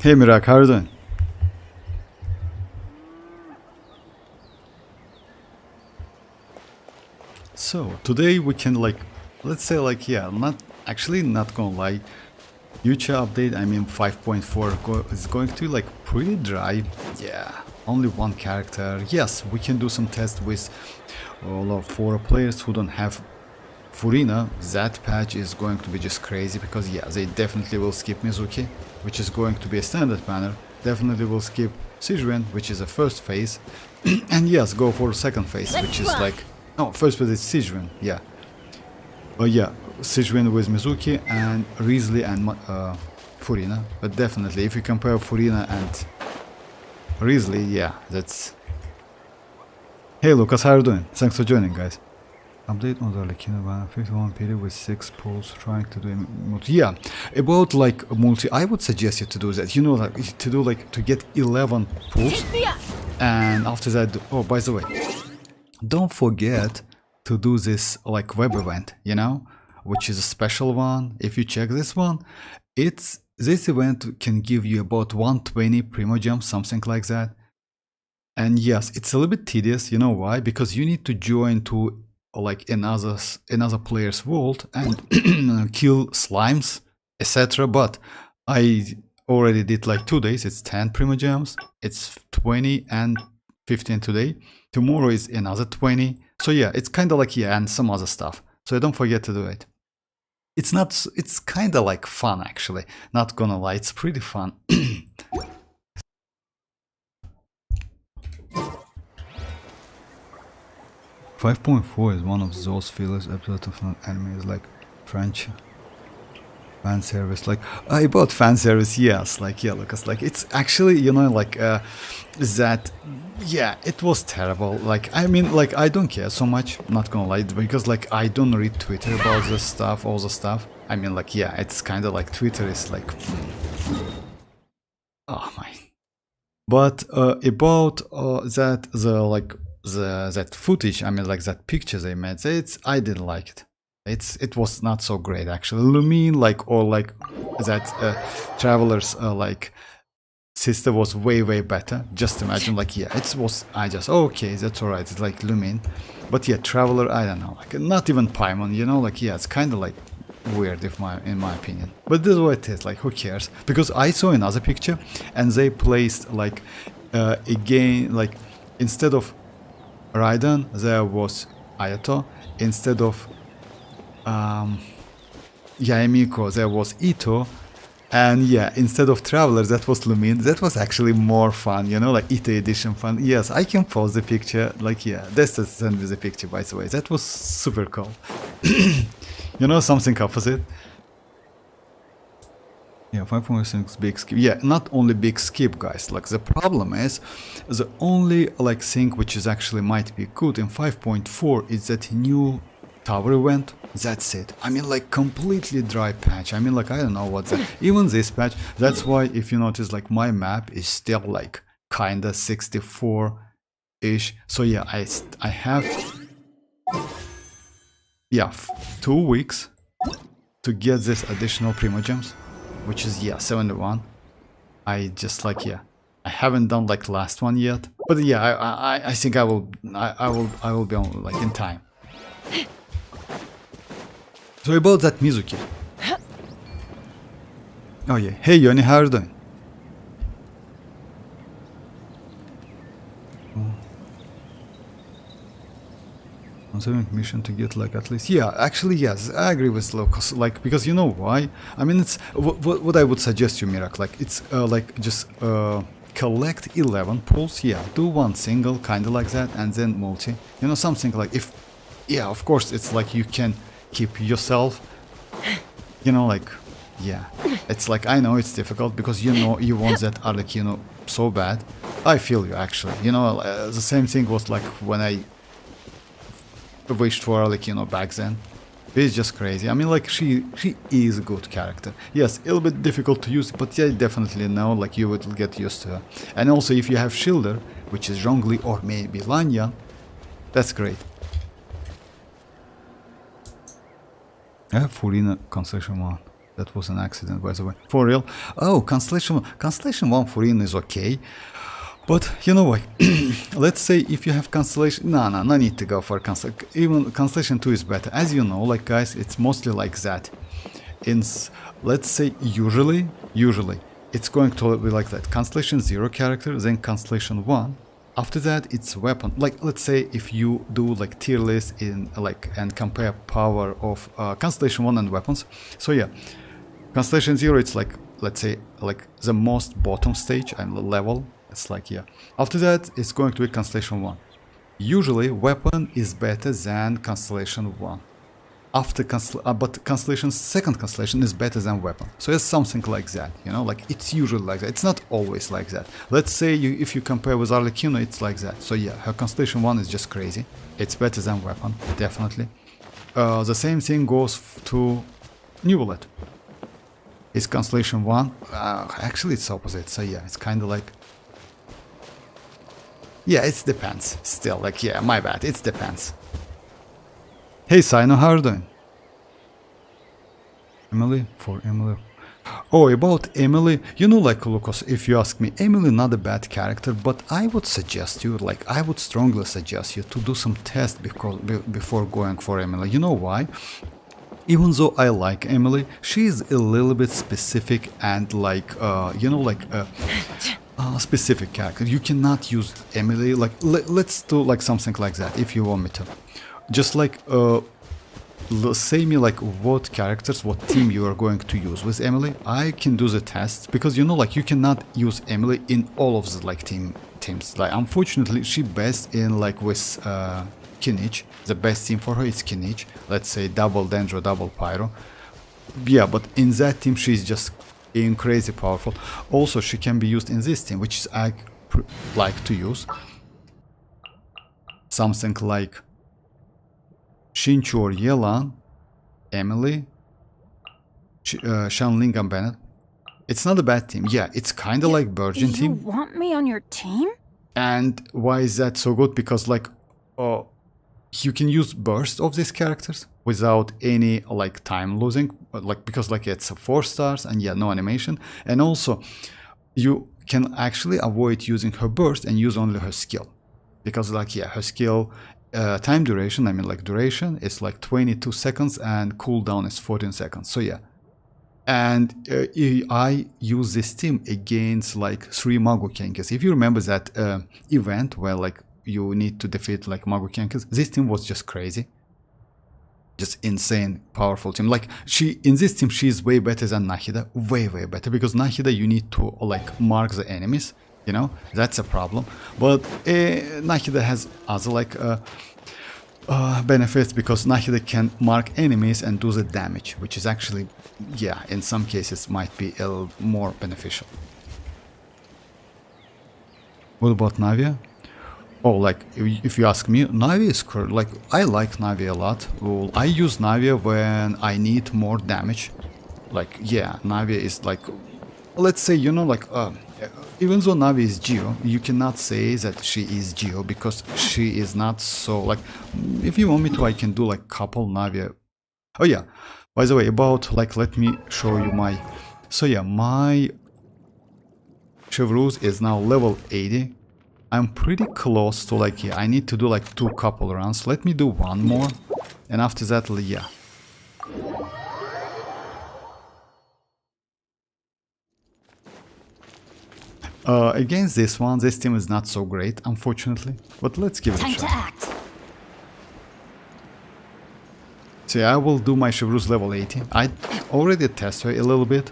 Hey Mirak, how are you doing? So today we can let's say yeah, not gonna lie, Yucha update, I mean 5.4 is going to be pretty dry. Yeah, only one character. Yes, we can do some tests with all of 4 players who don't have Furina. That patch is going to be just crazy because yeah, they definitely will skip Mizuki, which is going to be a standard banner. Definitely will skip Xianyun, which is a first phase, and yes, go for second phase, which is first phase is Xianyun, yeah. Oh yeah, Xianyun with Mizuki and Risley and Furina. But definitely, if you compare Furina and Risley, yeah, that's. Hey Lucas, how are you doing? Thanks for joining, guys. Update on the arlecchino 51 period with 6 pulls trying to do multi. Yeah, about multi, I would suggest you to do that. You know, to do to get 11 pulls, and after that, oh, by the way, don't forget to do this web event, you know, which is a special one. If you check this one, this event can give you about 120 Primogem, something like that. And yes, it's a little bit tedious. You know why? Because you need to join to another player's world and kill slimes, etc. But I already did 2 days. It's 10 Primogems. It's 20 and 15 today. Tomorrow is another 20. So yeah, it's kind of yeah, and some other stuff. So don't forget to do it. It's kind of fun actually. Not gonna lie, it's pretty fun. 5.4 is one of those fillers episodes of an anime is French fan service. About fan service, yes. Yeah, Lucas. It's actually, you know, that. Yeah, it was terrible. I mean, I don't care so much. Not gonna lie, because I don't read Twitter about this stuff, all the stuff. I mean, yeah, it's kind of Twitter is oh my. But about that that footage, I mean that picture they made, I didn't like it. It was not so great actually. Lumine or that Traveler's sister was way better. Just imagine yeah, it was okay, that's alright. It's Lumine, but yeah, Traveler, I don't know, not even Paimon, you know, yeah, it's kind of weird in my opinion. But this is what it is. Who cares? Because I saw another picture and they placed again instead of Raiden there was Ayato, instead of Yaemiko there was Ito, and yeah, instead of Traveler that was Lumine. That was actually more fun, you know, Ito edition fun. Yes, I can post the picture, yeah, that's the send me the picture, by the way. That was super cool. You know, something opposite. Yeah, 5.6 big skip. Yeah, not only big skip, guys. The problem is, the only thing which is actually might be good in 5.4 is that new tower event. That's it. I mean, completely dry patch. I mean, I don't know what's that. Even this patch. That's why if you notice, my map is still kinda 64-ish. So yeah, I have 2 weeks to get this additional Primogems, which is 71. I just yeah, I haven't done last one yet, but yeah, I think I will be on in time. So about that Mizuki. Oh yeah, hey Yoni, how are you doing? Considering mission to get at least, yeah, actually yes, I agree with Lucas, because you know why? I mean, it's what I would suggest you, Mirak, it's just collect 11 pulls, yeah, do one single kind of that, and then multi, you know, something if, yeah, of course it's you can keep yourself, you know, yeah, it's I know it's difficult because you know you want that arlecchino so bad. I feel you actually, you know, the same thing was when I wished for arlecchino back then. It's just crazy. I mean, she is a good character. Yes, a little bit difficult to use, but yeah, definitely know you would get used to her. And also if you have Shielder, which is Zhongli or maybe Lanyan, that's great. I have Furina Construction 1. That was an accident, by the way. For real. Oh, Constellation 1 Furina is okay. But, you know what, let's say if you have Constellation... No need to go for Constellation. Even Constellation 2 is better. As you know, like, guys, it's mostly like that. Let's say, usually, it's going to be like that. Constellation 0 character, then Constellation 1. After that, it's weapon. Like, let's say if you do like tier list in like and compare power of Constellation 1 and weapons. So yeah, Constellation 0, it's like, let's say, like the most bottom stage and level. It's like, yeah. After that, it's going to be Constellation 1. Usually, weapon is better than Constellation 1. After but Constellation's second Constellation is better than weapon. So it's something like that, you know, like it's usually like that. It's not always like that. Let's say if you compare with Arlecchino, it's like that. So yeah, her Constellation 1 is just crazy. It's better than weapon, definitely. The same thing goes to Neuvillette. It's Constellation 1. Actually, it's opposite. So yeah, it's kind of like... Yeah, it depends. Still, like, yeah, my bad. It depends. Hey Sino, how are you doing? Emily? For Emily. Oh, about Emily, you know, like, Lucas, if you ask me, Emily not a bad character, but I would suggest you, like, I would strongly suggest you to do some tests before going for Emily. You know why? Even though I like Emily, she is a little bit specific and like, you know, like, specific character. You cannot use Emily, like, let's do like something like that, if you want me to. Just like, say me like what characters, what team you are going to use with Emily. I can do the tests because, you know, like, you cannot use Emily in all of the like teams. Like, unfortunately, she best in like with kinich. The best team for her is kinich. Let's say double Dendro, double Pyro. Yeah, but in that team she's just being crazy powerful. Also, she can be used in this team, which is I like to use something like Shinchu or Yelan, Emily, Xianyun and Bennett. It's not a bad team. Yeah, it's kind of like Virgin team. You want me on your team? And why is that so good? Because like, you can use bursts of these characters without any like time losing. Like, because like it's 4 stars and yeah, no animation. And also, you can actually avoid using her burst and use only her skill. Because like, yeah, her skill... time duration, I mean like duration, is like 22 seconds and cooldown is 14 seconds. So yeah. And I use this team against like 3 Mavuika. If you remember that event where like you need to defeat like Mavuika, this team was just crazy. Just insane, powerful team. Like, in this team, she is way better than Nahida. Way better. Because Nahida, you need to like mark the enemies. You know, that's a problem. But Nahida has other like benefits, because Nahida can mark enemies and do the damage, which is actually, yeah, in some cases might be a little more beneficial. What about Navia? Oh, like, if you ask me, Navia is like, I like Navia a lot. Well, I use Navia when I need more damage. Like, yeah, Navia is like, let's say, you know, like, even though Navi is Geo, you cannot say that she is Geo, because she is not so, like, if you want me to, I can do like couple Navia. Oh yeah, by the way, about, like, let me show you my, so yeah, my Chevreuse is now level 80. I'm pretty close to, like, yeah, I need to do like 2 couple runs. Let me do 1 more, and after that, yeah. Against this one, this team is not so great, unfortunately. But let's give it a shot. Time to act. So yeah, I will do my Chevreuse level 80. I already test her a little bit.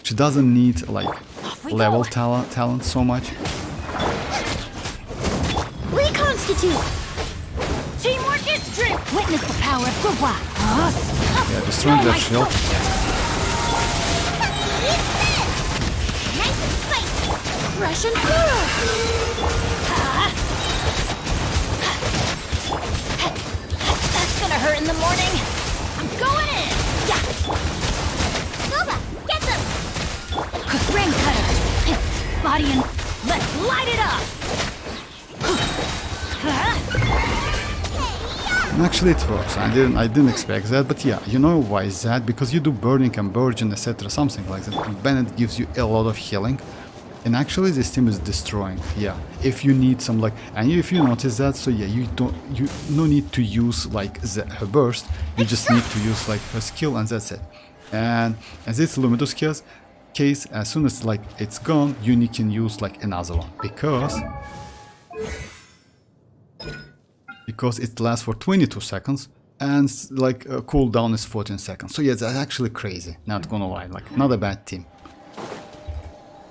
She doesn't need like level talent so much. Reconstitute. Teamwork is strength. Witness the power of Gwa. Yeah, destroying that shield. Russian Mora! That's gonna hurt in the morning. I'm going in! Yeah! Nova, get them! Ring cutter! Body and let's light it up! Actually, it works. I didn't expect that, but yeah, you know why is that? Because you do burning and burgeon, etc., something like that. And Bennett gives you a lot of healing, and actually this team is destroying. Yeah, if you need some like, and if you notice that, so yeah, you no need to use like her burst. You just need to use like her skill, and that's it. And as this Lumidus case, as soon as like it's gone, you can use like another one because it lasts for 22 seconds and like cooldown is 14 seconds. So yeah, that's actually crazy, not gonna lie, like not a bad team.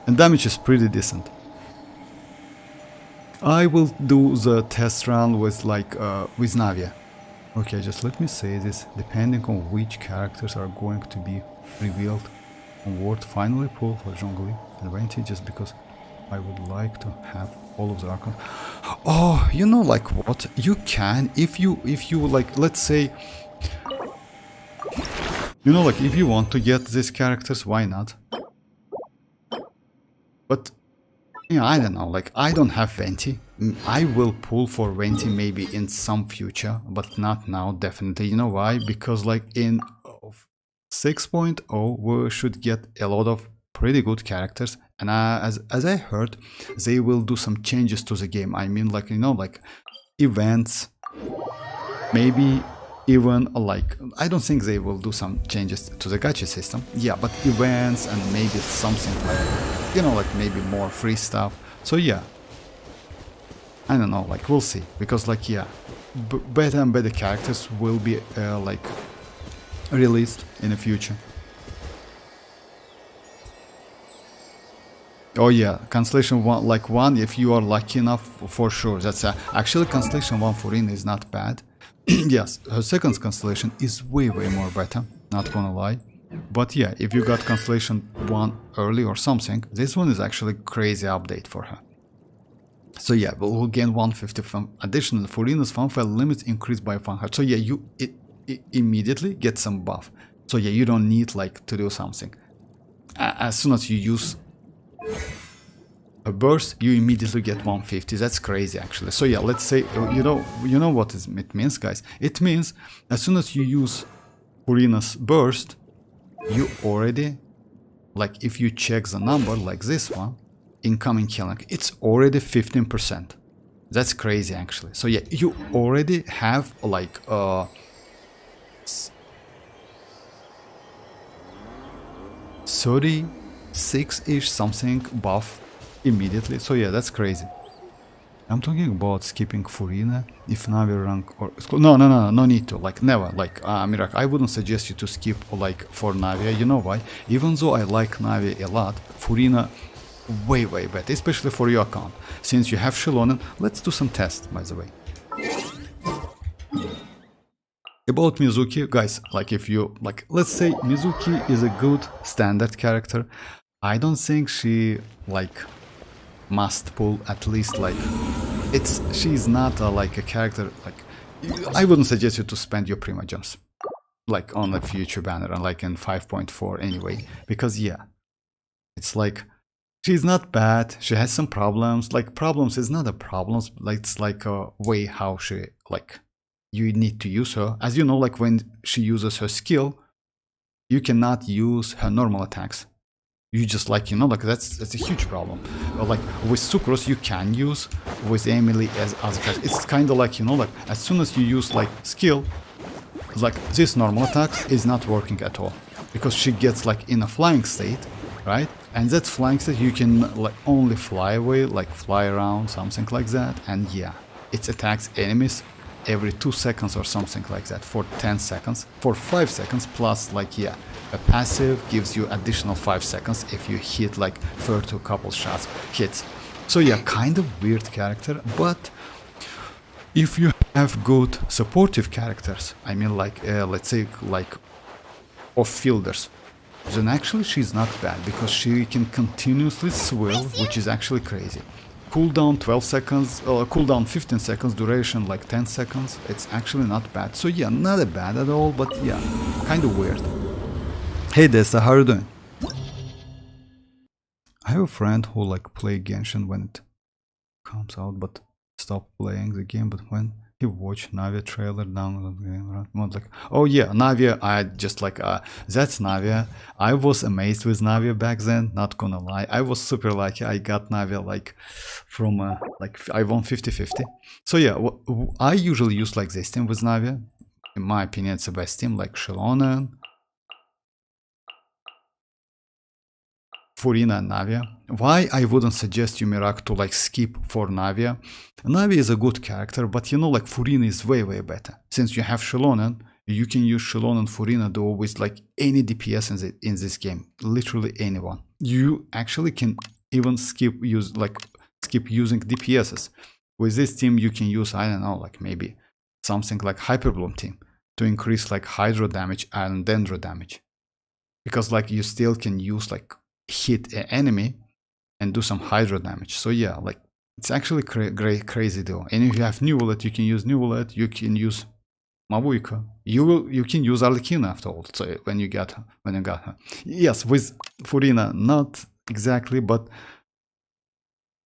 And damage is pretty decent. I will do the test run with like with Navia. Okay, just let me say this, depending on which characters are going to be revealed on World Finally pull for Zhongli and Venti, just because I would like to have all of the archons. Oh, you know like what? You can, if you like, let's say, you know like if you want to get these characters, why not? But yeah, I don't know, like I don't have Venti. I will pull for Venti maybe in some future, but not now, definitely. You know why? Because like in 6.0 we should get a lot of pretty good characters, and as I heard, they will do some changes to the game. I mean, like, you know, like events, maybe even like, I don't think they will do some changes to the gacha system, yeah, but events and maybe something like, you know, like maybe more free stuff. So yeah, I don't know, like we'll see, because like yeah, better and better characters will be like released in the future. Oh yeah, Constellation 1, like 1, if you are lucky enough, for sure. That's actually Constellation 1 Furina is not bad. Yes, her second Constellation is way more better, not gonna lie. But yeah, if you got Constellation 1 early or something, this one is actually crazy update for her. So yeah, we'll gain 150 from additional Furina's fanfare limits increased by 100. So yeah, you immediately get some buff. So yeah, you don't need like to do something. As soon as you use a burst, you immediately get 150. That's crazy actually. So yeah, let's say, you know what it means, guys. It means as soon as you use Furina's burst, you already, like if you check the number like this one, incoming healing, it's already 15%. That's crazy actually. So yeah, you already have like 36-ish something buff immediately. So yeah, that's crazy. I'm talking about skipping Furina if Navi rank or no need to, like never, like Mirak, I wouldn't suggest you to skip like for Navi. You know why? Even though I like Navi a lot, Furina way better, especially for your account. Since you have Xilonen, let's do some tests, by the way. About Mizuki, guys, like if you, like, let's say Mizuki is a good standard character. I don't think she, like, must pull at least, like, she's not like a character, like, I wouldn't suggest you to spend your Primogems, like, on the future banner, and like in 5.4 anyway, because yeah, it's like, she's not bad, she has some problems, like, problems is not a problem, like, it's like a way how she, like, you need to use her. As you know, like when she uses her skill, you cannot use her normal attacks. You just, like, you know, like that's a huge problem. Like with Sucrose you can use, with Emily as other characters. It's kind of like, you know, like as soon as you use like skill, like this normal attack is not working at all, because she gets like in a flying state, right? And that flying state you can like only fly away, like fly around, something like that. And yeah, it attacks enemies every 2 seconds or something like that, for 10 seconds, for 5 seconds, plus like, yeah, a passive gives you additional 5 seconds if you hit like 30 couple shots hits. So yeah, kind of weird character, but if you have good supportive characters, I mean like let's say like off-fielders, then actually she's not bad, because she can continuously swill, which is actually crazy. Cooldown 12 seconds, cooldown 15 seconds, duration like 10 seconds. It's actually not bad. So yeah, not bad at all, but yeah, kind of weird. Hey Dessa, how are you doing? I have a friend who like play Genshin when it comes out, but stop playing the game. But when You watch Navia trailer download game, right? Mod like, oh yeah, Navia. I just like that's Navia. I was amazed with Navia back then. Not gonna lie, I was super lucky. I got Navia like from like I won 50/50. So yeah, I usually use like this team with Navia. In my opinion, it's the best team. Like Xilonen, Furina and Navia. Why I wouldn't suggest Yumemizuki to like skip for Navia? Navia is a good character, but you know, like Furina is way better. Since you have Xilonen, you can use Xilonen Furina duo with like any DPS in this game, literally anyone. You actually can even skip using DPSs. With this team, you can use, I don't know, like maybe something like Hyperbloom team to increase like Hydro damage and Dendro damage, because like you still can use like hit an enemy and do some Hydro damage. So yeah, like it's actually crazy though. And if you have Neuvillette, you can use Neuvillette, you can use mavuika. You can use arlecchino after all. So when you got her. Yes, with Furina, not exactly, but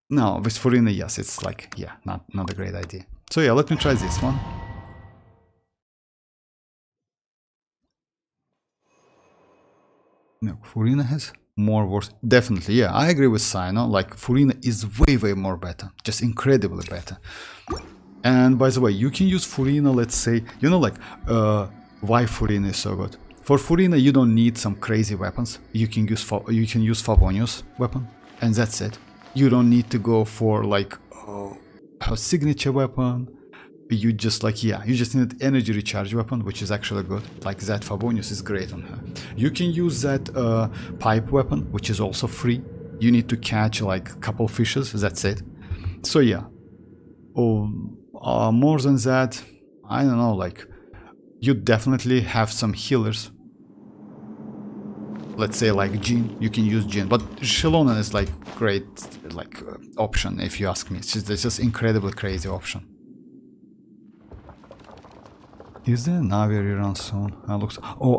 no, with Furina, yes, it's like, yeah, not a great idea. So yeah, let me try this one. No, Furina has more worse. Definitely, yeah, I agree with Sino. Like Furina is way more better, just incredibly better. And by the way, you can use Furina, let's say, you know, like why Furina is so good. For Furina, you don't need some crazy weapons. You can use Favonius weapon, and that's it. You don't need to go for like a signature weapon. You just like, yeah, you just need energy recharge weapon, which is actually good. Like that Favonius is great on her. You can use that pipe weapon, which is also free. You need to catch like a couple fishes, that's it. So yeah. More than that, I don't know, like you definitely have some healers. Let's say like Jin, you can use Jin, but Xilonen is like great like option if you ask me. It's just incredibly crazy option. Is there Navia rerun soon?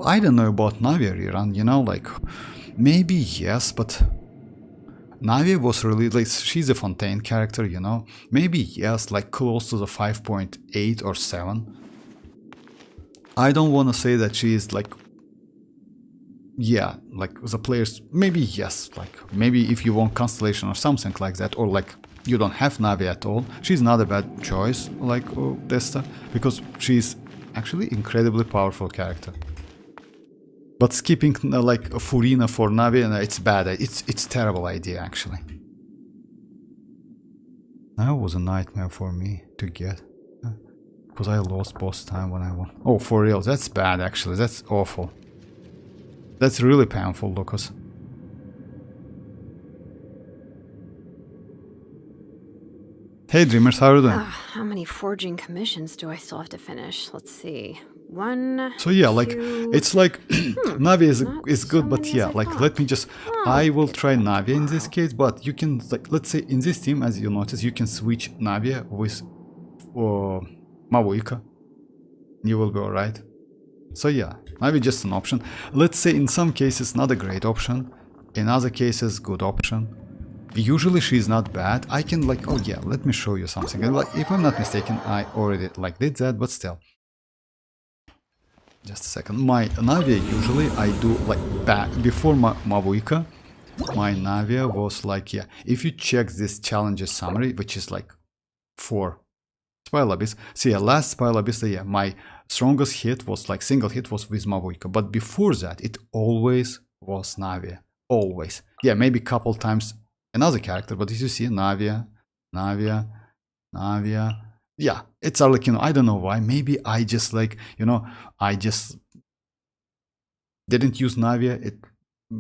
I don't know about Navia rerun, you know, like maybe yes, but Navia was really like, she's a Fontaine character, you know, maybe yes, like close to the 5.8 or 7. I don't want to say that she is like, yeah, like the players, maybe yes, like maybe if you want Constellation or something like that, or like you don't have Navia at all, she's not a bad choice, like Desta, because she's actually incredibly powerful character. But skipping like a Furina for Navia, it's bad. It's terrible idea actually. That was a nightmare for me to get, because I lost boss time when I won. Oh, for real, that's bad actually. That's awful. That's really painful, Lucas. Hey Dreamers, how are you doing? How many forging commissions do I still have to finish? Let's see. One. So yeah, like two... it's like Navia is good, but yeah, like let me just I will try Navia in this case, but you can like, let's say in this team, as you notice, you can switch Navia with mavuika. You will be alright. So yeah, Navia just an option. Let's say in some cases not a great option, in other cases good option. Usually she's not bad. I can like, oh yeah, let me show you something. And like, if I'm not mistaken, I already like did that, but still. Just a second. My Navia usually I do like back before my mavuika. My Navia was like, yeah. If you check this challenges summary, which is like 4 Spire Abyss. So yeah, last Spire Abyss, yeah, my strongest hit was like single hit was with mavuika. But before that, it always was Navia. Always. Yeah, maybe a couple times another character, but as you see, Navia. Yeah, it's arlecchino. I don't know why. Maybe I just like, you know, I just didn't use Navia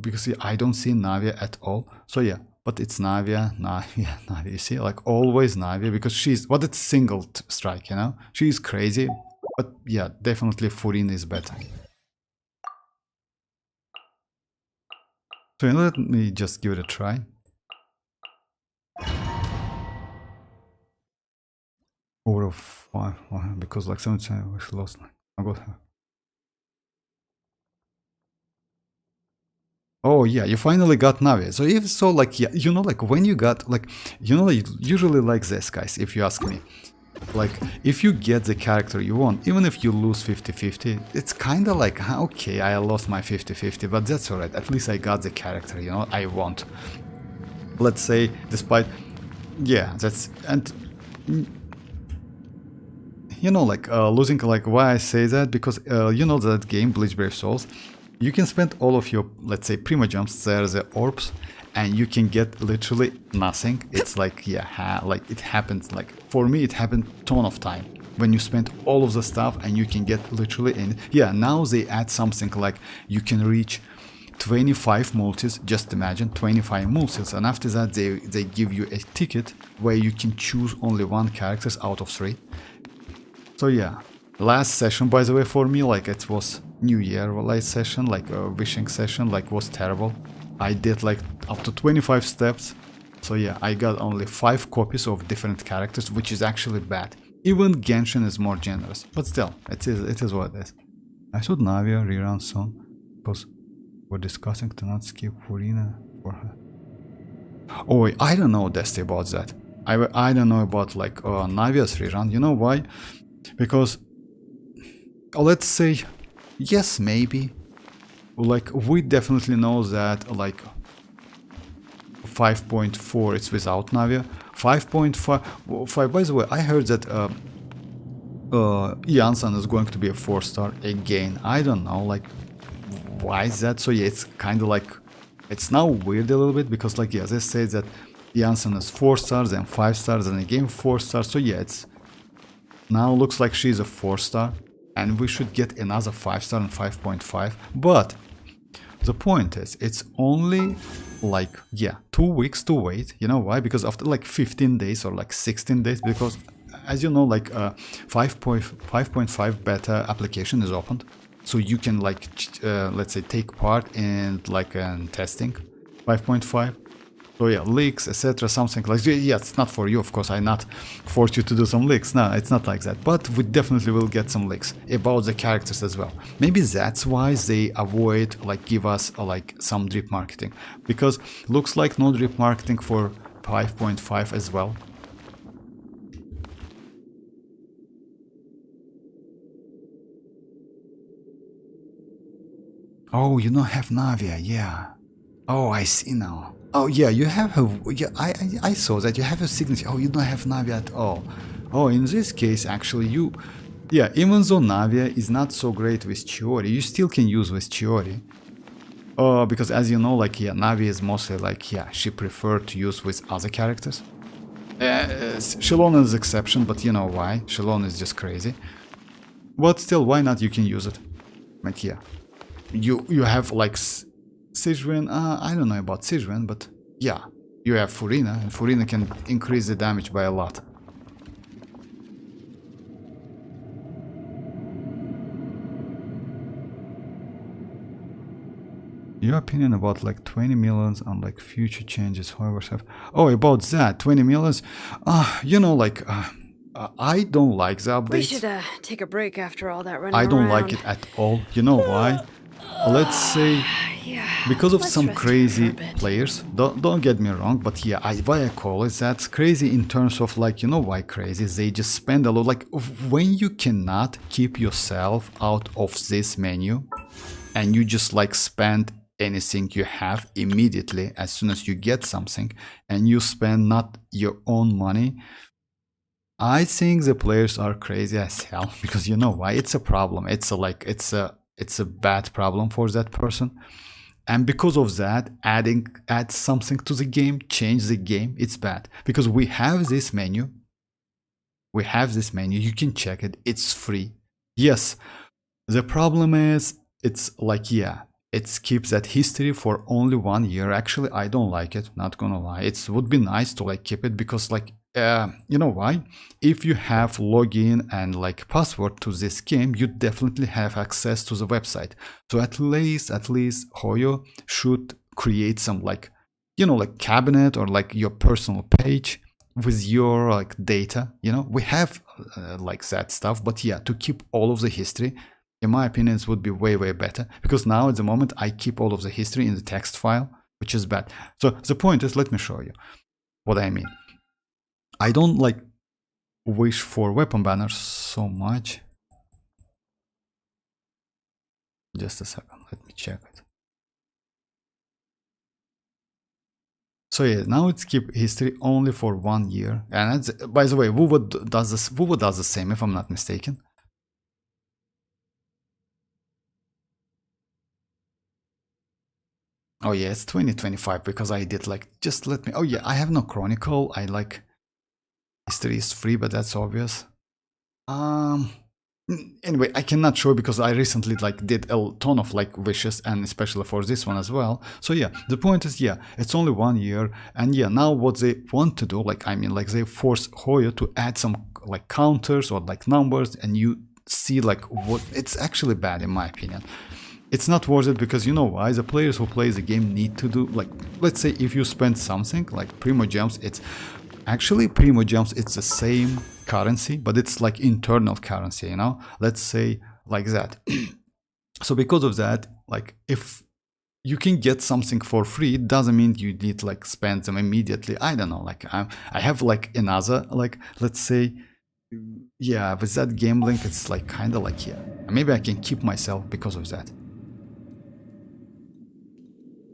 because I don't see Navia at all. So yeah, but it's Navia. You see, like always Navia, because she's, what it's single strike, you know? She's crazy, but yeah, definitely Furina is better. So let me just give it a try. Over 5, because like 7 times we lost. I got her. Oh yeah, you finally got Navia. So if so, like yeah, you know, like when you got like, you know, usually like this, guys, if you ask me, Like, if you get the character you want, even if you lose 50-50, it's kind of like, okay, I lost my 50-50, but that's alright. At least I got the character, you know, I want. Let's say, despite, yeah, that's, and, you know, like, losing, like, why I say that, because, you know, that game, Bleach Brave Souls, you can spend all of your, let's say, Primogems, there, the orbs, and you can get literally nothing. It's like, yeah, like it happens, like for me it happened ton of time when you spend all of the stuff and you can get literally in. Yeah, now they add something like you can reach 25 multis, just imagine 25 multis, and after that they give you a ticket where you can choose only one characters out of 3. So yeah, last session, by the way, for me, like it was New Year last session, like a wishing session, like was terrible. I did like up to 25 steps, so yeah, I got only 5 copies of different characters, which is actually bad. Even Genshin is more generous, but still, it is what it is. I should Navia rerun soon, because we're discussing to not skip Furina for her. Oh wait, I don't know, Dusty, about that. I don't know about like Navia's rerun. You know why? Because let's say, yes, maybe. Like, we definitely know that, like, 5.4 it's without Navia. 5.5, by the way, I heard that Janssen is going to be a 4-star again. I don't know, like, why is that? So yeah, it's kind of like, it's now weird a little bit, because, like, yeah, they say that Janssen is 4 stars and 5 stars and again 4 stars. So yeah, it's now looks like she's a 4-star. And we should get another 5-star and 5.5. But the point is, it's only like, yeah, 2 weeks to wait. You know why? Because after like 15 days or like 16 days, because as you know, like 5.5 beta application is opened. So you can like, let's say, take part in like testing 5.5. So yeah, leaks, etc., something like that. Yeah, it's not for you, of course. I not force you to do some leaks. No, it's not like that. But we definitely will get some leaks about the characters as well. Maybe that's why they avoid like give us like some drip marketing, because looks like no drip marketing for 5.5 as well. Oh, you don't have Navia, yeah. Oh, I see now. Oh yeah, you have a, yeah, I saw that you have a signature. Oh, you don't have Navia at all. Oh, in this case, actually, you, yeah, even though Navia is not so great with Chiori, you still can use with Chiori. Because as you know, like, yeah, Navia is mostly like, yeah, she preferred to use with other characters. Xilonen is exception, but you know why? Xilonen is just crazy. But still, why not? You can use it. Like, yeah, you have like Sigewin, I don't know about Sigewin, but yeah, you have Furina, and Furina can increase the damage by a lot. Your opinion about like 20 millions on like future changes Hoyoverse have? Oh, about that, 20 millions? You know, like, I don't like the updates. We should take a break after all that running I don't around. like it at all. You know why? Let's say, Yeah, because of let's some rest crazy here for a bit. players. Don't get me wrong, but yeah, why I call it that's crazy in terms of like, you know why crazy? They just spend a lot. Like, when you cannot keep yourself out of this menu, and you just like spend anything you have immediately as soon as you get something, and you spend not your own money. I think the players are crazy as hell, because you know why? It's a problem. It's a bad problem for that person. And because of that, add something to the game, change the game, it's bad. Because we have this menu. You can check it. It's free. Yes. The problem is, it's like, yeah, it keeps that history for only 1 year. Actually, I don't like it, not gonna lie. It would be nice to like keep it, because like, you know why? If you have login and like password to this game, you definitely have access to the website. So at least Hoyo should create some like, you know, like cabinet or like your personal page with your like data. You know, we have like that stuff, but yeah, to keep all of the history, in my opinion, it would be way better, because now at the moment I keep all of the history in the text file, which is bad. So the point is, let me show you what I mean. I don't like, wish for weapon banners so much. Just a second, let me check it. So yeah, now it's keep history only for 1 year, and that's, by the way, WoW does this. WoW does the same, if I'm not mistaken. Oh yeah, it's 2025 because I did like just let me. Oh yeah, I have no chronicle. I like history is free, but that's obvious. Anyway, I cannot show because I recently like did a ton of like wishes, and especially for this one as well. So yeah, the point is, yeah, it's only 1 year, and yeah, now what they want to do, like I mean, like they force Hoyo to add some like counters or like numbers, and you see like what it's actually bad in my opinion. It's not worth it because you know why? The players who play the game need to do like, let's say if you spend something like Primogems, it's actually Primogems, it's the same currency, but it's like internal currency, you know, let's say like that. So because of that, like if you can get something for free, it doesn't mean you need like spend them immediately. I don't know, like I have like another, like let's say, yeah, with that game link, it's like kind of like, yeah, maybe I can keep myself because of that.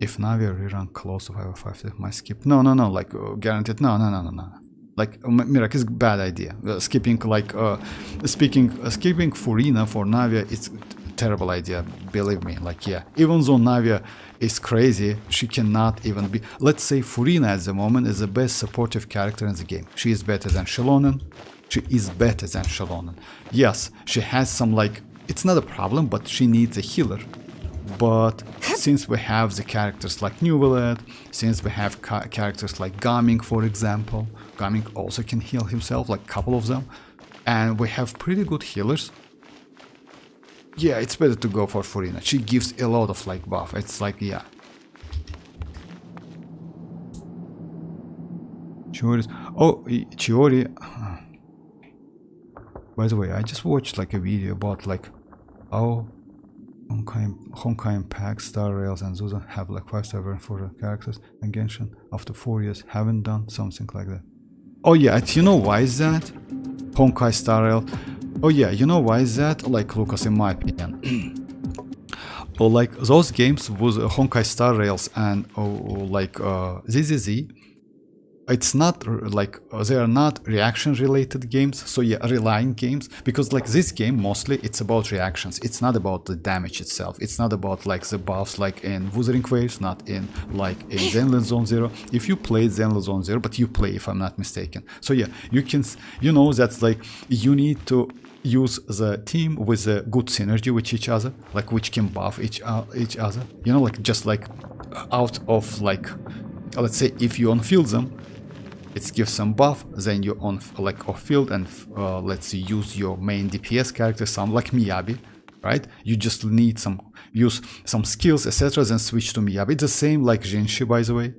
If Navia rerun close to 505, my skip. No, like guaranteed. No. Like Mirak is bad idea. Skipping like skipping Furina for Navia, it's terrible idea. Believe me. Like yeah, even though Navia is crazy, she cannot even be. Let's say Furina at the moment is the best supportive character in the game. She is better than Xilonen. She is better than Xilonen. Yes, she has some like. It's not a problem, but she needs a healer. But since we have the characters like Neuvillette, since we have characters like Gaming, for example, Gaming also can heal himself, like a couple of them, and we have pretty good healers. Yeah, it's better to go for Furina. She gives a lot of like buff. It's like, yeah. Chiori's. Oh, Chiori. By the way, I just watched like a video about like how Honkai Impact, Star Rails, and Zuza have like 5-star version for the characters, and Genshin after 4 years haven't done something like that. Oh yeah, you know why is that? Honkai Star Rail. Oh yeah, you know why is that? Like Lucas, in my opinion. Well, like those games with Honkai Star Rails and like ZZZ, it's not like they are not reaction related games, so yeah, relying games, because like this game mostly it's about reactions. It's not about the damage itself. It's not about like the buffs like in Wuthering Waves, not in like in Zenless Zone Zero. If you play Zenless Zone Zero, but you play, if I'm not mistaken, so yeah, you can, you know, that's like you need to use the team with a good synergy with each other, like which can buff each other, you know, like just like out of like, let's say if you on-field them, it gives some buff, then you on like off field and let's say use your main DPS character, some like Miyabi, right? You just need some use some skills, etc., then switch to Miyabi. It's the same like Genshin, by the way,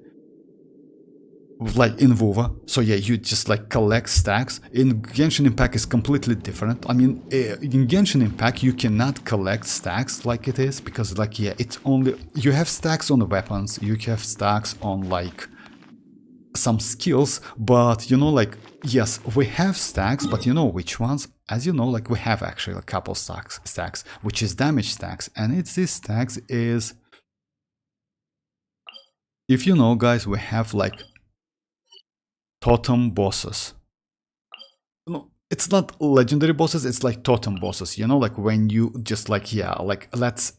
like in WoW. So yeah, you just like collect stacks. In Genshin Impact is completely different. I mean, in Genshin Impact you cannot collect stacks like it is, because like yeah, it's only you have stacks on the weapons, you have stacks on like some skills, but you know, like yes, we have stacks, but you know which ones? As you know, like we have actually a couple stacks, which is damage stacks, and it's these stacks is, if you know, guys, we have like totem bosses. No, it's not legendary bosses, it's like totem bosses, you know, like when you just like, yeah, like let's,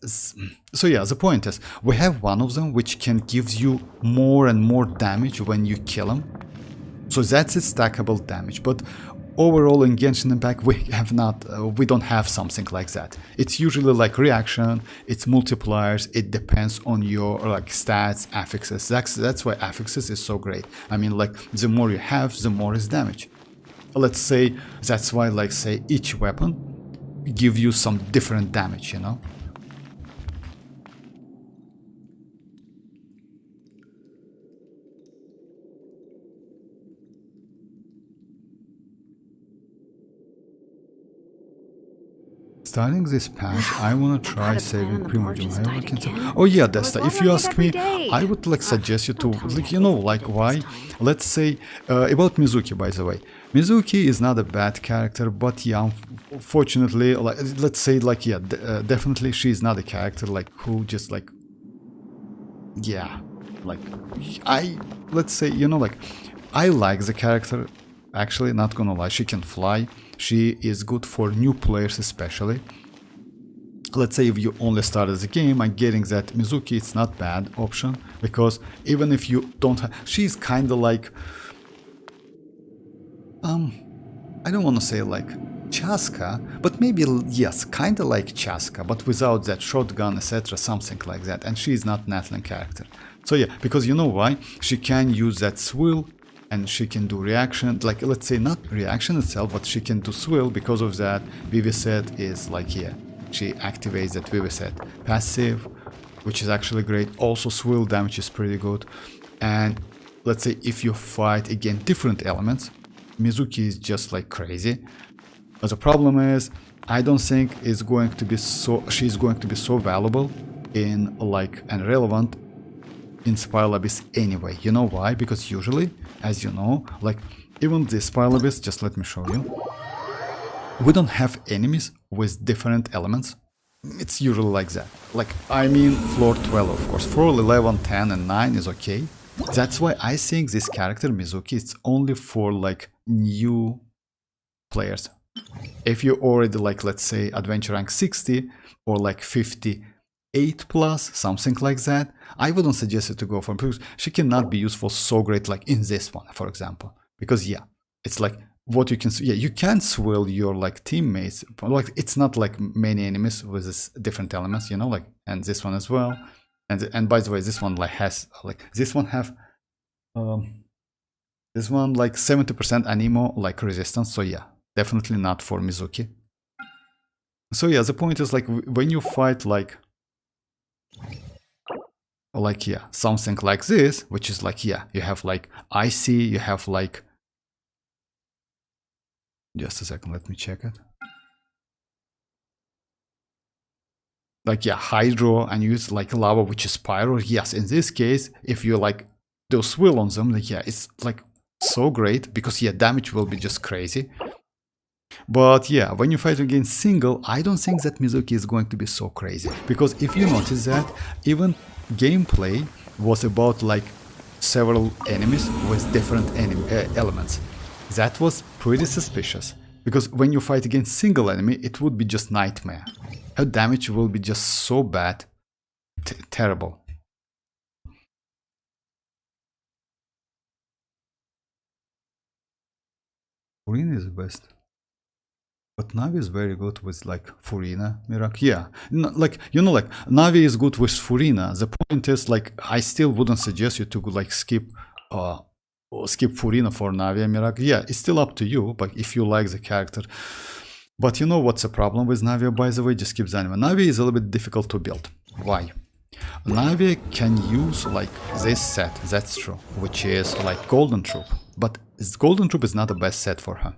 so yeah, the point is we have one of them which can give you more and more damage when you kill him, so that's its stackable damage. But overall in Genshin Impact we have not, we don't have something like that. It's usually like reaction, it's multipliers, it depends on your like stats, affixes. That's why affixes is so great. I mean, like the more you have, the more is damage. Let's say that's why, like say, each weapon give you some different damage, you know. Starting this patch, I wanna try Had a plan saving and the board Primogem. just I died can again. Oh yeah, I was Desta. If you watering it ask every me, day. I would like suggest you to, don't tell me like, I you know, wasted like it this why? time. Let's say about Mizuki, by the way. Mizuki is not a bad character, but yeah, unfortunately, like, let's say, like, yeah, definitely she is not a character like who just like, yeah, like let's say, you know, like, I like the character. Actually, not gonna lie, she can fly. She is good for new players, especially. Let's say if you only started the game, I'm getting that Mizuki it's not bad option, because even if you don't have, she's kind of like, I don't want to say like chasca, but maybe, yes, kind of like chasca, but without that shotgun, etc., something like that. And she's not natlan character. So yeah, because you know why? She can use that swill, and she can do reaction, like, let's say not reaction itself, but she can do swill. Because of that, Vivisect is like, yeah, she activates that Vivisect passive, which is actually great. Also swill damage is pretty good. And let's say if you fight again different elements, Mizuki is just like crazy. But the problem is, I don't think she's going to be so valuable in like and relevant in Spiral Abyss anyway. You know why? Because usually, as you know, like even the Spiral Abyss, just let me show you, we don't have enemies with different elements. It's usually like that. Like, I mean, floor 12, of course. Floor 11, 10 and 9 is okay. That's why I think this character Mizuki is only for like new players. If you already like, let's say, adventure rank 60 or like 58 plus, something like that, I wouldn't suggest you to go for, because she cannot be useful so great like in this one, for example. Because yeah, it's like what you can see. Yeah, you can swill your like teammates, but like it's not like many enemies with this different elements, you know, like, and this one as well. And by the way, this one like has like, this one have this one like 70% anemo like resistance. So yeah, definitely not for Mizuki. So yeah, the point is like when you fight like yeah, something like this, which is like, yeah, you have like icy, you have like, just a second, let me check it. Like, yeah, hydro, and use like lava, which is pyro. Yes, in this case, if you like do swill on them, like, yeah, it's like so great, because yeah, damage will be just crazy. But yeah, when you fight against single, I don't think that Mizuki is going to be so crazy, because if you notice that even gameplay was about like several enemies with different elements, that was pretty suspicious, because when you fight against single enemy, it would be just nightmare. Her damage will be just so bad, terrible. Furina is the best. But Navi is very good with like Furina, Mirak. Yeah, like, you know, like Navi is good with Furina. The point is like, I still wouldn't suggest you to like skip Furina for Navi and Mirak. Yeah, it's still up to you, but if you like the character. But you know what's the problem with Navi, by the way? Just keep Zanima. Navi is a little bit difficult to build. Why? Navi can use like this set, that's true, which is like Golden Troop. But Golden Troop is not the best set for her.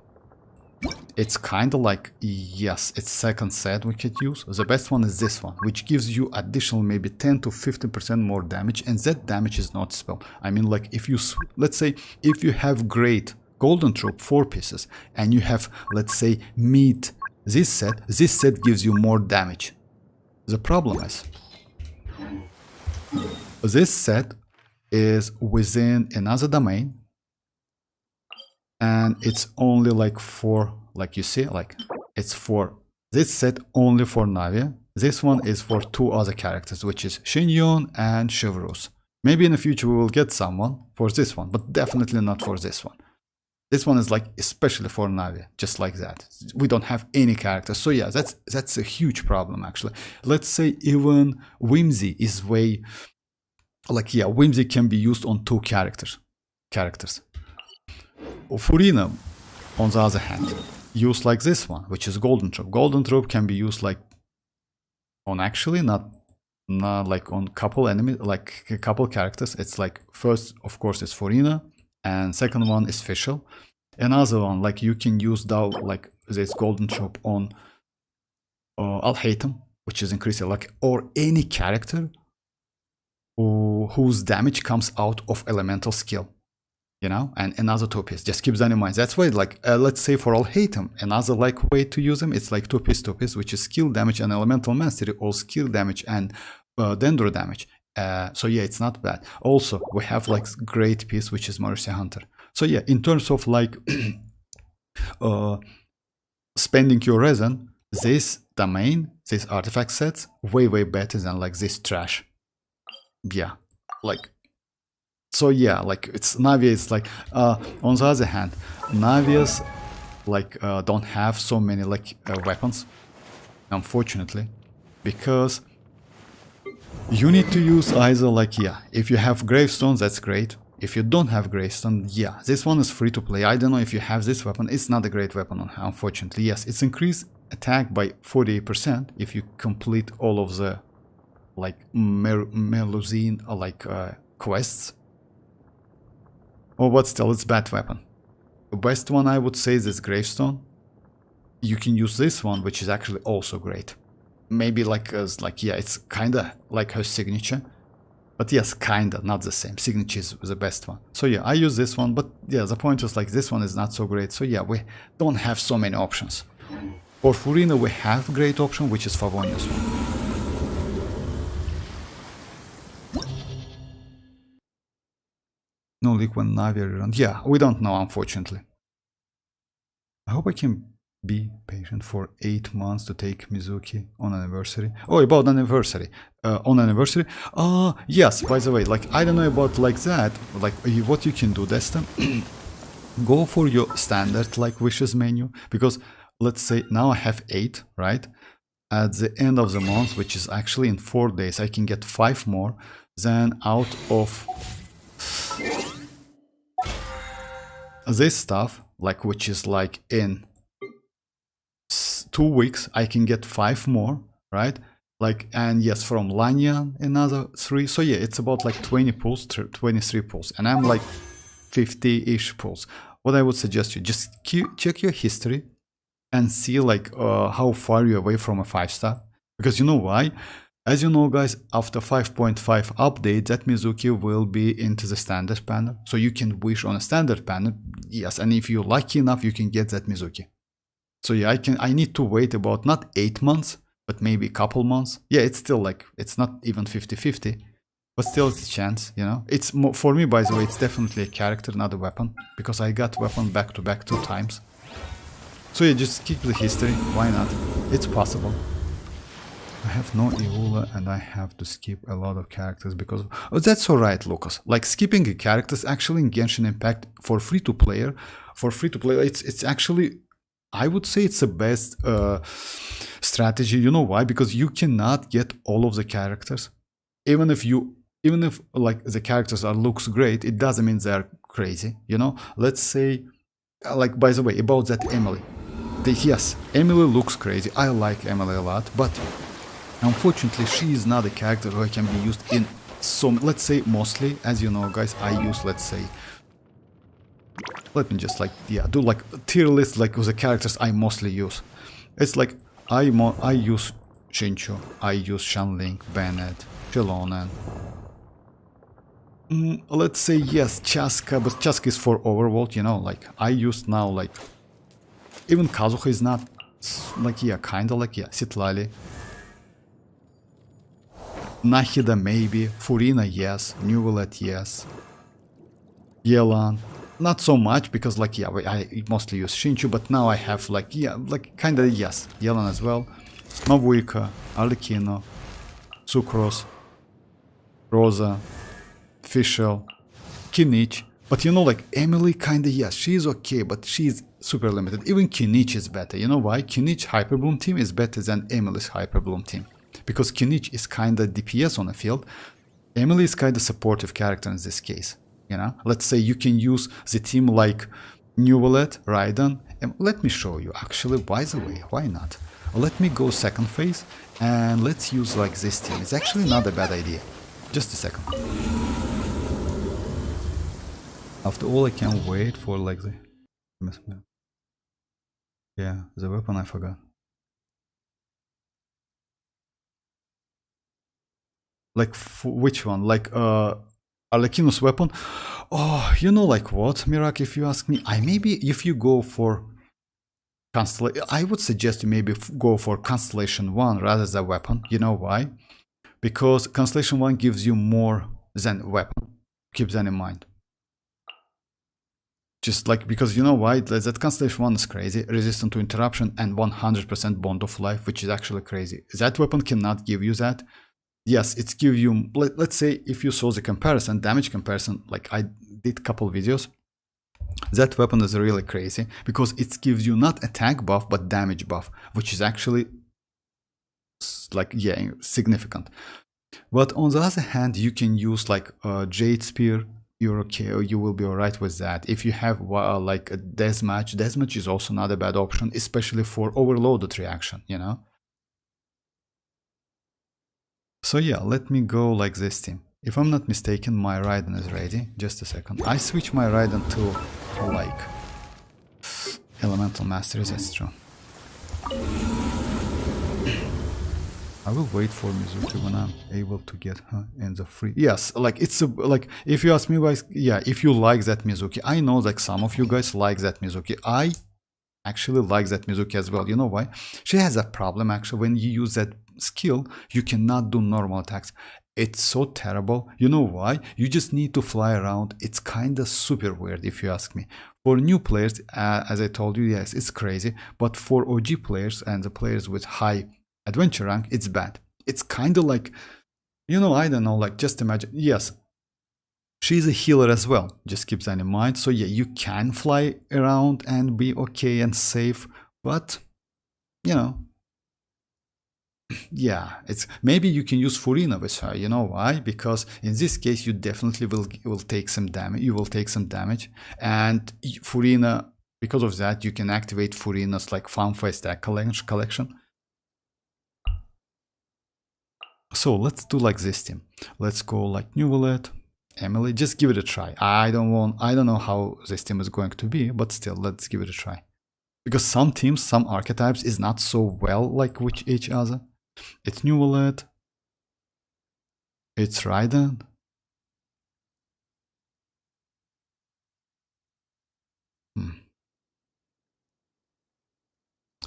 It's kind of like, yes, it's second set we could use. The best one is this one, which gives you additional maybe 10 to 15% more damage, and that damage is not spell. I mean, like, if you, let's say, if you have great Golden Troop 4 pieces, and you have, let's say, meat this set gives you more damage. The problem is, this set is within another domain, and it's only like for, like you see, like it's for this set only for Navi. This one is for two other characters, which is Xianyun and Chivalrous. Maybe in the future we will get someone for this one, but definitely not for this one. This one is like especially for Navi, just like that. We don't have any characters, so yeah, that's a huge problem actually. Let's say even Whimsy is way, like, yeah, Whimsy can be used on two characters. Furina, on the other hand, used like this one, which is Golden Troop. Golden Troop can be used like on actually not like on couple enemies, like a couple characters. It's like first, of course, it's Furina, and second one is Fischl. Another one, like you can use like this Golden Troop on I'll hate him, which is increasing like, or any character whose damage comes out of elemental skill, you know, and another two-piece. Just keep that in mind. That's why, like, let's say for all hate him, another like way to use him, it's like two-piece, which is skill damage and elemental mastery, or skill damage and dendro damage. So yeah, it's not bad. Also, we have like great piece, which is Mercy Hunter. So yeah, in terms of like spending your resin, this domain, this artifact sets, way better than like this trash. Yeah, like, so yeah, like it's Navia is like, on the other hand, Navias like don't have so many like weapons, unfortunately, because you need to use either like, yeah, if you have gravestones, that's great. If you don't have gravestone, yeah, this one is free to play. I don't know if you have this weapon. It's not a great weapon, unfortunately. Yes, it's increased attack by 48% if you complete all of the like Melusine like quests. Oh, but still, it's bad weapon. The best one I would say is this gravestone. You can use this one, which is actually also great. Maybe like yeah, it's kinda like her signature. But yes, kinda, not the same. Signature is the best one. So yeah, I use this one, but yeah, the point is like this one is not so great. So yeah, we don't have so many options. For Furina, we have a great option, which is Favonius one. No leak when Navi run. Yeah, we don't know, unfortunately. I hope I can be patient for 8 months to take Mizuki on anniversary. Oh, about anniversary. On anniversary? Yes, by the way, like, I don't know about like that. Like, what you can do, Destin. Go for your standard, like, wishes menu. Because, let's say, now I have 8, right? At the end of the month, which is actually in 4 days, I can get 5 more. Then out of this stuff, like, which is like in 2 weeks, I can get 5 more, right? Like, and yes, from Lanyan another 3. So yeah, it's about like 20 pulls, 23 pulls, and I'm like 50-ish pulls. What I would suggest you, just check your history and see like how far you're away from a 5-star. Because you know why? As you know, guys, after 5.5 update, that Mizuki will be into the standard panel. So you can wish on a standard panel, yes, and if you're lucky enough, you can get that Mizuki. So yeah, I need to wait about not 8 months, but maybe a couple months. Yeah, it's still like, it's not even 50-50, but still it's a chance, you know. It's more, for me, by the way, it's definitely a character, not a weapon, because I got weapon back to back 2 times. So yeah, just keep the history, why not? It's possible. I have no Eula and I have to skip a lot of characters because... Oh, that's alright, Lucas. Like, skipping a characters actually in Genshin Impact for free-to-player, it's actually... I would say it's the best strategy. You know why? Because you cannot get all of the characters. Even if like the characters looks great, it doesn't mean they're crazy, you know? Let's say, like, by the way, about that Emily. Yes, Emily looks crazy. I like Emily a lot, but unfortunately, she is not a character who can be used in some, let's say, mostly, as you know, guys, I use, let's say, let me just, like, yeah, do, like, a tier list, like, with the characters I mostly use. It's like, I use Shinchu, I use Shanling, Bennett, Xilonen. Let's say, yes, Chasca, but Chasca is for overworld, you know, like, I use now, like, even Kazuha is not, like, yeah, kinda like, yeah, citlali. Nahida maybe, Furina yes, Neuvillette yes, Yelan, not so much because like yeah, I mostly use Shinchu, but now I have like yeah, like kinda yes, Yelan as well, Mavuika, Arlecchino, Sucrose, Rosa, Fischl, Kinich, but you know like Emily kinda yes, she's okay, but she's super limited. Even Kinich is better, you know why? Kinich Hyperbloom team is better than Emily's Hyperbloom team. Because Kinich is kinda DPS on the field, Emily is kinda supportive character in this case, you know? Let's say you can use the team like Neuvillette, Raiden, and let me show you, actually, by the way, why not? Let me go second phase, and let's use like this team, it's actually not a bad idea. Just a second. After all, I can't wait for like the... Yeah, the weapon I forgot. Like which one? Like Arlecchino's weapon? Oh, you know, like what, Mirak, if you ask me, maybe if you go for Constellation, I would suggest you maybe go for Constellation 1 rather than weapon. You know why? Because Constellation 1 gives you more than weapon. Keep that in mind. Just like, because you know why? That Constellation 1 is crazy, resistant to interruption and 100% bond of life, which is actually crazy. That weapon cannot give you that. Yes, it's give you, let's say if you saw the comparison, damage comparison, like I did a couple videos, that weapon is really crazy because it gives you not attack buff but damage buff, which is actually like, yeah, significant. But on the other hand, you can use like Jade Spear, you're okay, or you will be alright with that. If you have like a deathmatch is also not a bad option, especially for overloaded reaction, you know. So yeah, let me go like this team. If I'm not mistaken, my Raiden is ready. Just a second. I switch my Raiden to like Elemental Mastery, that's true. I will wait for Mizuki when I'm able to get her in the free. Yes, like it's a, like if you ask me guys, yeah, if you like that Mizuki, I know like some of you guys like that Mizuki. I actually like that Mizuki as well. You know why? She has a problem actually when you use that skill, you cannot do normal attacks. It's so terrible. You know why? You just need to fly around. It's kind of super weird if you ask me. For new players, as I told you, yes, it's crazy. But for OG players and the players with high adventure rank, it's bad. It's kind of like, you know, I don't know, like just imagine, yes, she's a healer as well, just keep that in mind. So yeah, you can fly around and be okay and safe, but you know, yeah, it's maybe you can use Furina with her. You know why? Because in this case, you definitely will take some damage. You will take some damage, and Furina, because of that, you can activate Furina's like farm phase stack collection. So let's do like this team. Let's go like Neuvillette, Emily. Just give it a try. I don't know how this team is going to be, but still, let's give it a try. Because some teams, some archetypes is not so well like with each other. It's Neuvillette. It's Raiden.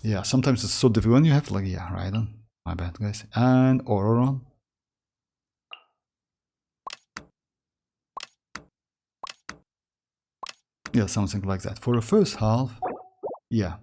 Yeah, sometimes it's so difficult when you have like, yeah, Raiden. My bad, guys. And Ororon. Yeah, something like that. For the first half, yeah.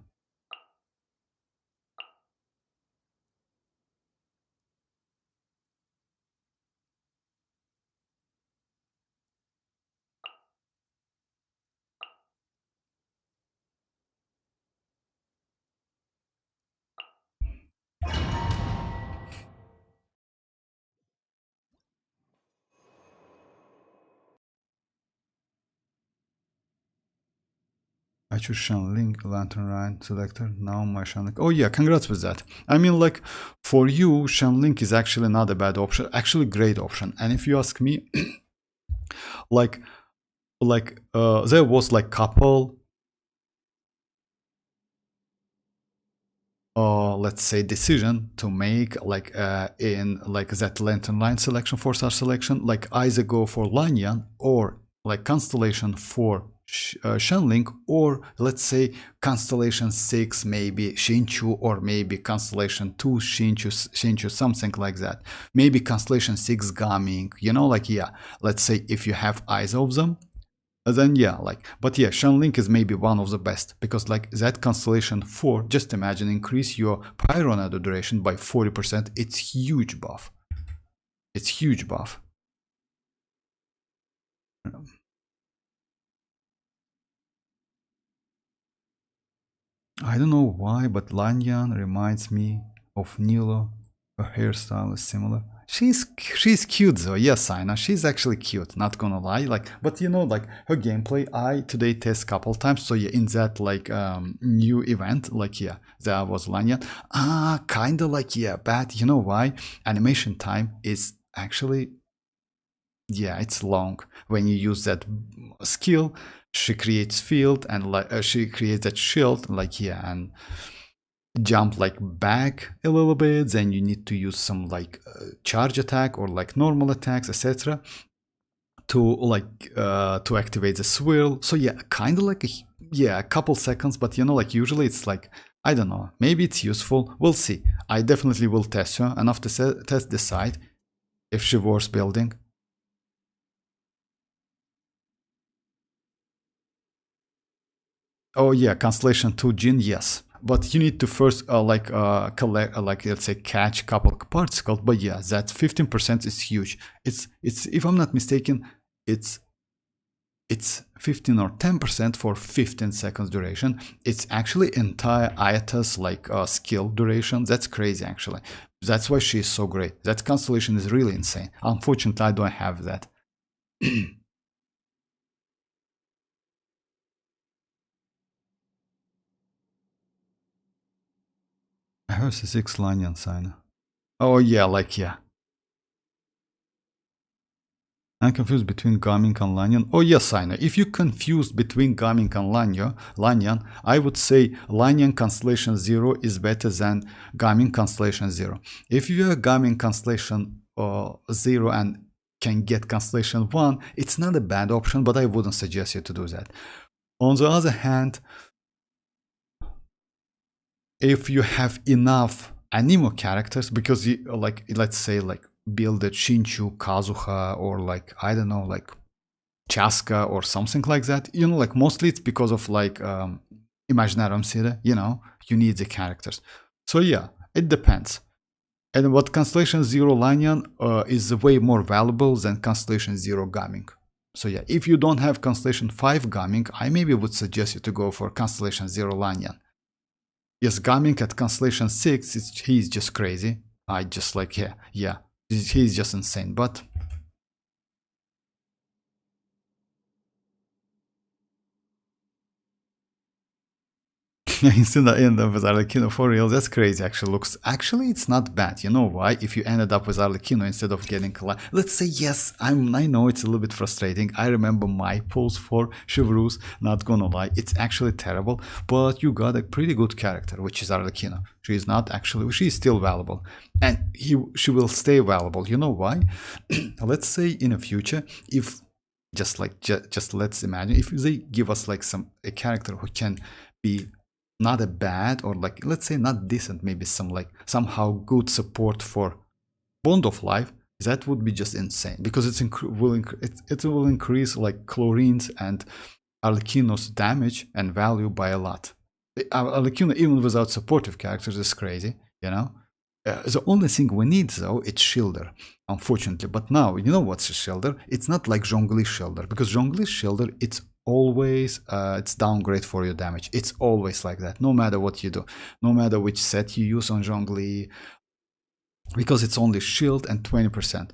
I choose Shanling, Lantern Ryan selector. Now my Shanling. Oh yeah, congrats with that. I mean, like, for you, Shanling is actually not a bad option. Actually, great option. And if you ask me, like, there was like couple, let's say, decision to make like in like that Lantern Line selection for such selection, like either go for Lanyan or like Constellation for Shenling, or let's say Constellation 6 maybe Xinchu, or maybe Constellation 2 Xinchu, something like that. Maybe Constellation 6 Gaming, you know, like, yeah, let's say if you have either of them, then yeah, like, but yeah, Shenling is maybe one of the best, because like that Constellation 4, just imagine, increase your Pyronado duration by 40%. It's huge buff. It's huge buff. I don't know why, but Lanyan reminds me of Nilo. Her hairstyle is similar. She's cute though. Yes, I know. She's actually cute, not gonna lie. Like, but you know, like her gameplay, I today test couple times. So yeah, in that like new event, like, yeah, that was Lanyan. Kinda like, yeah, bad. You know why? Animation time is actually, yeah, it's long when you use that skill. She creates field, and like she creates that shield, like, yeah, and jump like back a little bit, then you need to use some like charge attack or like normal attacks, etc. to activate the swirl. So yeah, kind of like a couple seconds, but like usually it's like, I don't know, maybe it's useful. We'll see. I definitely will test her enough to test decide if she worth building. Oh yeah, Constellation 2 Jin, yes. But you need to first collect, let's say, catch a couple of particles. But yeah, that 15% is huge. It's if I'm not mistaken, it's 15 or 10% for 15 seconds duration. It's actually entire Aether's like skill duration. That's crazy actually. That's why she is so great. That constellation is really insane. Unfortunately, I don't have that. I heard the 6 Lanyan sign. Oh yeah, like yeah. I'm confused between Gaming and Lanyan. Oh yes, Sina. If you're confused between Gaming and Lanyan, I would say Lanyan Constellation 0 is better than Gaming Constellation 0. If you are Gaming Constellation 0 and can get Constellation 1, it's not a bad option, but I wouldn't suggest you to do that. On the other hand, if you have enough animo characters, because you, like, let's say like build a Shinchu, Kazuha, or like, I don't know, like Chasca or something like that, like mostly it's because of like Imaginarium City, you need the characters. So yeah, it depends. And what Constellation 0 Lanyan is way more valuable than Constellation 0 Gaming. So yeah, if you don't have Constellation 5 Gaming, I maybe would suggest you to go for Constellation 0 Lanyan. Yes, Gaming at Constellation 6, he's just crazy. I just like, yeah, he's just insane, but... Instead of end up with Arlecchino for real, that's crazy. Actually it's not bad. You know why? If you ended up with Arlecchino instead of getting, let's say, yes, I know it's a little bit frustrating. I remember my pulls for Chevreuse, not gonna lie, it's actually terrible, but you got a pretty good character, which is Arlecchino. She's still valuable, and she will stay valuable. You know why? Let's say in the future, if just let's imagine if they give us like a character who can be not a bad, or like, let's say not decent, maybe some like somehow good support for Bond of Life, that would be just insane, because it will increase like Chlorine's and Arlecchino's damage and value by a lot. Arlecchino, even without supportive characters, is crazy, the only thing we need though, it's Shielder, unfortunately. But now, what's a Shielder? It's not like Zhongli's Shielder, because Zhongli's Shielder, it's always it's downgrade for your damage. It's always like that, no matter what you do, no matter which set you use on Zhongli, because it's only shield and 20%,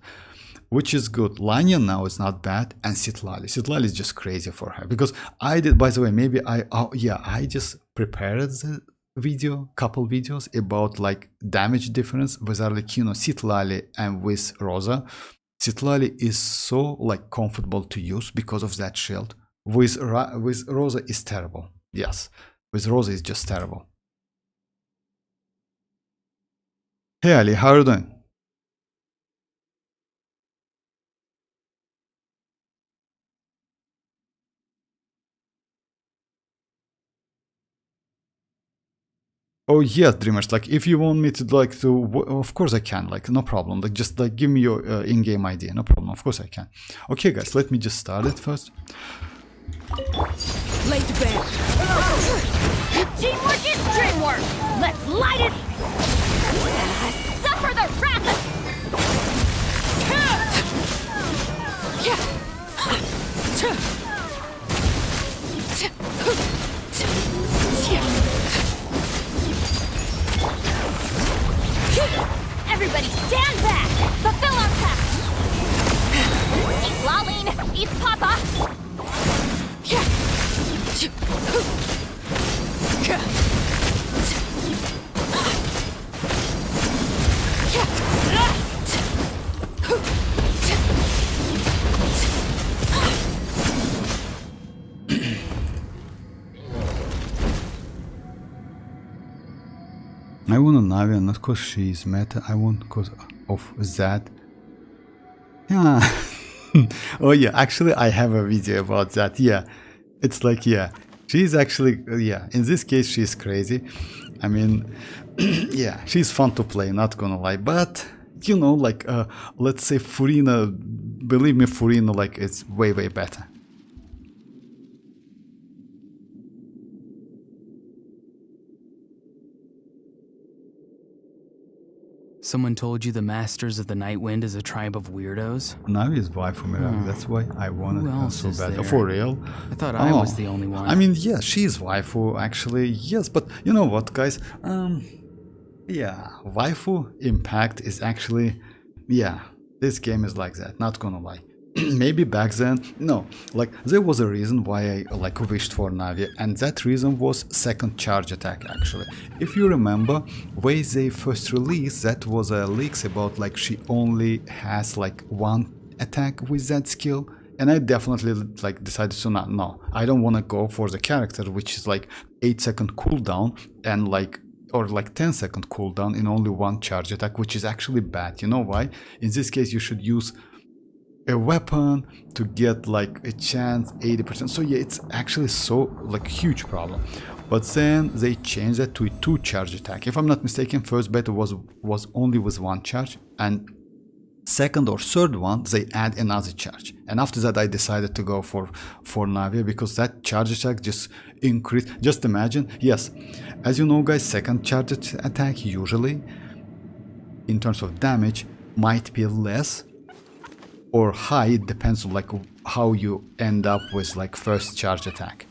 which is good. Lanyan now is not bad, and citlali is just crazy for her, because I did, by the way, maybe I just prepared the couple videos about like damage difference with Arlecchino, citlali, and with Rosa. Citlali is so like comfortable to use because of that shield. With Rosa is terrible. Yes, with Rosa is just terrible. Hey Ali, how are you doing? Oh yeah, Dreamers, like if you want me to of course I can, like no problem, like just like give me your in-game ID, no problem, of course I can. Okay guys, let me just start it first. Late band. Teamwork is dreamwork. Let's light it. Suffer the wrath. Everybody stand back. Fulfill our task. Eat Laline. Eat Papa. I want a Navi, not cause she's meta, I want cause of that. Yeah. Oh yeah, actually I have a video about that. Yeah. It's like, yeah, she's actually, yeah, in this case she's crazy. I mean, yeah, she's fun to play, not gonna lie, but you know, like, let's say Furina, believe me, Furina, like, it's way better. Someone told you the Masters of the Night Wind is a tribe of weirdos? Navi is waifu Mirage, that's why I wanted Who her else so is bad. there? For real? I thought I was the only one. I mean, yeah, she's waifu, actually, yes, but you know what, guys? Yeah, waifu impact is actually, yeah, this game is like that, not gonna lie. Maybe back then, no, like, there was a reason why I, like, wished for Navi, and that reason was second charge attack, actually. If you remember, when they first released, that was a leaks about, like, she only has, like, one attack with that skill, and I definitely, like, decided to not, no, I don't want to go for the character, which is, like, 8-second cooldown, and, like, or like 10-second cooldown in only one charge attack, which is actually bad. You know why? In this case, you should use a weapon to get like a chance 80%. So yeah, it's actually so like huge problem. But then they changed that to a 2 charge attack. If I'm not mistaken, first beta was only with 1 charge, and second or third one they add another charge. And after that I decided to go for Navi, because that charge attack just increased. Just imagine, yes, as you know guys, second charge attack usually in terms of damage might be less or high, it depends on like how you end up with like first charge attack.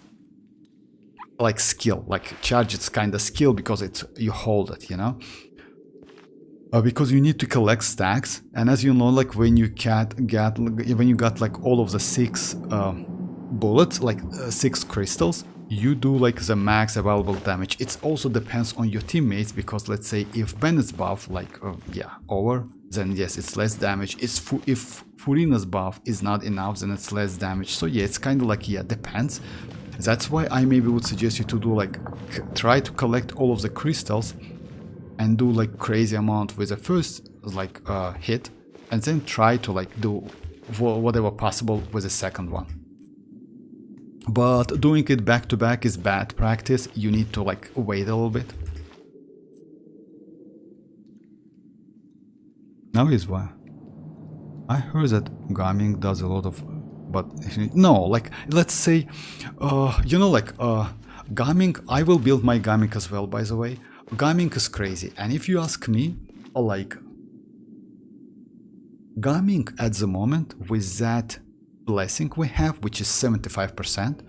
Like skill, like charge, it's kind of skill because it's you hold it, you know. Because you need to collect stacks, and as you know, like when you got like all of the 6 bullets, like 6 crystals, you do like the max available damage. It also depends on your teammates, because let's say if Bennett's buff like yeah, over, then yes, it's less damage. If Furina's buff is not enough, then it's less damage. So yeah, it's kind of like, yeah, depends. That's why I maybe would suggest you to do like try to collect all of the crystals and do like crazy amount with the first like hit, and then try to like do whatever possible with the second one. But doing it back to back is bad practice. You need to like wait a little bit. Now is why I heard that gaming does a lot of, but no, like let's say you know, like gaming, I will build my gaming as well, by the way. Gaming is crazy, and if you ask me, like gaming at the moment with that blessing we have, which is 75%,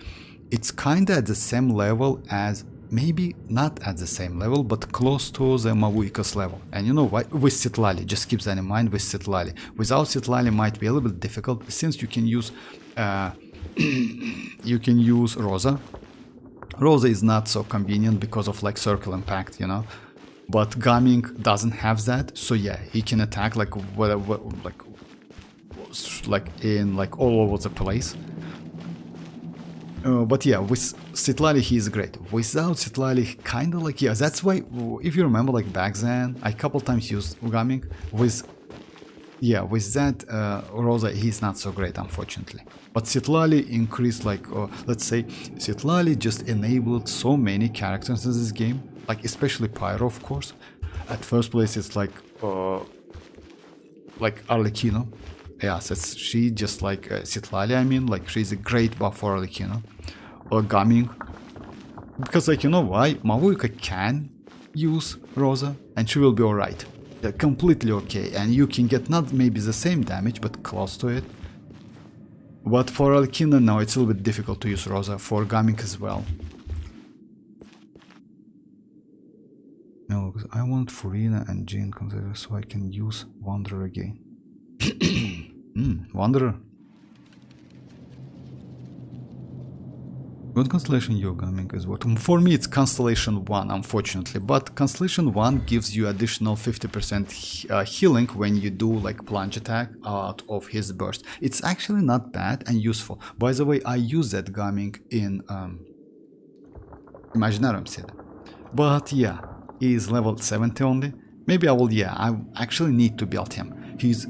it's kinda at the same level as, maybe not at the same level, but close to the mavuika's level. And you know what? With citlali, just keep that in mind. With citlali, without citlali might be a little bit difficult, since you can use Rosa. Rosa is not so convenient because of like circle impact, you know, but gaming doesn't have that. So yeah, he can attack like whatever, like in like all over the place. But yeah, with citlali he is great. Without citlali, kind of like, yeah, that's why if you remember, like back then I couple times used gaming with, yeah, with that Rosa he's not so great, unfortunately. But citlali increased, like let's say citlali just enabled so many characters in this game, like especially Pyro, of course. At first place it's like arlecchino. Yeah, that's she just like citlali, I mean, like she's a great buff for arlecchino or gaming, because like, you know why, mavuika can use Rosa and she will be alright. They're completely okay, and you can get not maybe the same damage but close to it. But for arlecchino now it's a little bit difficult to use Rosa, for gaming as well. No, because I want Furina and Jin consider so I can use Wanderer again. Wanderer. What constellation you're gaming is what? For me it's Constellation 1, unfortunately, but Constellation 1 gives you additional 50% healing when you do like plunge attack out of his burst. It's actually not bad and useful. By the way, I use that gaming in Imaginarium set. But yeah, is level 70 only. Maybe I will, yeah, I actually need to build him. He's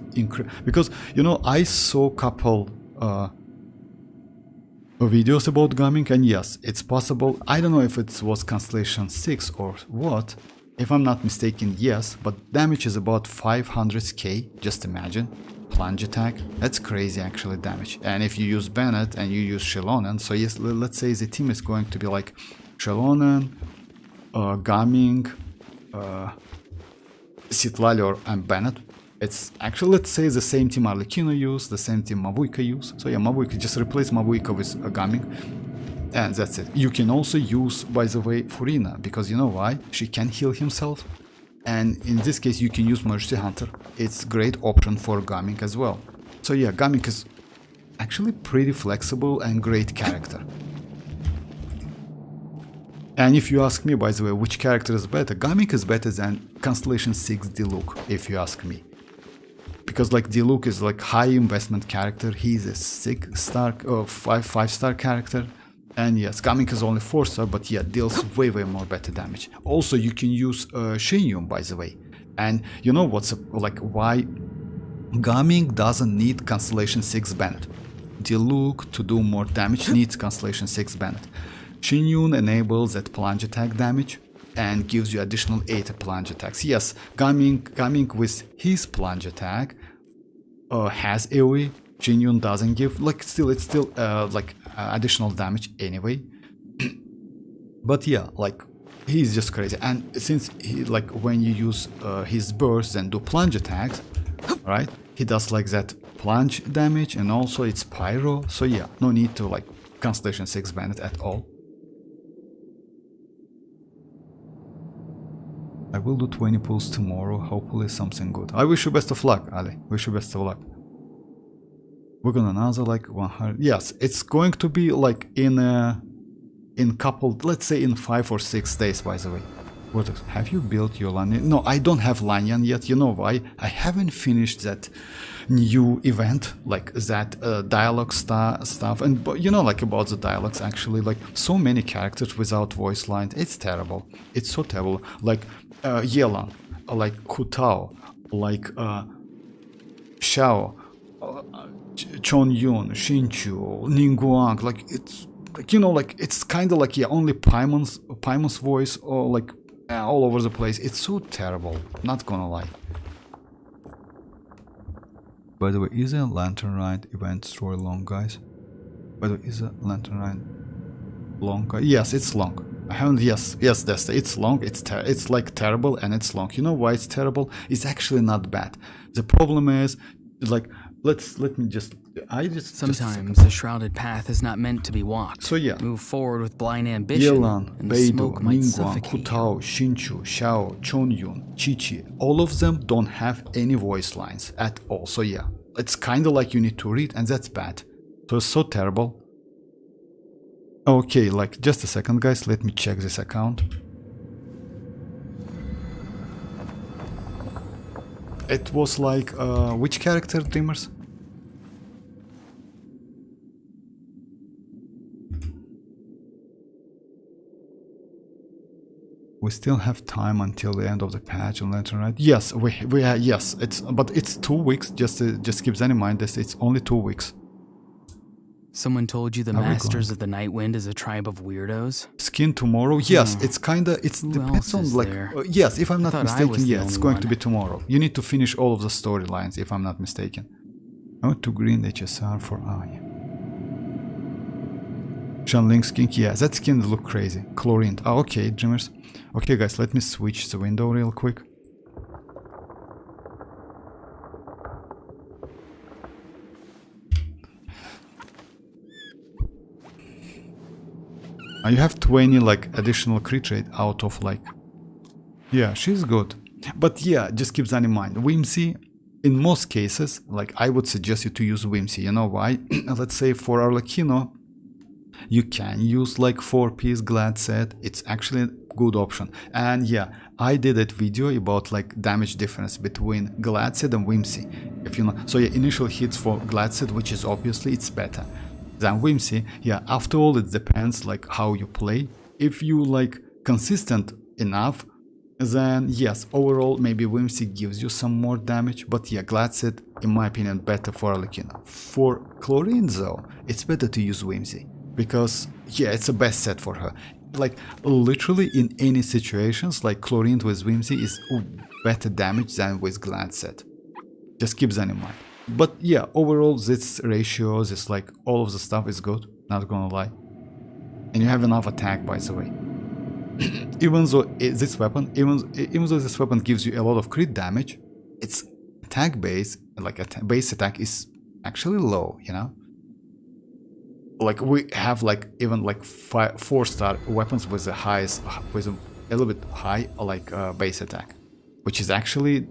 because, you know, I saw a couple videos about gaming, and yes, it's possible. I don't know if it was Constellation 6 or what. If I'm not mistaken, yes, but damage is about 500k, just imagine. Plunge attack, that's crazy actually damage. And if you use Bennett and you use Xilonen, so yes, let's say the team is going to be like Xilonen, Gaming, citlali and Bennett. It's actually, let's say, the same team Arlecchino use, the same team Mavuika use. So yeah, Mavuika, just replace Mavuika with Gaming. And that's it. You can also use, by the way, Furina, because you know why? She can heal himself. And in this case, you can use Mercy Hunter. It's a great option for Gaming as well. So yeah, Gaming is actually pretty flexible and great character. And if you ask me, by the way, which character is better, Gaming is better than Constellation 6 Diluc, if you ask me. Because like Diluc is like high investment character, he's a 6-star or 5-star character. And yes, Gaming is only 4-star, but yeah, deals way more better damage. Also, you can use Xianyun, by the way. And you know what's like why Gaming doesn't need Constellation 6 Bennett. Diluc to do more damage needs Constellation 6 Bennett. Xianyun enables that plunge attack damage and gives you additional 8 plunge attacks. Yes, Gaming with his plunge attack has AoE. Xianyun doesn't give, like it's still like additional damage anyway. But yeah, like he's just crazy. And since he, like when you use his bursts and do plunge attacks, right? He does like that plunge damage, and also it's pyro. So yeah, no need to like Constellation 6 Bennett at all. I will do 20 pulls tomorrow, hopefully something good. I wish you best of luck, Ali. Wish you best of luck. We're gonna another like 100. Yes, it's going to be like in couple, let's say in 5 or 6 days, by the way. What is, have you built your Lanyan? No, I don't have Lanyan yet. You know why? I haven't finished that new event, like that dialogue stuff. And you know, like about the dialogues, actually, like so many characters without voice lines. It's terrible. It's so terrible. Like Yelan, like Kutao, like Xiao, Chonyun, Shinchu, Ningguang. Like it's like, you know, like it's kind of like, yeah, only Paimon's voice, or like all over the place. It's so terrible, not gonna lie. By the way, is a Lantern Ride event story long, guys? By the way, is a Lantern Ride long, guys? Yes, it's long. I haven't. Yes, Desta, it's long. It's like terrible, and it's long. You know why it's terrible? It's actually not bad. The problem is, like, let me just. Sometimes the shrouded path is not meant to be walked. So yeah, move forward with blind ambition. Yelan, and the Beidou, smoke might Ningguang, suffocate Kutao, Shinchu, Xiao, Chonyun, Qiqi, all of them don't have any voice lines at all. So yeah, it's kind of like you need to read, and that's bad. So it's so terrible. Okay, like just a second, guys. Let me check this account. It was like which character, Dreamers? We still have time until the end of the patch on Lantern Ride. Yes, yes. But it's 2 weeks. Just keep that in mind. It's only 2 weeks. Someone told you the Masters of the Night Wind is a tribe of weirdos? Skin tomorrow? Yes, it's kinda. It depends on like. Yes, if I'm not mistaken, yeah, it's going to be tomorrow. You need to finish all of the storylines, if I'm not mistaken. Oh, to green HSR for yeah. Shanling skin, yeah, that skin look crazy. Chlorine. Oh, okay, Dreamers. Okay, guys, let me switch the window real quick. You have 20 like additional crit rate out of like. Yeah, she's good. But yeah, just keep that in mind. Whimsy, in most cases, like I would suggest you to use Whimsy. You know why? Let's say for Arlecchino, you can use like 4-piece glad set. It's actually a good option. And yeah, I did that video about like damage difference between glad set and Whimsy. If you know, so yeah, initial hits for glad set, which is obviously it's better than Whimsy. Yeah, after all, it depends like how you play. If you like consistent enough, then yes, overall maybe Whimsy gives you some more damage, but yeah, Gladset, in my opinion, better for Arlecchino. For Chlorine though, it's better to use Whimsy, because yeah, it's the best set for her. Like literally in any situations, like Chlorine with Whimsy is better damage than with Gladset. Just keep that in mind. But yeah, overall this ratio, this like all of the stuff is good, not gonna lie. And you have enough attack, by the way. Even though this weapon, even though this weapon gives you a lot of crit damage, its attack base, like base attack, is actually low. You know, like we have like even like 4-star weapons with the highest, with a little bit high like base attack, which is actually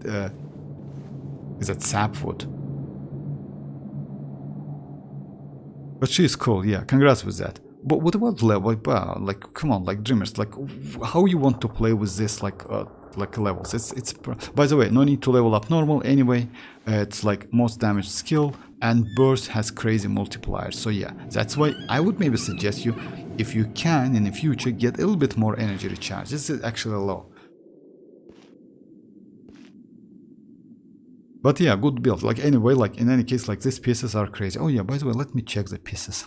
is that Sapwood. But she's cool, yeah. Congrats with that. But what about level? Like, come on, like Dreamers, like how you want to play with this, like levels? It's. By the way, no need to level up normal anyway. It's like most damage skill, and burst has crazy multipliers. So yeah, that's why I would maybe suggest you, if you can in the future, get a little bit more energy recharge. This is actually low. But yeah, good build. Like anyway, like in any case, like these pieces are crazy. Oh yeah, by the way, let me check the pieces.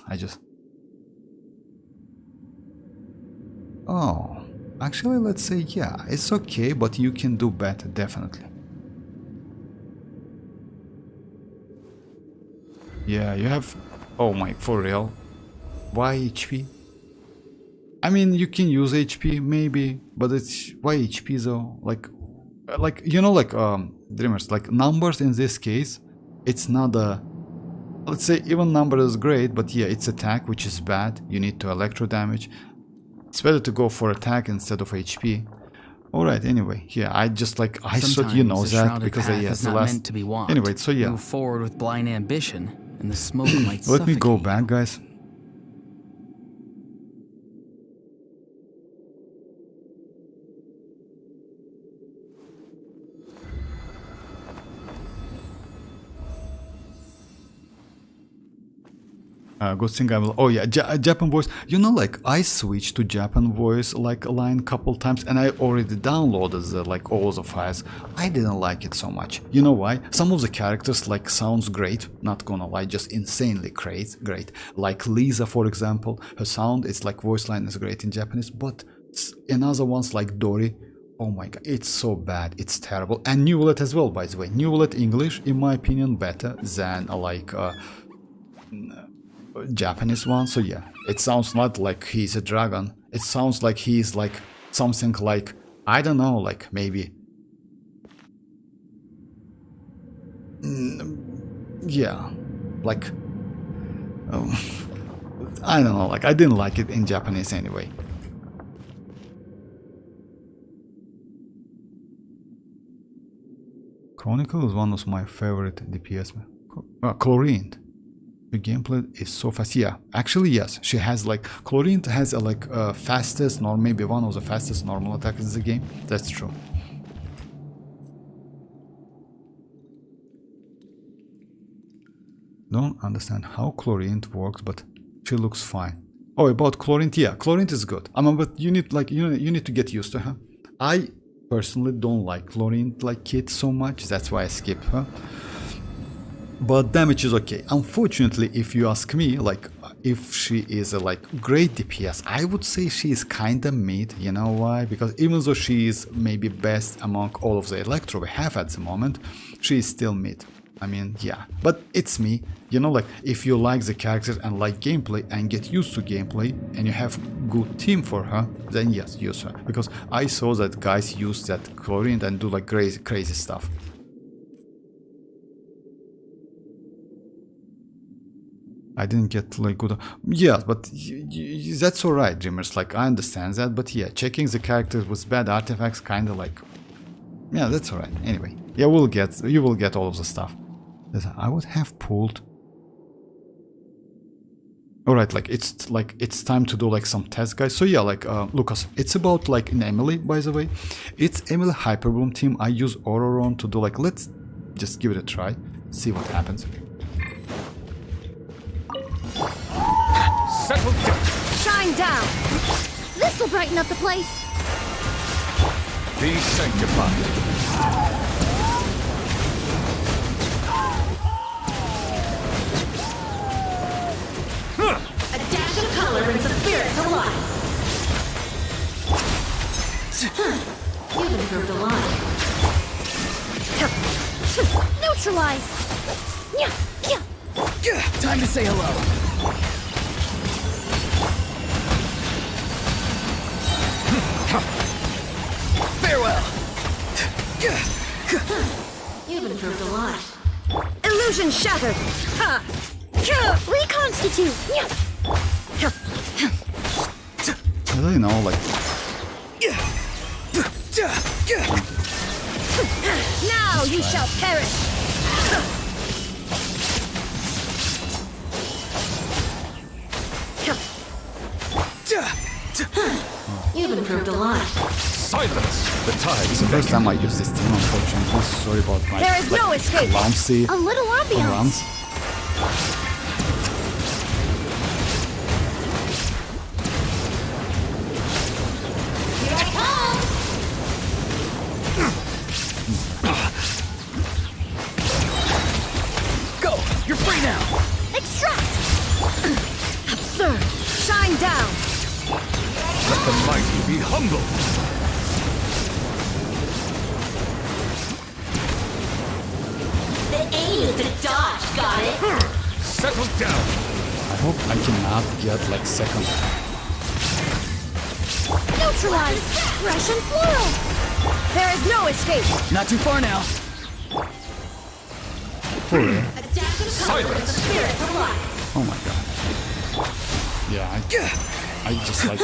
Oh, actually, let's say, yeah, it's okay, but you can do better, definitely. Yeah, you have, oh my, for real? Why HP? I mean, you can use HP, maybe, but it's, why HP though? Like, you know, like, Dreamers, like, numbers in this case, it's not a, let's say, even number is great, but yeah, it's attack, which is bad. You need to electro damage. It's better to go for attack instead of HP. Alright, anyway, yeah, I just like, I thought you know that, because yeah, the last... meant to be walked. Anyway, so yeah. Move forward with blind ambition, and the smoke might Let me go suffocate. back, guys. Good thing I will. Oh yeah, Japan voice. You know, like I switched to Japan voice like line couple times, and I already downloaded the like all the files. I didn't like it so much. You know why? Some of the characters like sounds great. Not gonna lie, just insanely great. Like Lisa, for example, her sound, it's like voice line is great in Japanese, but another ones like Dory. Oh my god, it's so bad, it's terrible. And Neuvillette as well, by the way. Neuvillette English, in my opinion, better than like. Japanese one, so yeah, it sounds not like he's a dragon. It sounds like he's like something like, I don't know, like maybe yeah, like I don't know, like I didn't like it in Japanese anyway. Chronicle is one of my favorite DPS. Chlorine. The gameplay is so fast. Yeah, actually yes, she has like, Chlorine has a like fastest, or maybe one of the fastest normal attacks in the game. That's true. Don't understand how Chlorine works, but she looks fine. Oh, about Chlorine, yeah, Chlorine is good. I mean, but you need like you need to get used to her. I personally don't like Chlorine like kit so much. That's why I skip her. But damage is okay. Unfortunately, if you ask me, like, if she is a like great DPS, I would say she is kinda mid. You know why? Because even though she is maybe best among all of the Electro we have at the moment, she is still mid. I mean, yeah. But it's me. You know, like, if you like the character and like gameplay and get used to gameplay and you have good team for her, then yes, use her. Because I saw that guys use that Chlorine and do like crazy stuff. I didn't get like good. Yeah, but that's alright, Dreamers. Like, I understand that, but yeah, checking the characters with bad artifacts, kind of like, yeah, that's alright. Anyway, yeah, you will get all of the stuff that I would have pulled. Alright, like it's time to do like some tests, guys. So yeah, like Lucas, it's about like in Emily, by the way. It's Emily Hyperbloom team. I use Ororon to do like, let's just give it a try, see what happens. Settle down. Shine down. This'll brighten up the place. Be sanctified. A dash of color brings the spirit to life. You've improved a lot. Neutralize! Time to say hello. Farewell. You've improved a lot. Illusion shattered! Ha! Reconstitute! I don't know, like, Now you shall perish! You've improved a lot. Silence! The tide it's the first time I use this team, unfortunately. Sorry about my There is no escape. clumsy A little ambiance. runs. Here I come! Go! You're free now! Extract! Absurd! Shine down! Let the mighty be humble! The aim is to dodge, got it? Settle down! I hope I cannot get like second. Neutralize! Russian floral! There is no escape! Not too far now. For real? A dash of color brings the spirit to life. Oh my god. Yeah, I just like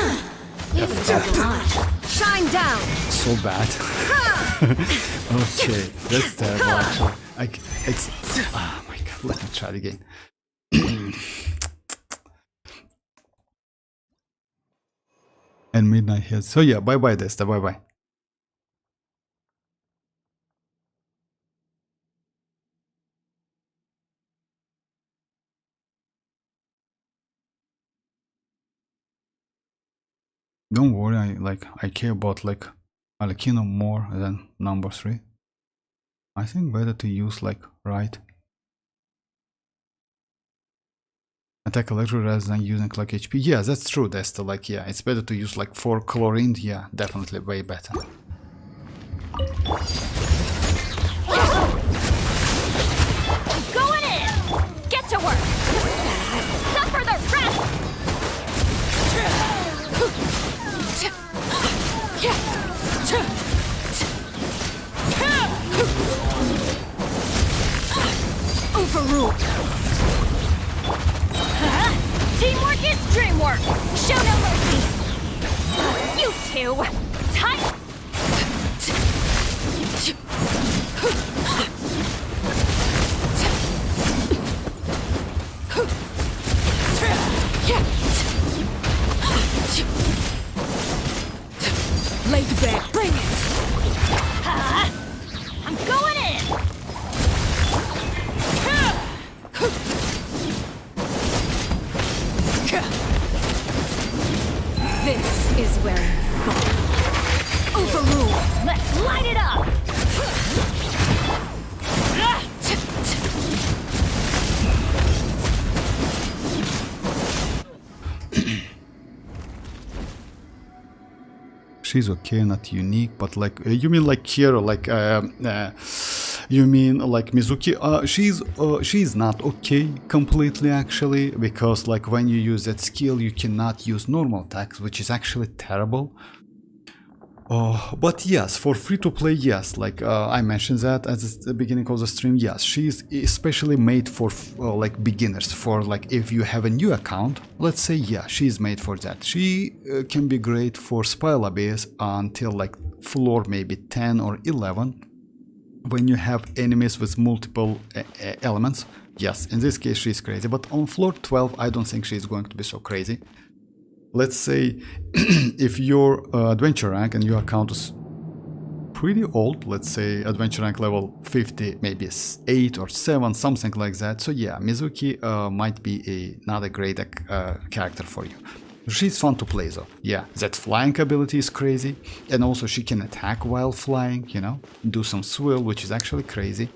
You've improved a lot. Shine down! so bad. Okay, that's terrible actually. It's oh my god, let me try it again. And midnight hits. So yeah, bye bye Desta, bye bye. Don't worry, I care about like arlecchino more than number 3. I think better to use like right. Attack electro rather than using like HP. Yeah, that's true, that's the like, yeah, it's better to use like 4 chlorine. Yeah, definitely way better. Going in! Get to work! Suffer the wrath! Overruled! Teamwork is dreamwork! Show no mercy! You two! Time! Lay the bag, bring it! I'm going in! This is where you fall. Overruled! Let's light it up! She's okay, not unique, but like you mean like here, like you mean like Mizuki? She's not okay completely actually, because like when you use that skill, you cannot use normal attacks, which is actually terrible. But yes, for free-to-play, yes, like I mentioned that at the beginning of the stream, yes, she's especially made for like beginners, for like if you have a new account, let's say, yeah, she's made for that. She can be great for Spyla base until like floor maybe 10 or 11, when you have enemies with multiple elements. Yes, in this case she's crazy, but on floor 12 I don't think she's going to be so crazy. Let's say if your adventure rank and your account is pretty old, let's say adventure rank level 50, maybe 8 or 7, something like that. So yeah, Mizuki might be not a great character for you. She's fun to play though. Yeah, that flying ability is crazy. And also she can attack while flying, you know, do some swill, which is actually crazy.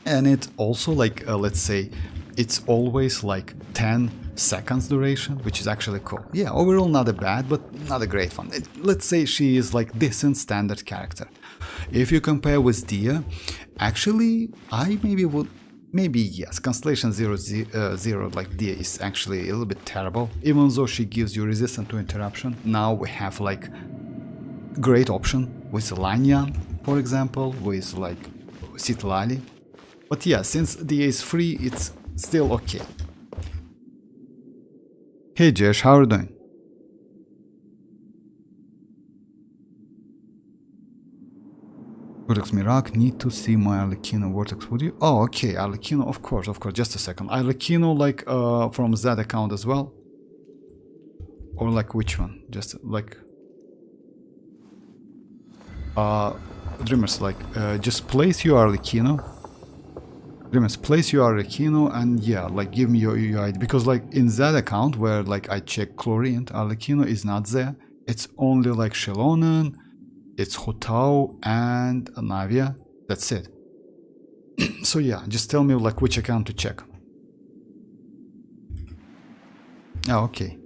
And it also like, let's say, it's always like 10 seconds duration, which is actually cool. Yeah, overall not a bad, but not a great one. Let's say she is like decent standard character. If you compare with Dia, actually, I maybe would... Maybe yes, Constellation 0, like Dia is actually a little bit terrible, even though she gives you resistance to interruption. Now we have like great option with Xianyun, for example, with like citlali. But yeah, since Dia is free, it's still okay. Hey Josh, how are you doing? Vortex Mirak, need to see my Arlecchino Vortex, would you? Oh, okay, Arlecchino, of course, just a second. Arlecchino, like, from that account as well? Or like which one? Just like... Dreamers, like, just place your Arlecchino. Dreamers, place your Arlecchino and yeah, like, give me your ID. Because like, in that account where like I check Chlorine, Arlecchino is not there. It's only like Xilonen, it's Hotao and Navia. That's it. So yeah, just tell me like which account to check. Oh, okay.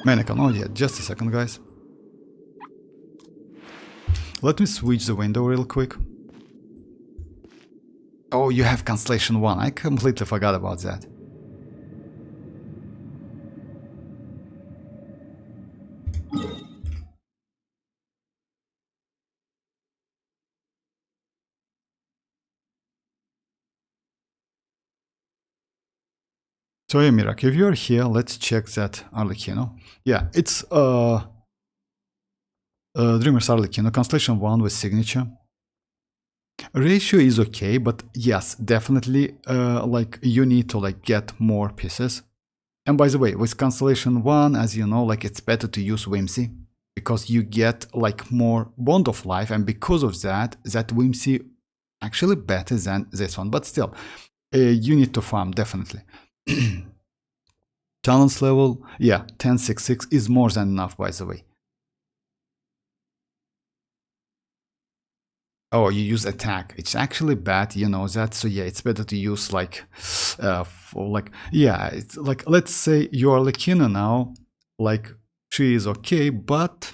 Main account. Oh yeah, just a second, guys. Let me switch the window real quick. Oh, you have Constellation 1. I completely forgot about that. So yeah, Mirak, if you're here, let's check that Arlecchino. Yeah, it's Dreamer's Arlecchino, Constellation 1 with signature. Ratio is okay, but yes, definitely like you need to like get more pieces. And by the way, with Constellation 1, as you know, like it's better to use Whimsy because you get like more Bond of Life, and because of that, that Whimsy actually better than this one, but still, you need to farm definitely. Talents level, yeah, 1066 is more than enough, by the way. Oh, you use attack. It's actually bad, you know that. So yeah, it's better to use like, yeah, it's like, let's say you are Arlecchino now, like she is okay, but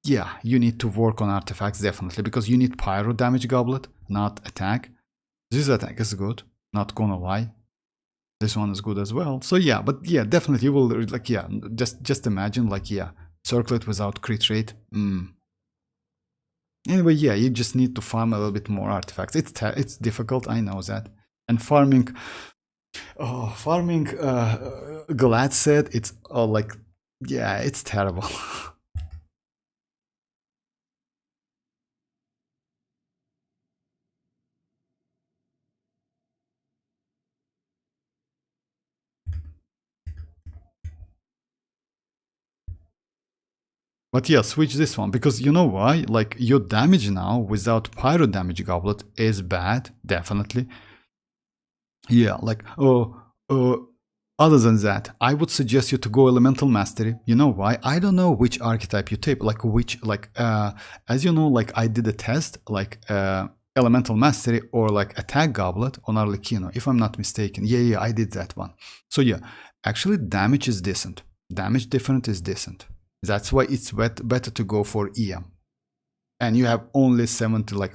yeah, you need to work on artifacts definitely because you need pyro damage goblet, not attack. This attack is good, not gonna lie. This one is good as well. So yeah, but yeah, definitely you will like, yeah, just imagine like, yeah, circlet without crit rate. Anyway, yeah, you just need to farm a little bit more artifacts. It's difficult, I know that. And farming, Glad said it's like, yeah, it's terrible. But yeah, switch this one, because you know why? Like, your damage now without pyro damage goblet is bad, definitely. Yeah, like, other than that, I would suggest you to go Elemental Mastery. You know why? I don't know which archetype you take, like which, like, as you know, like I did a test, like, Elemental Mastery or like Attack Goblet on Arlecchino, if I'm not mistaken. Yeah, I did that one. So yeah, actually damage is decent. Damage different is decent. That's why it's better to go for EM. And you have only 70 to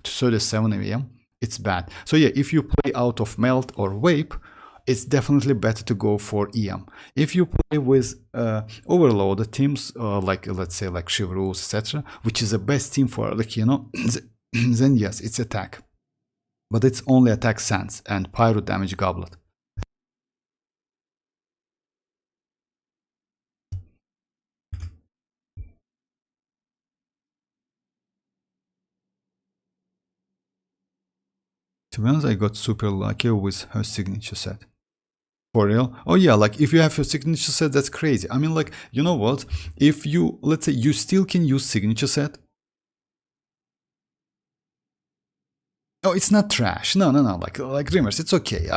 37 EM. It's bad. So yeah, if you play out of Melt or Vape, it's definitely better to go for EM. If you play with overloaded teams, like let's say like Chivrus, etc., which is the best team for Arlecchino, then yes, it's attack. But it's only attack Sans and pyro damage goblet. To be honest, I got super lucky with her signature set. For real? Oh yeah, like if you have your signature set, that's crazy. I mean, like, you know what? If you, let's say, you still can use signature set. Oh, it's not trash. No, no, no. Like Dreamers, it's okay.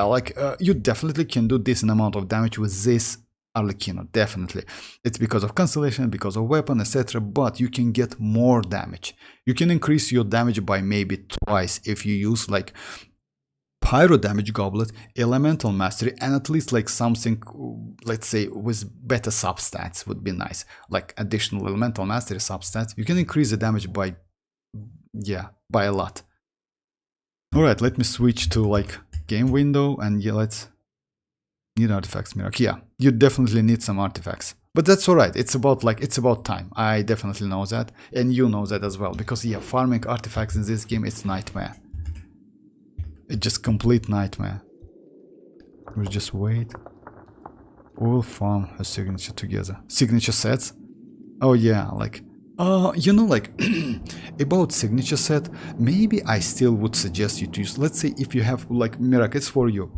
You definitely can do decent amount of damage with this arlecchino. Definitely, it's because of constellation, because of weapon, etc. But you can get more damage. You can increase your damage by maybe twice if you use like pyro damage goblet, elemental mastery, and at least like something, let's say, with better substats would be nice. Like additional elemental mastery substats. You can increase the damage by, yeah, by a lot. Alright, let me switch to like game window and yeah, let's need artifacts, Mirak. Yeah, you definitely need some artifacts. But that's alright, it's about time. I definitely know that, and you know that as well, because yeah, farming artifacts in this game, it's nightmare. It's just complete nightmare. We'll just wait. We'll farm her signature together. Signature sets? Oh yeah, like you know, like about signature set, maybe I still would suggest you to use, let's say if you have like Mirak, it's for you.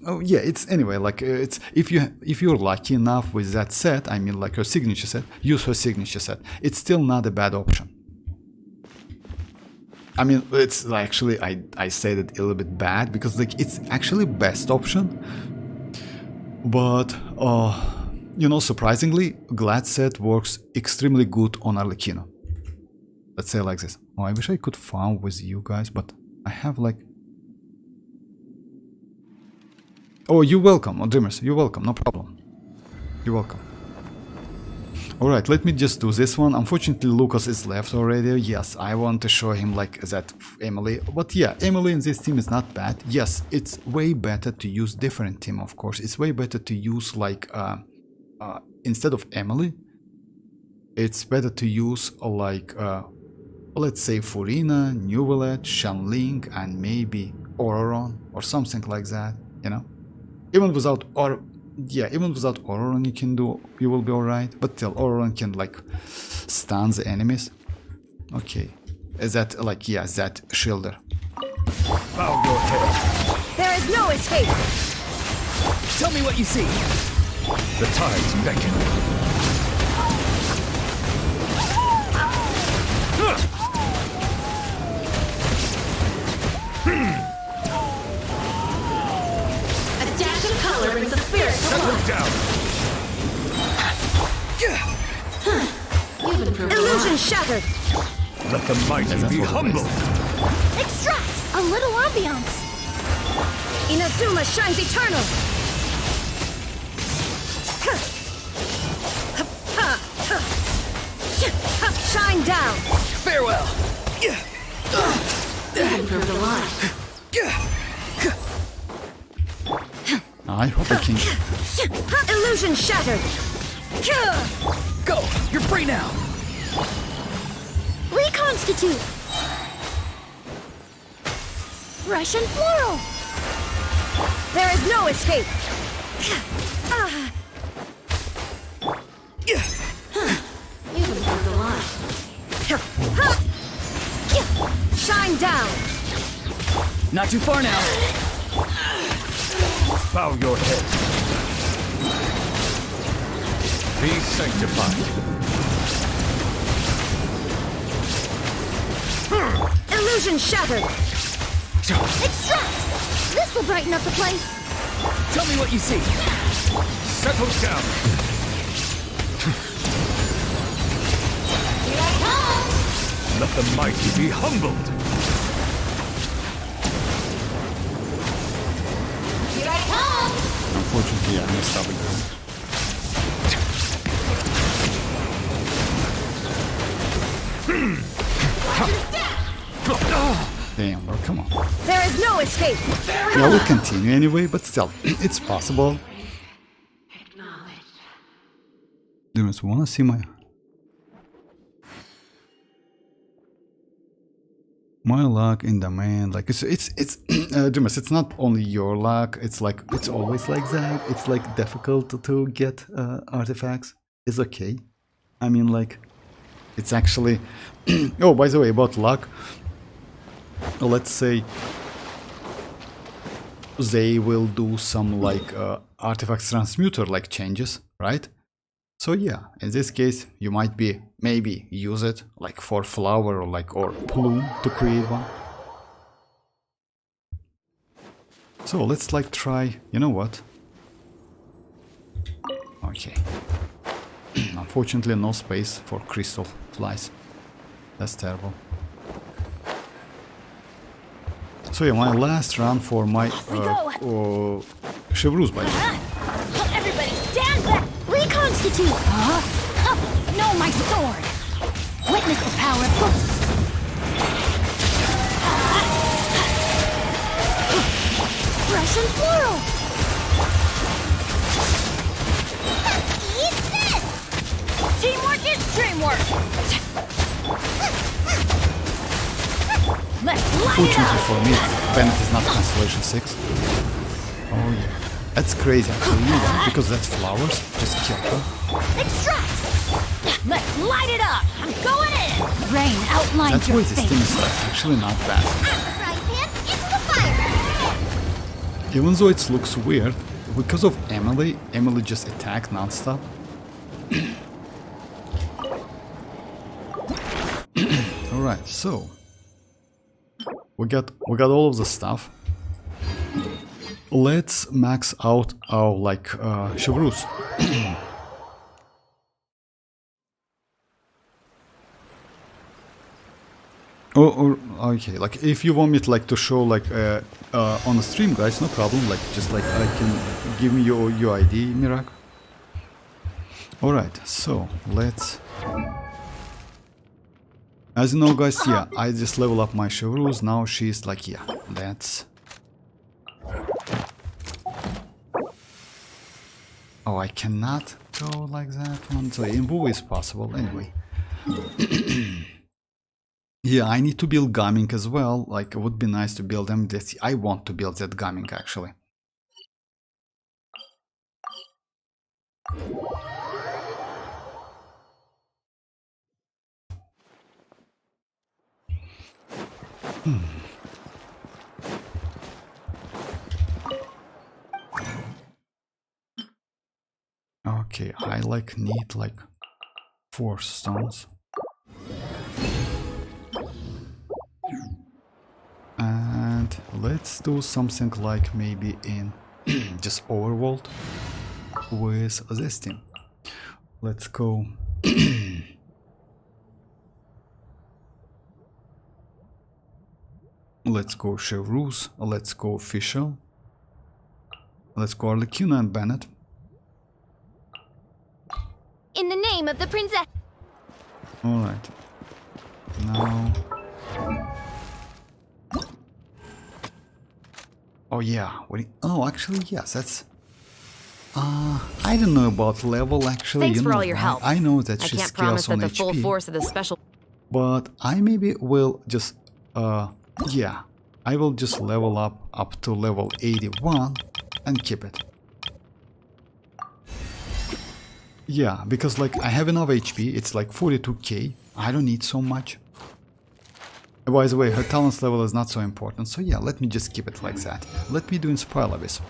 Oh yeah, it's anyway, like it's if you're lucky enough with that set, I mean like her signature set, use her signature set. It's still not a bad option. I mean, it's actually, I said it a little bit bad because like it's actually best option, but you know, surprisingly, Glad set works extremely good on arlecchino. Let's say like this. Oh, I wish I could farm with you guys, but I have like... Oh, you're welcome, oh, Dreamers, you're welcome, no problem. You're welcome. Alright, let me just do this one. Unfortunately, Lucas is left already. Yes, I want to show him like that Emily. But yeah, Emily in this team is not bad. Yes, it's way better to use different team, of course. It's way better to use like... instead of Emily, it's better to use like, let's say Furina, Neuvillette, Xianyun, and maybe ororon or something like that, you know? Even without ororon you will be alright, but still ororon can like stun the enemies. Okay, is that like, yeah, that shielder. Bow your head. There is no escape! Tell me what you see. The tides beckon. A dash of color brings the spirit to Settle life. down. You've improved. Illusion shattered! Let the mighty be humble. Extract! A little ambiance! Inazuma shines eternal! Shine down! Farewell. You've improved a lot. I hope I can... Illusion shattered! Go. You're free now. Reconstitute! Russian floral! There is no escape! You've improved a lot. Shine down! Not too far now. Bow your head. Be sanctified. Illusion shattered! Extract! This will brighten up the place! Tell me what you see. Settle down. Here I come! Let the mighty be humbled. Here I come! Unfortunately, I messed up again. Damn, bro, come on. There is no escape! Yeah, we'll continue anyway, but still, it's possible. Do you wanna see my luck in the main? Like it's Dimas, it's not only your luck. It's like it's always like that. It's like difficult to get artifacts. It's okay. I mean, like it's actually. Oh, by the way, about luck. Let's say they will do some like artifacts transmuter like changes, right? So yeah, in this case you might be maybe use it like for flower or like or plume to create one. So let's like try, you know what? Okay. Unfortunately no space for crystal flies. That's terrible. So yeah, my last run for my Chevreuse by the way. Everybody stand back! Reconstitute! No, my sword! Witness the power of... Fresh and floral! Eat this! Teamwork is dreamwork! Let's light it Fortunately up! for me, Bennett is not Constellation 6. Oh yeah. That's crazy actually, you know why? Because that's flowers. Just kill them. Extract! Let's light it up! I'm going in! Rain outlines That's your why this face. thing is like actually not bad. Frying pan into the fire! Even though it looks weird, because of Emily just attacked non-stop. Alright, so we got all of the stuff. Let's max out our like Chevreuse. Or okay, like if you want me to like to show like on the stream, guys, no problem. Like just like I can give me your UID, Mirak. All right, so let's. As you know, guys, yeah, I just level up my Chevreuse. Now she's like, yeah, that's. Oh, I cannot go like that one. So in Wu is possible anyway. Yeah, I need to build Gaming as well. Like, it would be nice to build them. I want to build that Gaming actually. Okay, I like need like 4 stones. And let's do something like maybe in just overworld with this team. Let's go. Let's go Chevreuse, let's go Official, let's go Arlecchino and Bennett. In the name of the princess. Alright. Now. Oh yeah. Oh, actually, yes. That's. I don't know about level. Actually, Thanks you for know, all your help. I know that I she can't promise scales that on the full HP, force of the special. but I maybe will just. Yeah. I will just level up to level 81 and keep it. Yeah, because like I have enough HP, it's like 42k, I don't need so much. By the way, her talents level is not so important, so yeah, let me just keep it like that. Let me do Inspire Abyss.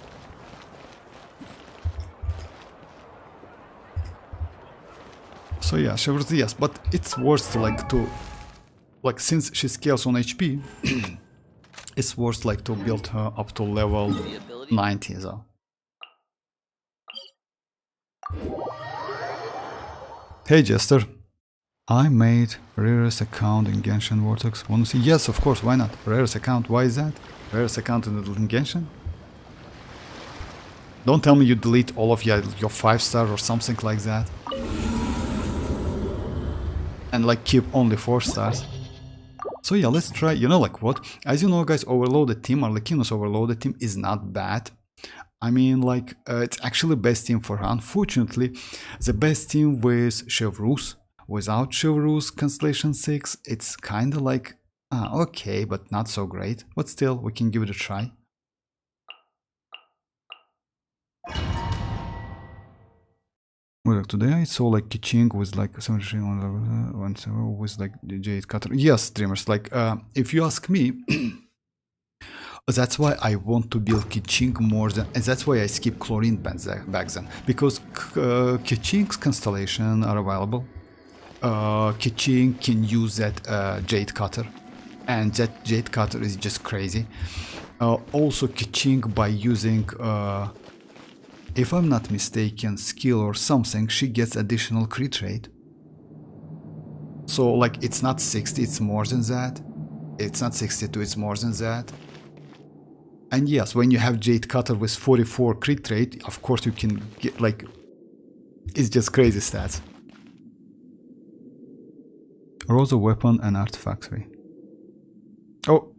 So yeah, Chevreuse, yes, but it's worth like since she scales on HP, it's worth like to build her up to level 90 though. Hey Jester, I made rarest account in Genshin Vortex. Wanna see? Yes, of course, why not? Rarest account, why is that? Rarest account in Genshin? Don't tell me you delete all of your 5-star or something like that. And like keep only 4 stars. So yeah, let's try, you know like what? As you know guys, Overloaded Team, Arlecchino's Overloaded Team is not bad. I mean, like, it's actually best team for her. Unfortunately, the best team with Chevreuse. Without Chevreuse Constellation 6, it's kind of like, okay, but not so great. But still, we can give it a try. Well, today I saw like Kiching with like 73 with like the Jade Cutter. Yes, streamers, like, if you ask me, that's why I want to build Kiching more than, and that's why I skip Chlorine back then, because Kiching's constellation are available. Kiching can use that Jade Cutter, and that Jade Cutter is just crazy. Also catching by using, if I'm not mistaken, skill or something, she gets additional crit rate. So like it's not 60, it's more than that. It's not 62, it's more than that. And yes, when you have Jade Cutter with 44 crit rate, of course you can get like, it's just crazy stats. Rosa weapon and artifactory. Oh.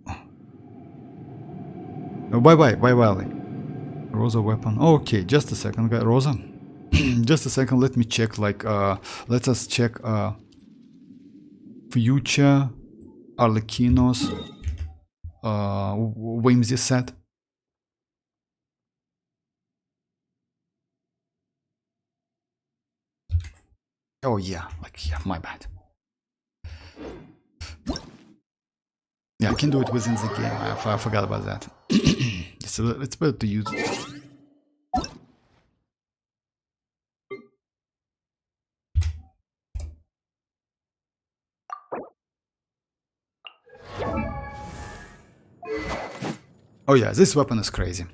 Oh, bye bye. Rosa weapon. Okay, just a second, guys. Rosa. Just a second, let me check, like, let us check, future Arlecchino's, Whimsy set. Oh yeah, like, yeah, my bad. Yeah, I can do it within the game. I forgot about that. So it's better to use. Oh yeah, this weapon is crazy.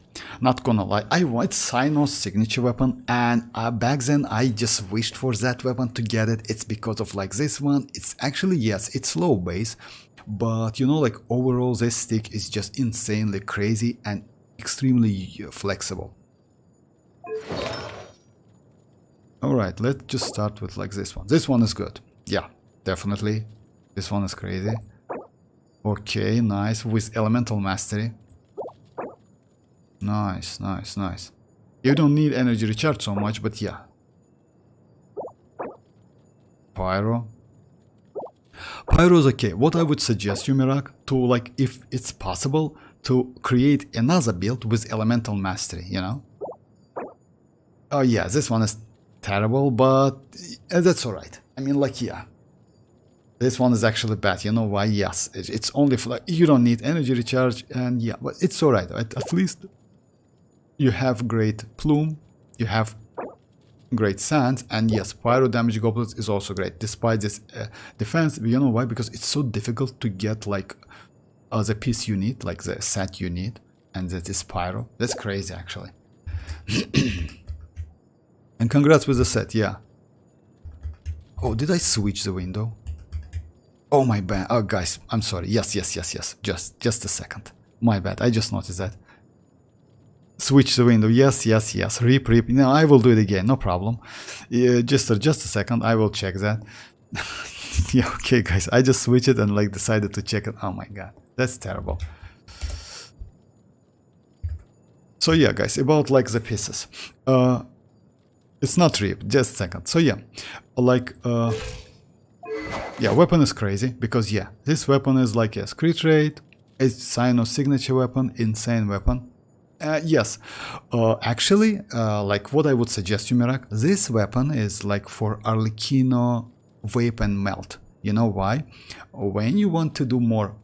Not gonna lie, I want Sino's signature weapon, and back then I just wished for that weapon to get it. It's because of like this one. It's actually, yes, it's low base, but you know, like overall this stick is just insanely crazy and extremely flexible. Alright, let's just start with like this one. This one is good. Yeah, definitely. This one is crazy. Okay, nice. With Elemental Mastery. Nice, nice, nice. You don't need energy recharge so much, but yeah. Pyro. Pyro's okay. What I would suggest you, Mirak, to like, if it's possible, to create another build with Elemental Mastery, you know? Oh yeah, this one is terrible, but that's alright. I mean, like, yeah. This one is actually bad. You know why? Yes, it's only for like, you don't need energy recharge, and yeah, but it's alright. At least you have great plume, you have great sand, and yes, pyro damage goblets is also great. Despite this defense, you know why? Because it's so difficult to get like the piece you need, like the set you need, and that is pyro. That's crazy, actually. And congrats with the set, yeah. Oh, did I switch the window? Oh, my bad. Oh, guys, I'm sorry. Yes. Just a second. My bad. I just noticed that. Switch the window. Yes. Rip. No, I will do it again. No problem. Just a second. I will check that. Yeah, okay, guys. I just switched it and like decided to check it. Oh my god, that's terrible. So yeah, guys, about like the pieces. It's not rip. Just a second. So yeah, like yeah, weapon is crazy because yeah, this weapon is like a crit rate. It's Sino's signature weapon, insane weapon. Yes, actually, like what I would suggest you, Mirak, this weapon is like for Arlecchino Vape and Melt. You know why? When you want to do more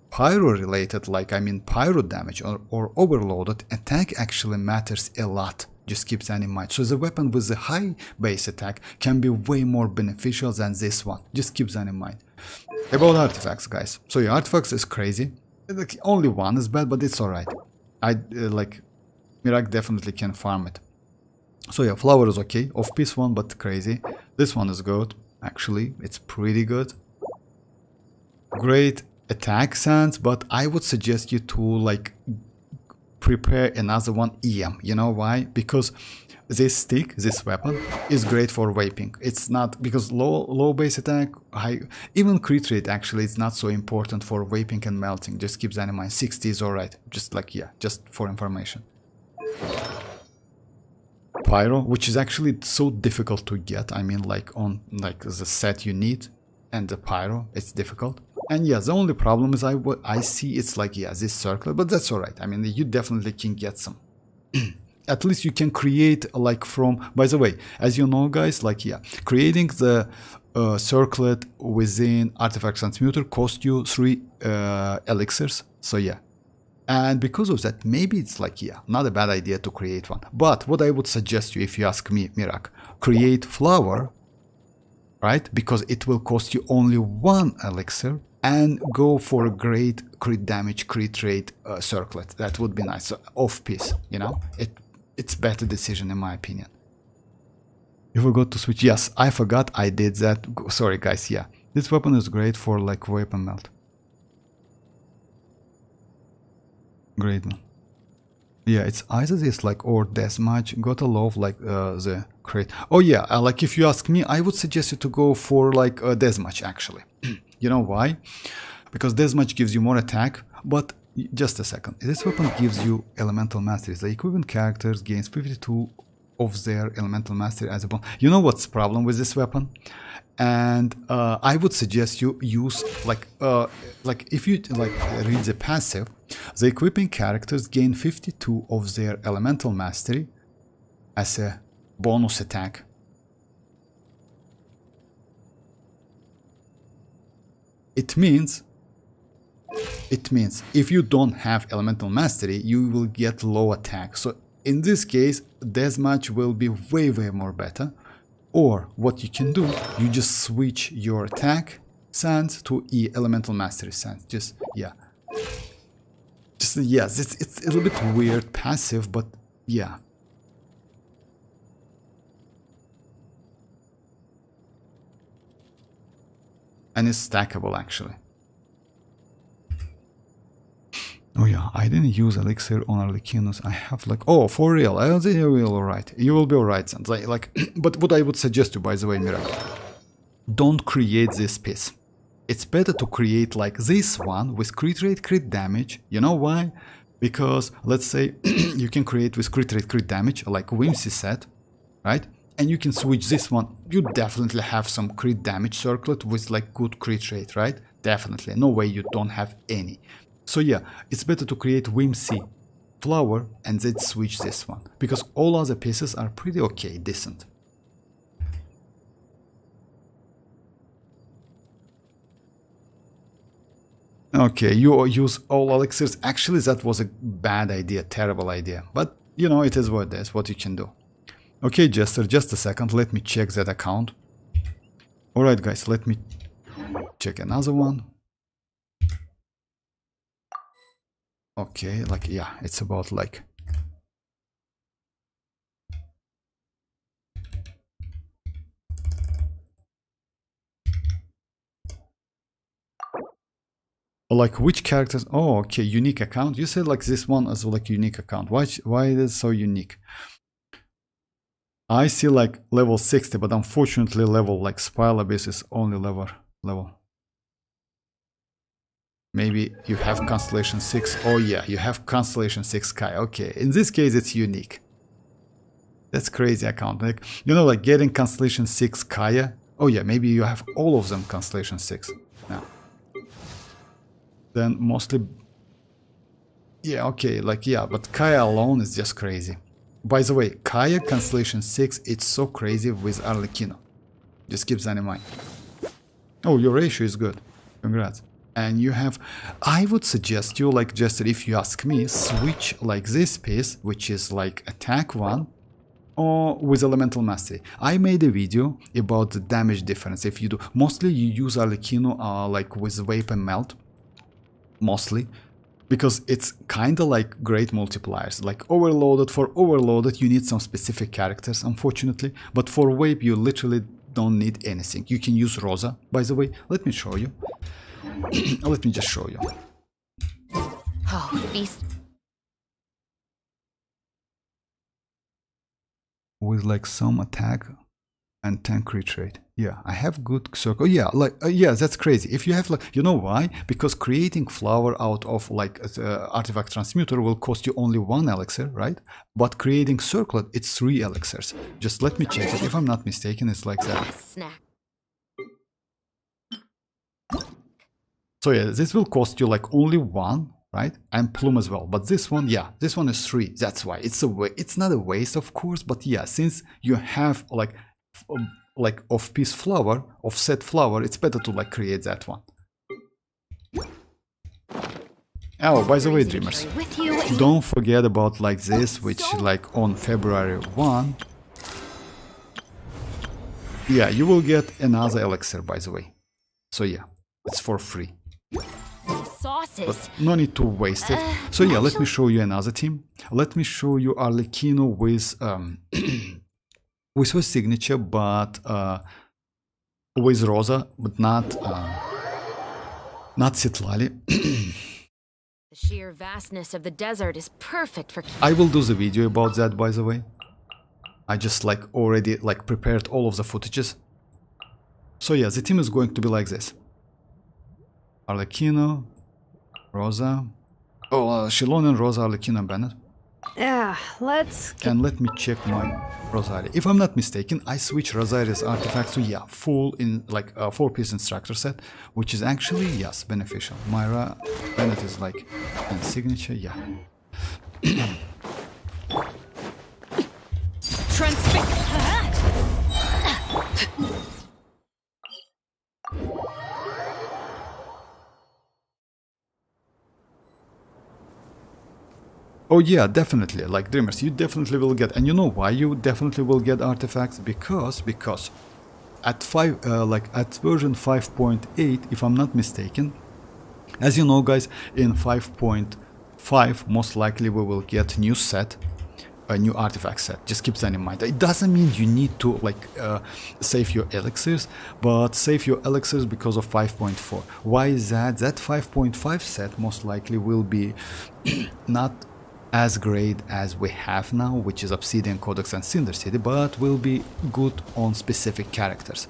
pyro related, like I mean pyro damage or overloaded, attack actually matters a lot. Just keep that in mind. So the weapon with the high base attack can be way more beneficial than this one. Just keep that in mind. About artifacts, guys. So your artifacts is crazy. Like, only one is bad, but it's alright. I like Mirak definitely can farm it. So yeah, flower is okay. Off-piece one, but crazy. This one is good. Actually, it's pretty good. Great attack sense, but I would suggest you to like prepare another one EM. You know why? Because this stick, this weapon, is great for vaping. It's not because low base attack, high, even crit rate actually it's not so important for vaping and melting. Just keep that in mind. 60 is alright. Just like yeah, just for information. Pyro, which is actually so difficult to get. I mean, like on like the set you need, and the pyro, it's difficult. And yeah, the only problem is I see it's like yeah, this circle, but that's alright. I mean, you definitely can get some. At least you can create like from. By the way, as you know, guys, like yeah, creating the circlet within artifact transmuter cost you 3 elixirs. So yeah. And because of that, maybe it's like, yeah, not a bad idea to create one. But what I would suggest you, if you ask me, Mirak, create flower, right? Because it will cost you only 1 elixir. and go for a great crit damage, crit rate circlet. That would be nice. So off piece, you know, it's better decision in my opinion. You forgot to switch. Yes, I forgot I did that. Sorry guys, yeah. This weapon is great for like weapon melt. Great one. Yeah, it's either this like or deathmatch. Gotta love like the crate. Oh yeah, like if you ask me, I would suggest you to go for like a deathmatch actually. You know why? Because deathmatch gives you more attack, but just a second. This weapon gives you elemental mastery. The equivalent characters gains 52 of their elemental mastery as a bonus. You know what's the problem with this weapon? And I would suggest you use like if you like read the passive, the equipping characters gain 52 of their elemental mastery as a bonus attack. It means if you don't have elemental mastery, you will get low attack. So in this case, deathmatch will be way more better. Or what you can do, you just switch your attack sense to elemental mastery sense. Just yes, it's a little bit weird passive, but yeah. And it's stackable actually. Oh yeah, I didn't use elixir on arlecchinos. I have like, oh, for real, I think you will alright. You will be alright, Sans. Like, but what I would suggest you, by the way, Miracle, don't create this piece. It's better to create like this one with crit rate, crit damage. You know why? Because let's say you can create with crit rate, crit damage, like Whimsy set, right? And you can switch this one. You definitely have some crit damage circlet with like good crit rate, right? Definitely. No way you don't have any. So yeah, it's better to create Whimsy flower and then switch this one, because all other pieces are pretty okay, decent. Okay, you use all elixirs. Actually, that was a bad idea, terrible idea. But, you know, it is what it is, what you can do. Okay, Jester, just a second. Let me check that account. Alright, guys, let me check another one. Okay, like, yeah, it's about like... Like, which characters? Oh, okay, unique account. You said like this one as like unique account. Why is it so unique? I see like level 60, but unfortunately level like Spile Abyss is only level. Maybe you have Constellation 6. Oh yeah, you have Constellation 6 Kai. Okay, in this case it's unique. That's crazy account. Like, you know, like getting Constellation 6 Kaya. Oh yeah, maybe you have all of them Constellation 6. Yeah. Then mostly... Yeah, okay, like yeah, but Kaya alone is just crazy. By the way, Kaya Constellation 6, it's so crazy with Arlecchino. Just keep that in mind. Oh, your ratio is good. Congrats. And you have... I would suggest you, like Jester, if you ask me, switch like this piece, which is like attack 1, or with elemental mastery. I made a video about the damage difference. If you do... Mostly you use Arlecchino like with weapon melt. Mostly. Because it's kinda like great multipliers. Like overloaded, for overloaded you need some specific characters, unfortunately. But for Vape you literally don't need anything. You can use Rosa, by the way. Let me show you. Let me just show you. Oh, beast. With like some attack and 10 crit rate. Yeah, I have good circle. Yeah, like yeah, that's crazy. If you have like, you know why? Because creating flower out of like artifact transmuter will cost you only 1 elixir, right? But creating circlet, it's 3 elixirs. Just let me check it. If I'm not mistaken, it's like that. Snack. So yeah, this will cost you like only 1, right? And plume as well. But this one, yeah, this one is 3. That's why it's it's not a waste, of course. But yeah, since you have like off-piece flower, offset flower, it's better to like create that one. Oh, by the way, dreamers, don't forget about like this, which like on February 1, yeah, you will get another elixir, by the way. So yeah, it's for free. glasses. no need to waste it. So yeah, let me show you another team. Let me show you Arlecchino with with her signature, but with Rosa, but not citlali. The sheer vastness of the desert is perfect for... I will do the video about that, by the way. I just like already like prepared all of the footages. So yeah, the team is going to be like this. Arlecchino, Rosa, Xilonen, Rosa, Arlecchino, and Bennett. Yeah, let's... And let me check my Rosaria. If I'm not mistaken, I switched Rosaria's artifacts to, yeah, full in like a 4-piece instructor set, which is actually, yes, beneficial. Myra, Bennett is like in signature, yeah. Oh yeah, definitely, like Dreamers, you definitely will get, and you know why you definitely will get artifacts? Because at at version 5.8, if I'm not mistaken, as you know guys, in 5.5 most likely we will get new set, a new artifact set. Just keep that in mind. It doesn't mean you need to like save your elixirs, but save your elixirs because of 5.4. Why is that? That 5.5 set most likely will be not as great as we have now, which is Obsidian, Codex and Cinder City, but will be good on specific characters.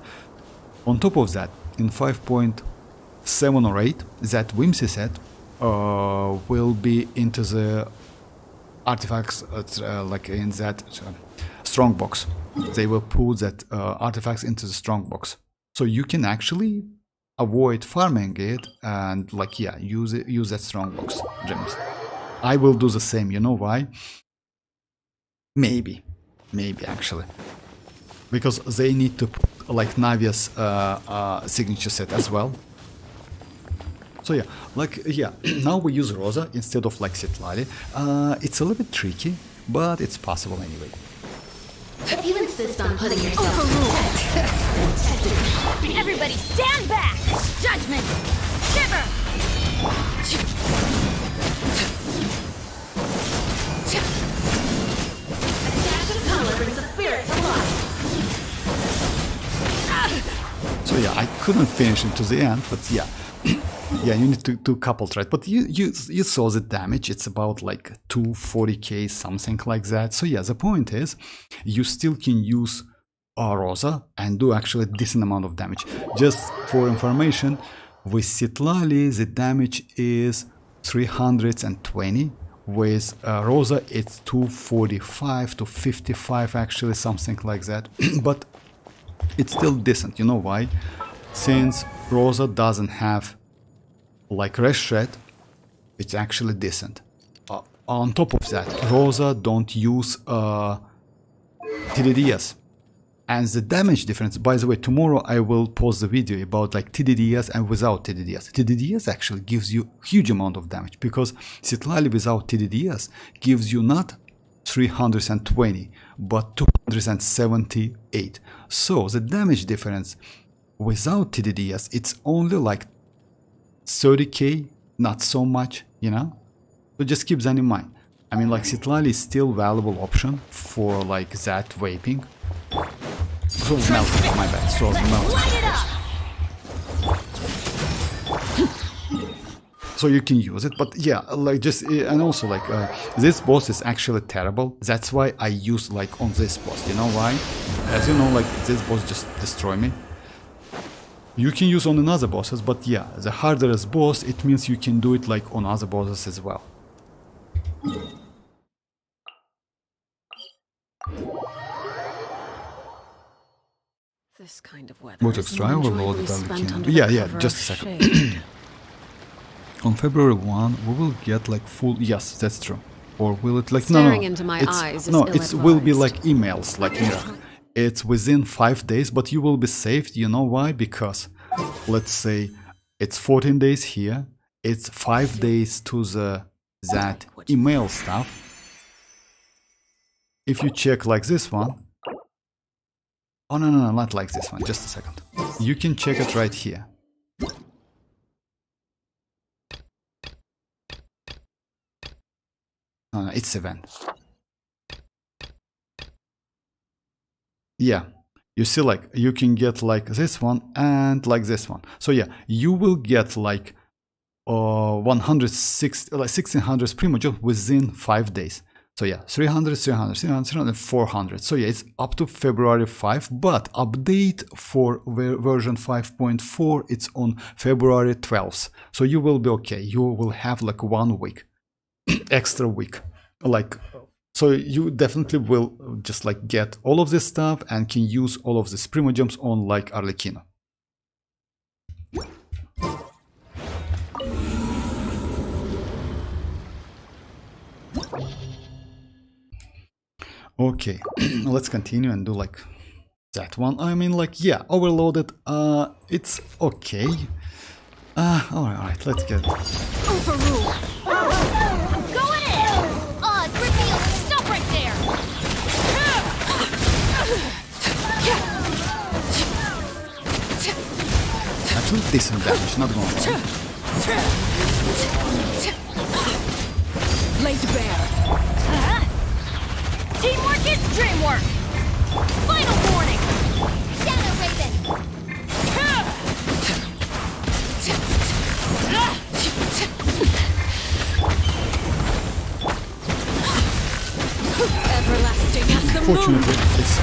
On top of that, in 5.7 or 8, that Whimsy set will be into the artifacts like in that strong box. They will pull that artifacts into the strong box, so you can actually avoid farming it and like yeah, use that strong box gems. I will do the same, you know why? Maybe actually, because they need to put like Navia's signature set as well. So yeah, like yeah, now we use Rosa instead of like citlali. It's a little bit tricky, but it's possible anyway. If you insist on putting yourself Everybody stand back! Judgment! Shiver! So yeah, I couldn't finish it to the end, but yeah. Yeah, you need to couple right? But you saw the damage. It's about like 240k, something like that. So yeah, the point is, you still can use Rosa and do actually a decent amount of damage. Just for information, with citlali the damage is 320. With Rosa it's 245 to 55 actually, something like that. But it's still decent. You know why? Since Rosa doesn't have like Red Shred, it's actually decent. On top of that, Rosa don't use TDDs. And the damage difference, by the way, tomorrow I will post the video about like TDDs and without TDDs. TDDs actually gives you huge amount of damage, because citlali without TDDs gives you not 320 but 278. So the damage difference without TDDs, it's only like 30k, not so much, you know. So just keep that in mind. I mean, like citlali is still valuable option for like that vaping. So melting, my bad. So melting. So you can use it, but yeah, like just, and also like this boss is actually terrible. That's why I use like on this boss. You know why? As you know, like this boss just destroy me. You can use on another bosses, but yeah, the harder is boss, it means you can do it like on other bosses as well. This kind of weather. What extra overload yeah, just a second. On February 1, we will get like full. Yes, that's true. Or will it like Staring into my eyes is it will be like emails, like it's within 5 days, but you will be saved. You know why? Because let's say it's 14 days here. It's 5 days to that email stuff. If you check like this one. Oh no, not like this one, just a second. You can check it right here. it's event. Yeah, you see, like, you can get like this one and like this one. So yeah, you will get like 160, like 1600 Primogem within 5 days. So yeah, 300, 300, 300, 300, 400. So yeah, it's up to February 5, but update for version 5.4, it's on February 12th. So you will be okay. You will have like 1 week, extra week. Like, so you definitely will just like get all of this stuff and can use all of these Primogems on like Arlecchino. Okay, let's continue and do like that one. I mean, like, yeah, overloaded. It's okay. Alright, let's get it. Overrule. I'm going in. Grip me up. Stop right there. Actually, decent damage, not gonna lie. Laid bare. Teamwork is dreamwork. Final warning. Shadow Raven. Everlasting as the moon. Fortunately, it's...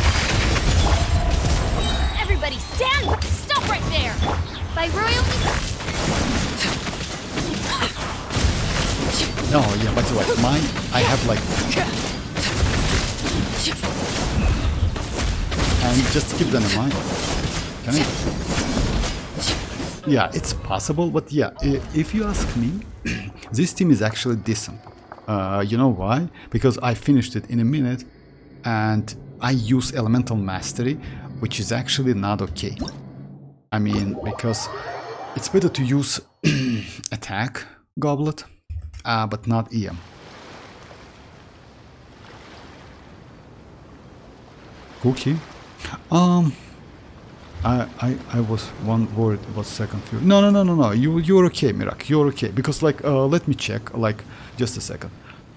Everybody stand. Stop right there. By royalty. Oh, yeah, by the way, mine, I have like... And just keep that in mind. Can I? Yeah, it's possible, but yeah, if you ask me, this team is actually decent. You know why? Because I finished it in a minute, and I use Elemental Mastery, which is actually not okay. I mean, because it's better to use Attack Goblet, but not EM. Cookie? I was one worried about second fury. No. You're okay, Mirak. You're okay. Because like, let me check. Like, just a second.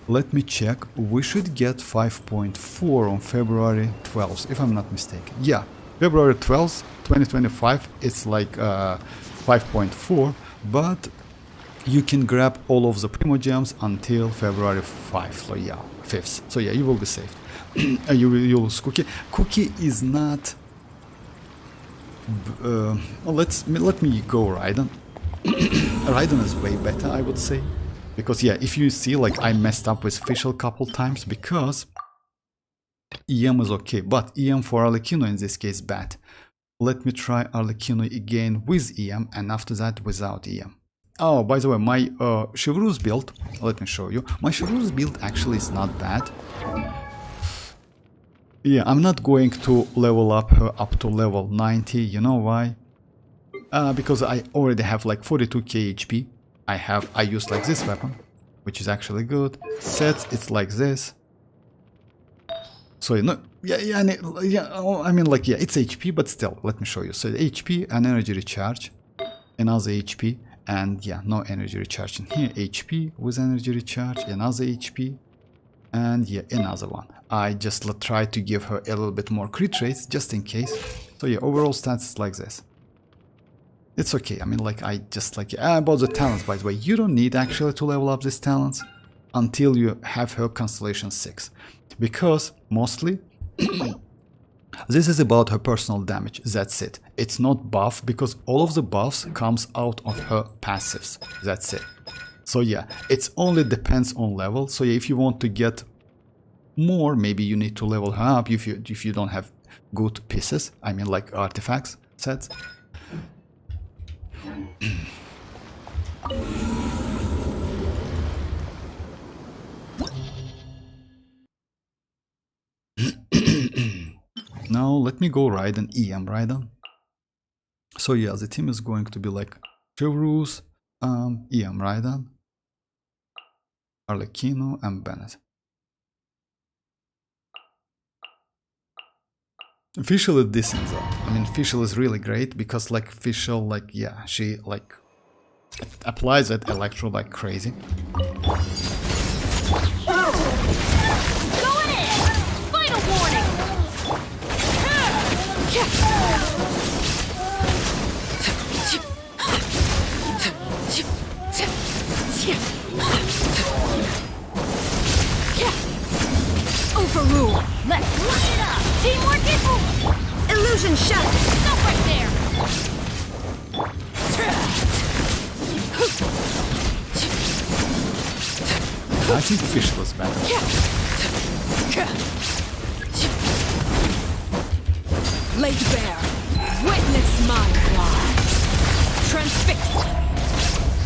Let me check. We should get 5.4 on February 12th, if I'm not mistaken. Yeah, February 12th, 2025. It's like 5.4, but you can grab all of the Primogems until February 5th. So yeah, 5th. So yeah, you will be saved. You will use Cookie. Cookie is not. Let me go Raiden. Raiden is way better, I would say, because yeah, if you see, like, I messed up with Fish a couple times because EM is okay, but EM for Arlecchino in this case bad. Let me try Arlecchino again with EM, and after that without EM. Oh, by the way, my Chevreuse build. Let me show you. My Chevreuse build actually is not bad. Yeah, I'm not going to level up her up to level 90, you know why? Because I already have like 42k HP. I use like this weapon, which is actually good. Sets, it's like this. So, you know, I mean, like, yeah, it's HP, but still, let me show you. So, HP and energy recharge, another HP, and yeah, no energy recharge in here. HP with energy recharge, another HP, and yeah, another one. I just try to give her a little bit more crit rates, just in case. So yeah, overall stats is like this. It's okay, I mean, like, I just like... about the talents, by the way, you don't need actually to level up these talents until you have her Constellation 6. Because, mostly, this is about her personal damage, that's it. It's not buff, because all of the buffs comes out of her passives, that's it. So yeah, it only depends on level, so yeah, if you want to get more, maybe you need to level her up if you don't have good pieces, I mean, like artifacts sets. Now let me go Raiden, EM Raiden. So yeah, the team is going to be like Chevreuse, EM Raiden, Arlecchino, and Bennett. Fischl is decent though. I mean, Fischl is really great because, like, Fischl, like, yeah, she like applies that electro like crazy. Overrule. Let's lock it up. Teamwork equal. Illusion shot. Stop right there. I think fish was better. Laid bare. Witness my blood. Transfixed.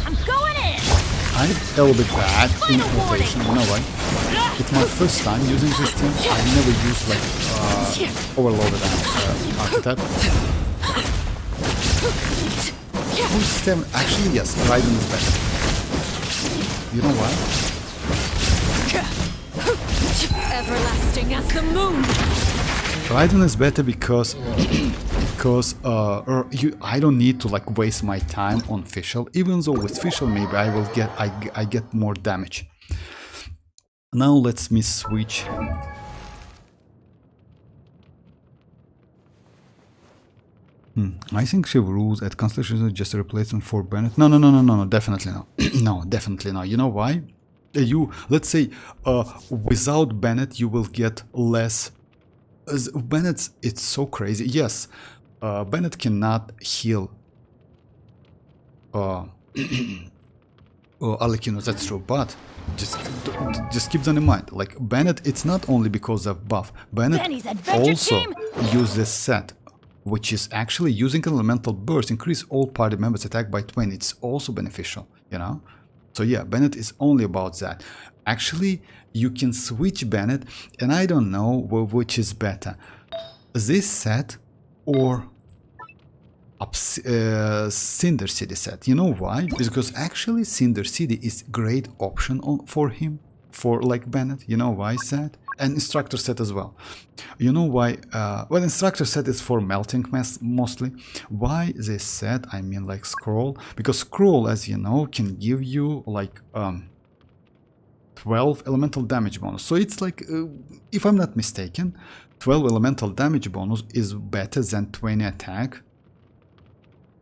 I'm going in. I'm a little bit bad in Final warning. rotation, you know why? It's my first time using this team. I never used like overloaded archetype. Actually, yes, Raiden is better. You know why? Everlasting as the moon. Raiden is better because I don't need to like waste my time on Fischl. Even though with Fischl maybe I will get I get more damage. Now let me switch. I think she rules at Constellation is just a replacement for Bennett. No, definitely no. No, definitely no. You know why? Let's say without Bennett you will get less. Bennett, it's so crazy. Yes, Bennett cannot heal arlecchino, that's true, but just keep that in mind. Like Bennett, it's not only because of buff. Bennett also uses this set, which is actually using elemental burst, increase all party members attack by 20. It's also beneficial, you know. So yeah, Bennett is only about that. Actually, you can switch Bennett, and I don't know which is better, this set or Cinder City set. You know why? Because actually Cinder City is great option for him, for like Bennett. You know why set? And Instructor set as well. You know why? Well, Instructor set is for melting mass mostly. Why this set? I mean like Scroll, because Scroll, as you know, can give you like 12 elemental damage bonus. So it's like, if I'm not mistaken, 12 elemental damage bonus is better than 20 attack.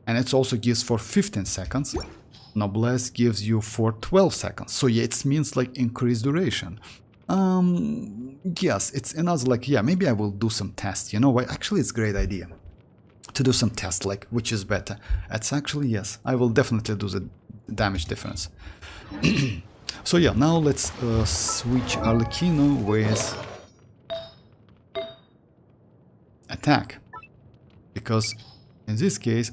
And it also gives for 15 seconds. Noblesse gives you for 12 seconds. So yeah, it means like increased duration. Yes, it's another like, yeah, maybe I will do some tests. You know why? Actually, it's a great idea to do some tests, like which is better. It's actually, yes, I will definitely do the damage difference. So yeah, now let's switch arlecchino with attack, because in this case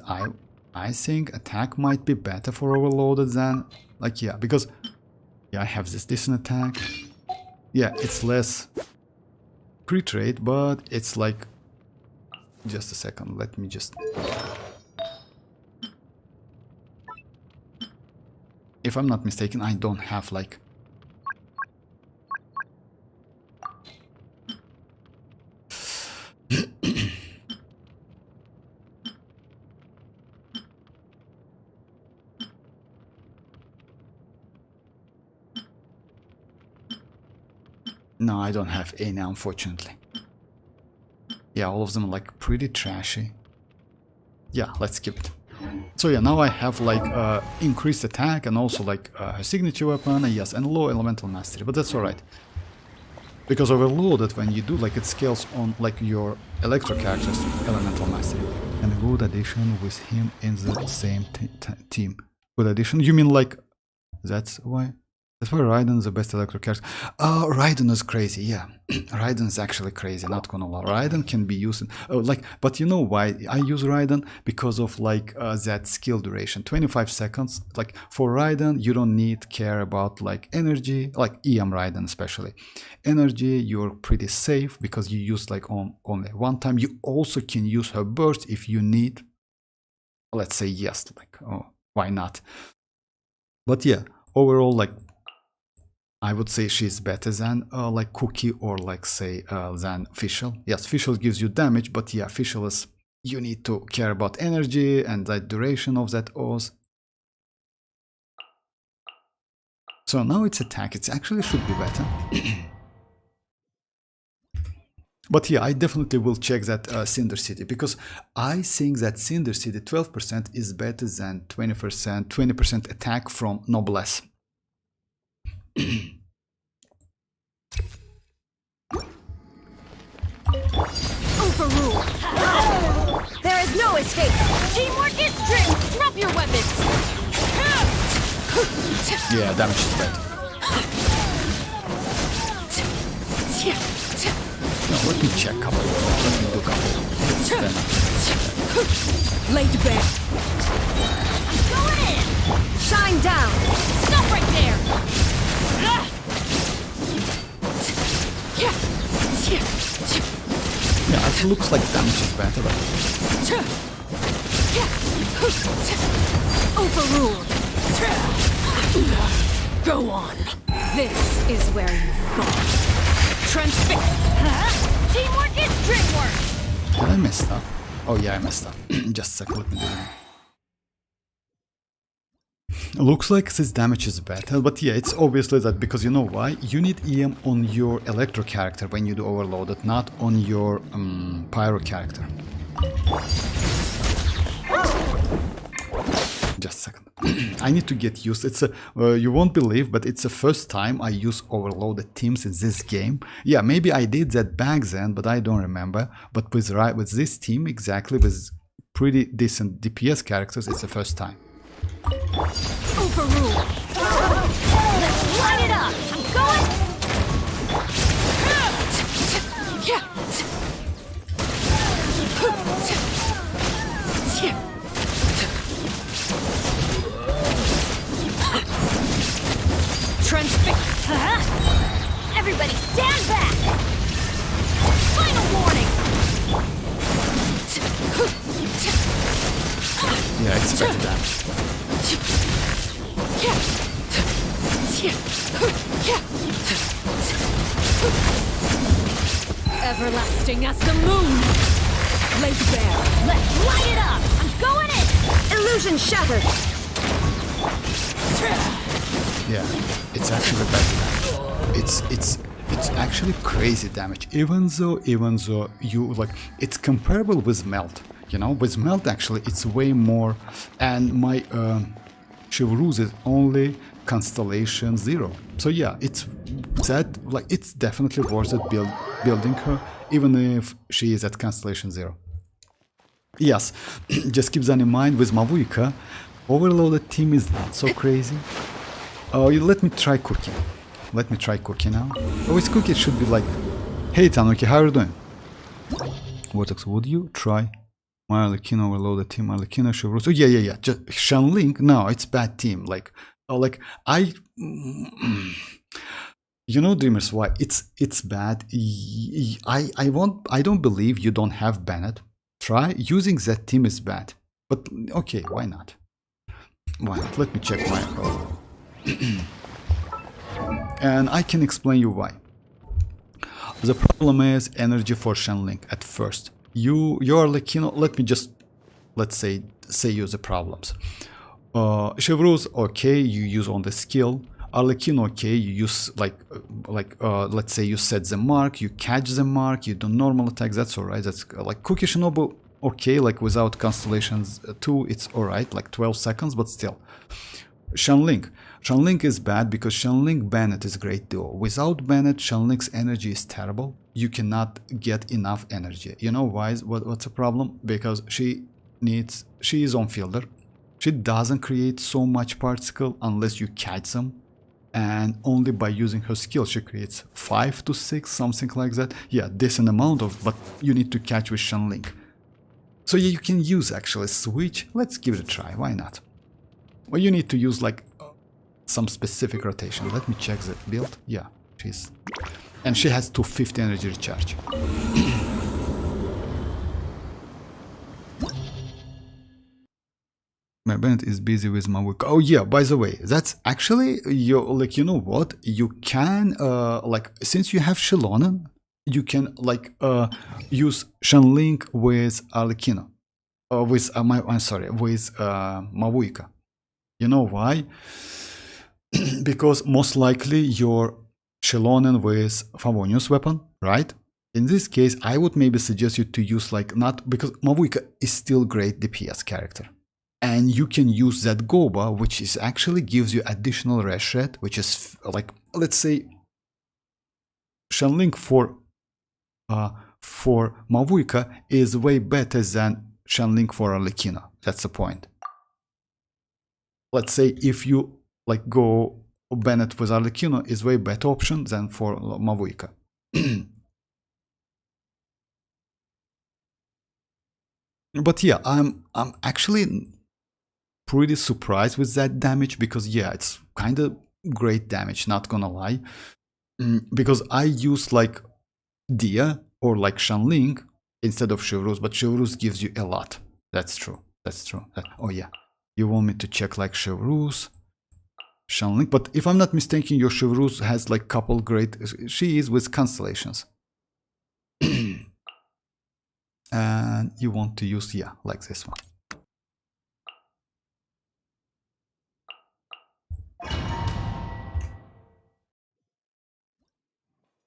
I think attack might be better for overloaded than like, yeah, because yeah, I have this decent attack. Yeah, it's less pre-trade, but it's like, just a second, let me just, if I'm not mistaken, I don't have like no, I don't have any, unfortunately. Yeah, all of them are like pretty trashy. Yeah, let's skip it. So yeah, now I have like increased attack and also like her signature weapon, yes, and low elemental mastery, but that's alright. Because overloaded, when you do, like it scales on like your electro character's elemental mastery. And a good addition with him in the same team. Good addition? You mean like, that's why? That's why Raiden is the best electro character. Raiden is crazy, yeah. Raiden is actually crazy, not gonna lie. Raiden can be used, like, but you know why I use Raiden? Because of like that skill duration, 25 seconds. Like for Raiden, you don't need care about like energy, like EM Raiden especially. Energy, you're pretty safe because you use like only one time. You also can use her burst if you need. Let's say yes, like, oh, why not? But yeah, overall, like, I would say she's better than like Cookie or like say than Fischl. Yes, Fischl gives you damage, but yeah, Fischl is, you need to care about energy and the duration of that Oz. So now it's attack. It actually should be better. But yeah, I definitely will check that Cinder City, because I think that Cinder City 12% is better than 20% attack from Noblesse. Overrule! There is no escape! Teamwork is strength! Drop your weapons! Yeah, damage is better. No, let me check couple. Let me do couple. Then. Laid bare! I'm going in! Shine down! Stop right there! Yeah, it looks like damage is better, but... Overruled! Go on! This is where you fall. Transfix! Teamwork is dreamwork! Did I mess up? Oh yeah, I messed up. Just a second, let me do it. Looks like this damage is better, but yeah, it's obviously that, because you know why? You need EM on your Electro character when you do Overloaded, not on your Pyro character. Just a second. I need to get used. It's a you won't believe, but it's the first time I use Overloaded teams in this game. Yeah, maybe I did that back then, but I don't remember. But with this team, exactly, with pretty decent DPS characters, it's the first time. Overrule! Let's light it up! I'm going! Transfix! Everybody stand back! Final warning! Yeah, it's better damage. Everlasting as the moon! Laid bare! Let's light it up! I'm going in! Illusion shattered! Yeah, it's actually better damage. It's actually crazy damage. Even though you like, it's comparable with Melt. You know, with Melt actually it's way more, and my Chivalrus is only Constellation 0. So yeah, it's definitely worth it building her, even if she is at Constellation 0. Yes, just keep that in mind. With Mavuika, Overloaded team is not so crazy. Oh, let me try Cookie. Let me try Cookie now. Oh, with Cookie it should be like, hey Tanuki, how are you doing? Vortex, would you try my Arlecchino Overloaded team? Arlecchino, Chivalrus. Oh yeah. Just Xianyun, no, it's bad team. Like, oh, like you know, Dreamers, why it's bad. I don't believe you don't have Bennett. Try using that team is bad. But okay, why not? Why not? Let me check my and I can explain you why. The problem is energy for Xianyun at first. Your Arlecchino, let's say use the problems. Chivalrus, okay, you use on the skill. Arlecchino, okay, you use let's say you set the mark, you catch the mark, you do normal attack, that's alright. That's like Cookie Shinobu, okay, like without Constellations 2, it's alright, like 12 seconds, but still. Xianyun is bad because Xianyun Bennett is great duo. Without Bennett, Xianyun's energy is terrible. You cannot get enough energy. You know why? What's the problem? Because she is on fielder. She doesn't create so much particle unless you catch them. And only by using her skill she creates 5 to 6, something like that. Yeah, decent amount of, but you need to catch with Xianyun. So yeah, you can use actually switch. Let's give it a try. Why not? Well, you need to use like some specific rotation. Let me check the build. Yeah, and she has 250 energy recharge. My Bennett is busy with Mavuika. Oh yeah, by the way, that's actually like, you know what? You can like, since you have Xilonen, you can like use Xianyun with Arlecchino. With Mavuika. You know why? Because most likely your Xilonen with Favonius weapon, right? In this case, I would maybe suggest you to use like not, because Mavuika is still great DPS character. And you can use that Goba, which is actually gives you additional rash rate, which is like, let's say, Shenling for Mavuika is way better than Shenling for Arlecchino. That's the point. Let's say if you like go Bennett with Arlecchino is way better option than for Mavuika. But yeah, I'm actually pretty surprised with that damage, because yeah, it's kind of great damage, not gonna lie. Because I use like Dia or like Shenling instead of Chevreuse, but Chevreuse gives you a lot. That's true. That's true. Oh yeah, you want me to check like Chevreuse, Shenling, but if I'm not mistaken, your Chevreuse has like couple great. She is with constellations. And you want to use, yeah, like this one.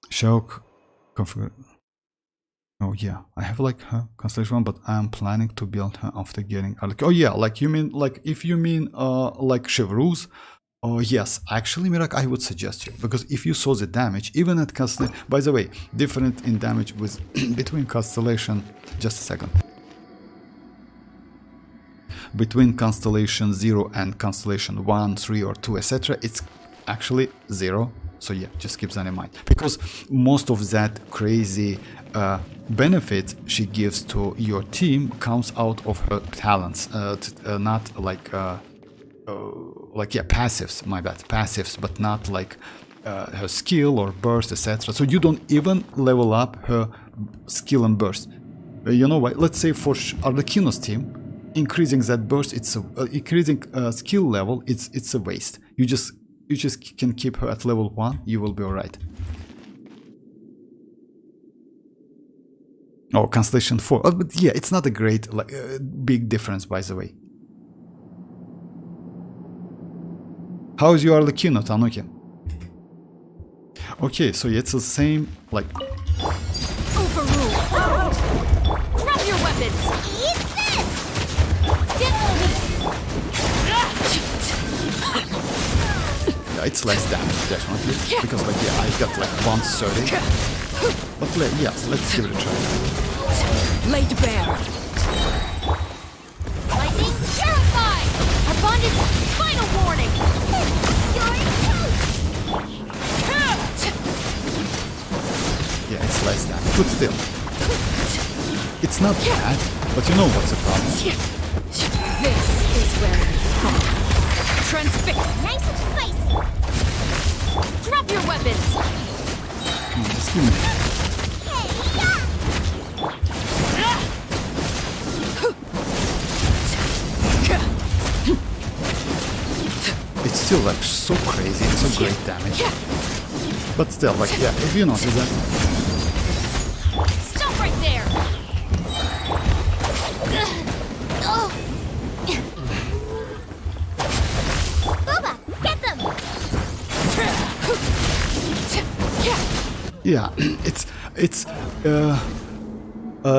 Shock configure. Oh yeah, I have like her constellation one, but I'm planning to build her after getting. Oh yeah, like you mean like if you mean like Chevreuse. Oh yes, actually Mirak, I would suggest you, because if you saw the damage, even at constellation, by the way, different in damage with between constellation, just a second. Between constellation 0 and constellation 1, 3 or 2, etc. it's actually 0. So yeah, just keep that in mind, because most of that crazy benefit she gives to your team comes out of her talents, not like yeah, passives, my bad, passives, but not like her skill or burst, etc. So you don't even level up her skill and burst. You know why? Let's say for Arlecchino's team, increasing that burst, it's increasing skill level, it's a waste. You just can keep her at level 1, you will be alright. Oh, constellation 4. Oh, but yeah, it's not a great like big difference, by the way. How is your Arlecchino, Tanuki? Okay, so it's the same, like... Overrule! Drop your weapons! Eat this! Yeah, it's less damage, definitely. Because, like, yeah, I got, like, 130. But, yeah, let's give it a try. Laid bare! Lightning, terrified! Our bond is final warning! Yeah, it's less damage, but still. It's not bad, but you know what's the problem. This is where we fall. Transfix! Nice and spicy! Drop your weapons! Come on, just give me. It's still like so crazy, it's so great damage. But still, like, yeah, if you notice that. Stop right there! Booba, get them! Yeah,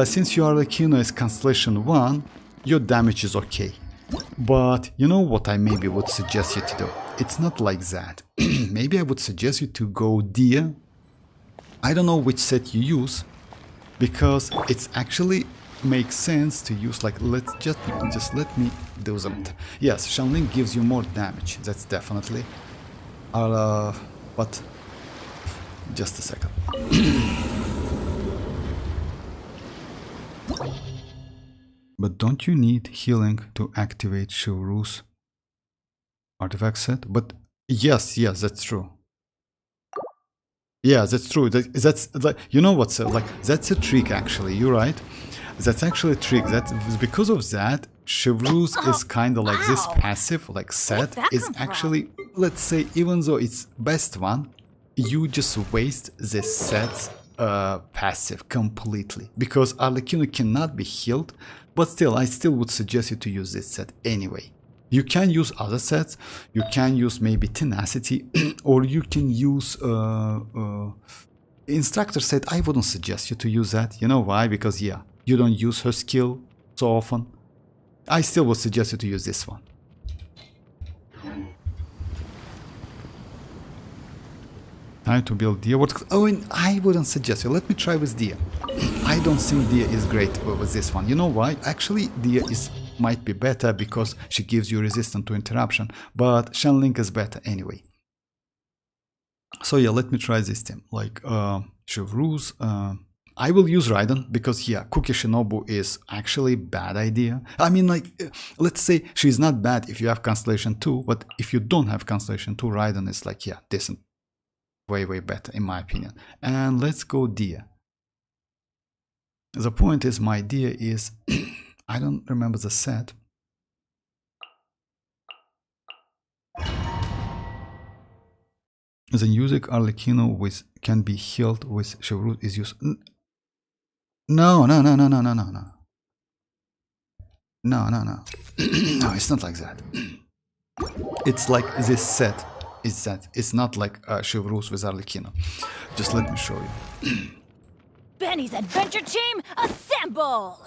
since your Arlecchino is Constellation 1, your damage is okay. But you know what I maybe would suggest you to do? It's not like that. Maybe I would suggest you to go Dia. I don't know which set you use, because it's actually makes sense to use like, let's just let me do that. Yes, Shenling gives you more damage, that's definitely. But just a second. But don't you need healing to activate Chevreuse artifact set? But yes, that's true. Yeah, that's true. That's like, you know what's like, that's a trick actually. You're right. That's actually a trick. That's because of that. Chevreuse is kind of like this passive like set is actually, let's say, even though it's best one, you just waste this set's passive completely, because Arlecchino cannot be healed. But still, I still would suggest you to use this set anyway. You can use other sets. You can use maybe Tenacity, or you can use instructor said I wouldn't suggest you to use that. You know why? Because yeah, you don't use her skill so often. I still would suggest you to use this one. Time to build Dia. Oh, and I wouldn't suggest you. Let me try with Dia. I don't think Dia is great with this one. You know why? Actually, Dia might be better because she gives you resistance to interruption. But Xianyun is better anyway. So yeah, let me try this team. Like Chevreuse. I will use Raiden because yeah, Kuki Shinobu is actually bad idea. I mean, like, let's say she's not bad if you have Constellation 2, but if you don't have Constellation 2, Raiden is like, yeah, decent. Way better in my opinion. And let's go Dia. The point is my Dia is I don't remember the set. The music arlecchino can be healed with Chevreuse is used. No. No, it's not like that. It's like this set. It's not like Chevreuse with arlecchino. Just let me show you. Benny's adventure team, assemble!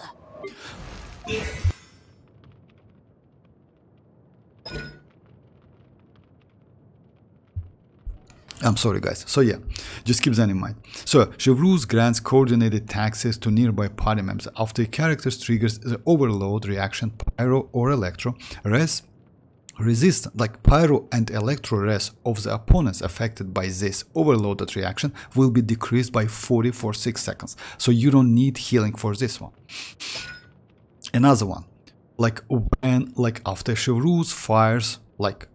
I'm sorry guys. So yeah, just keep that in mind. So Chevreuse grants coordinated access to nearby party members after a character triggers the overload reaction pyro or electro. Resist like pyro and electro res of the opponents affected by this overloaded reaction will be decreased by 40 for 6 seconds. So you don't need healing for this one. Another one, like when after Chevreuse fires like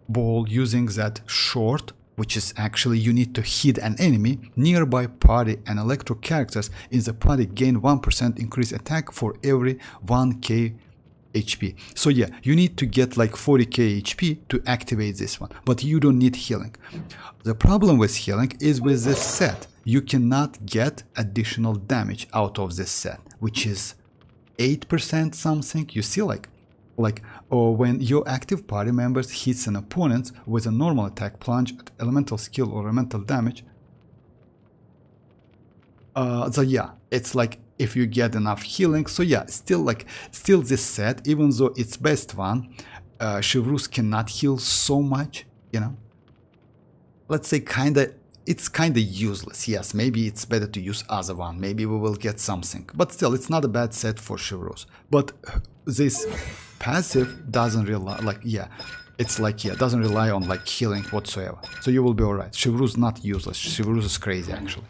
ball using that short, which is actually you need to hit an enemy, nearby party and electro characters in the party gain 1% increase attack for every 1k HP. So yeah, you need to get like 40k HP to activate this one, but you don't need healing. The problem with healing is with this set, you cannot get additional damage out of this set, which is 8% something. You see or when your active party members hits an opponent with a normal attack, plunge, elemental skill or elemental damage. So yeah, it's like if you get enough healing. So yeah, still this set, even though it's best one, Chevreuse cannot heal so much, you know. Let's say it's kinda useless. Yes, maybe it's better to use other one. Maybe we will get something. But still, it's not a bad set for Chevreuse. But this passive doesn't rely doesn't rely on like healing whatsoever. So you will be alright. Chevreuse not useless. Chevreuse is crazy actually.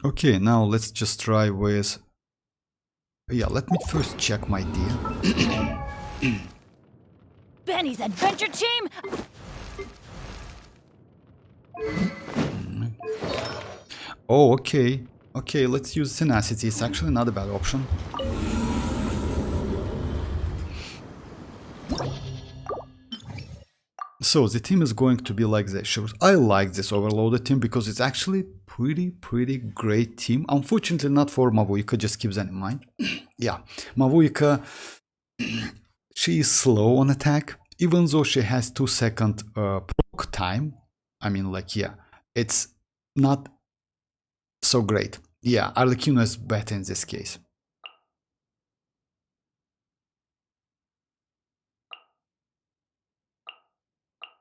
Okay, now let's just try with... Yeah, let me first check my deal. Benny's adventure team! Oh, okay. Okay, let's use Tenacity. It's actually not a bad option. So the team is going to be like this. I like this overloaded team because it's actually pretty great team. Unfortunately not for Mavuika, just keep that in mind. Yeah, Mavuika, she is slow on attack, even though she has 2-second proc time. I mean, like, yeah, it's not so great. Yeah, Arlecchino is better in this case.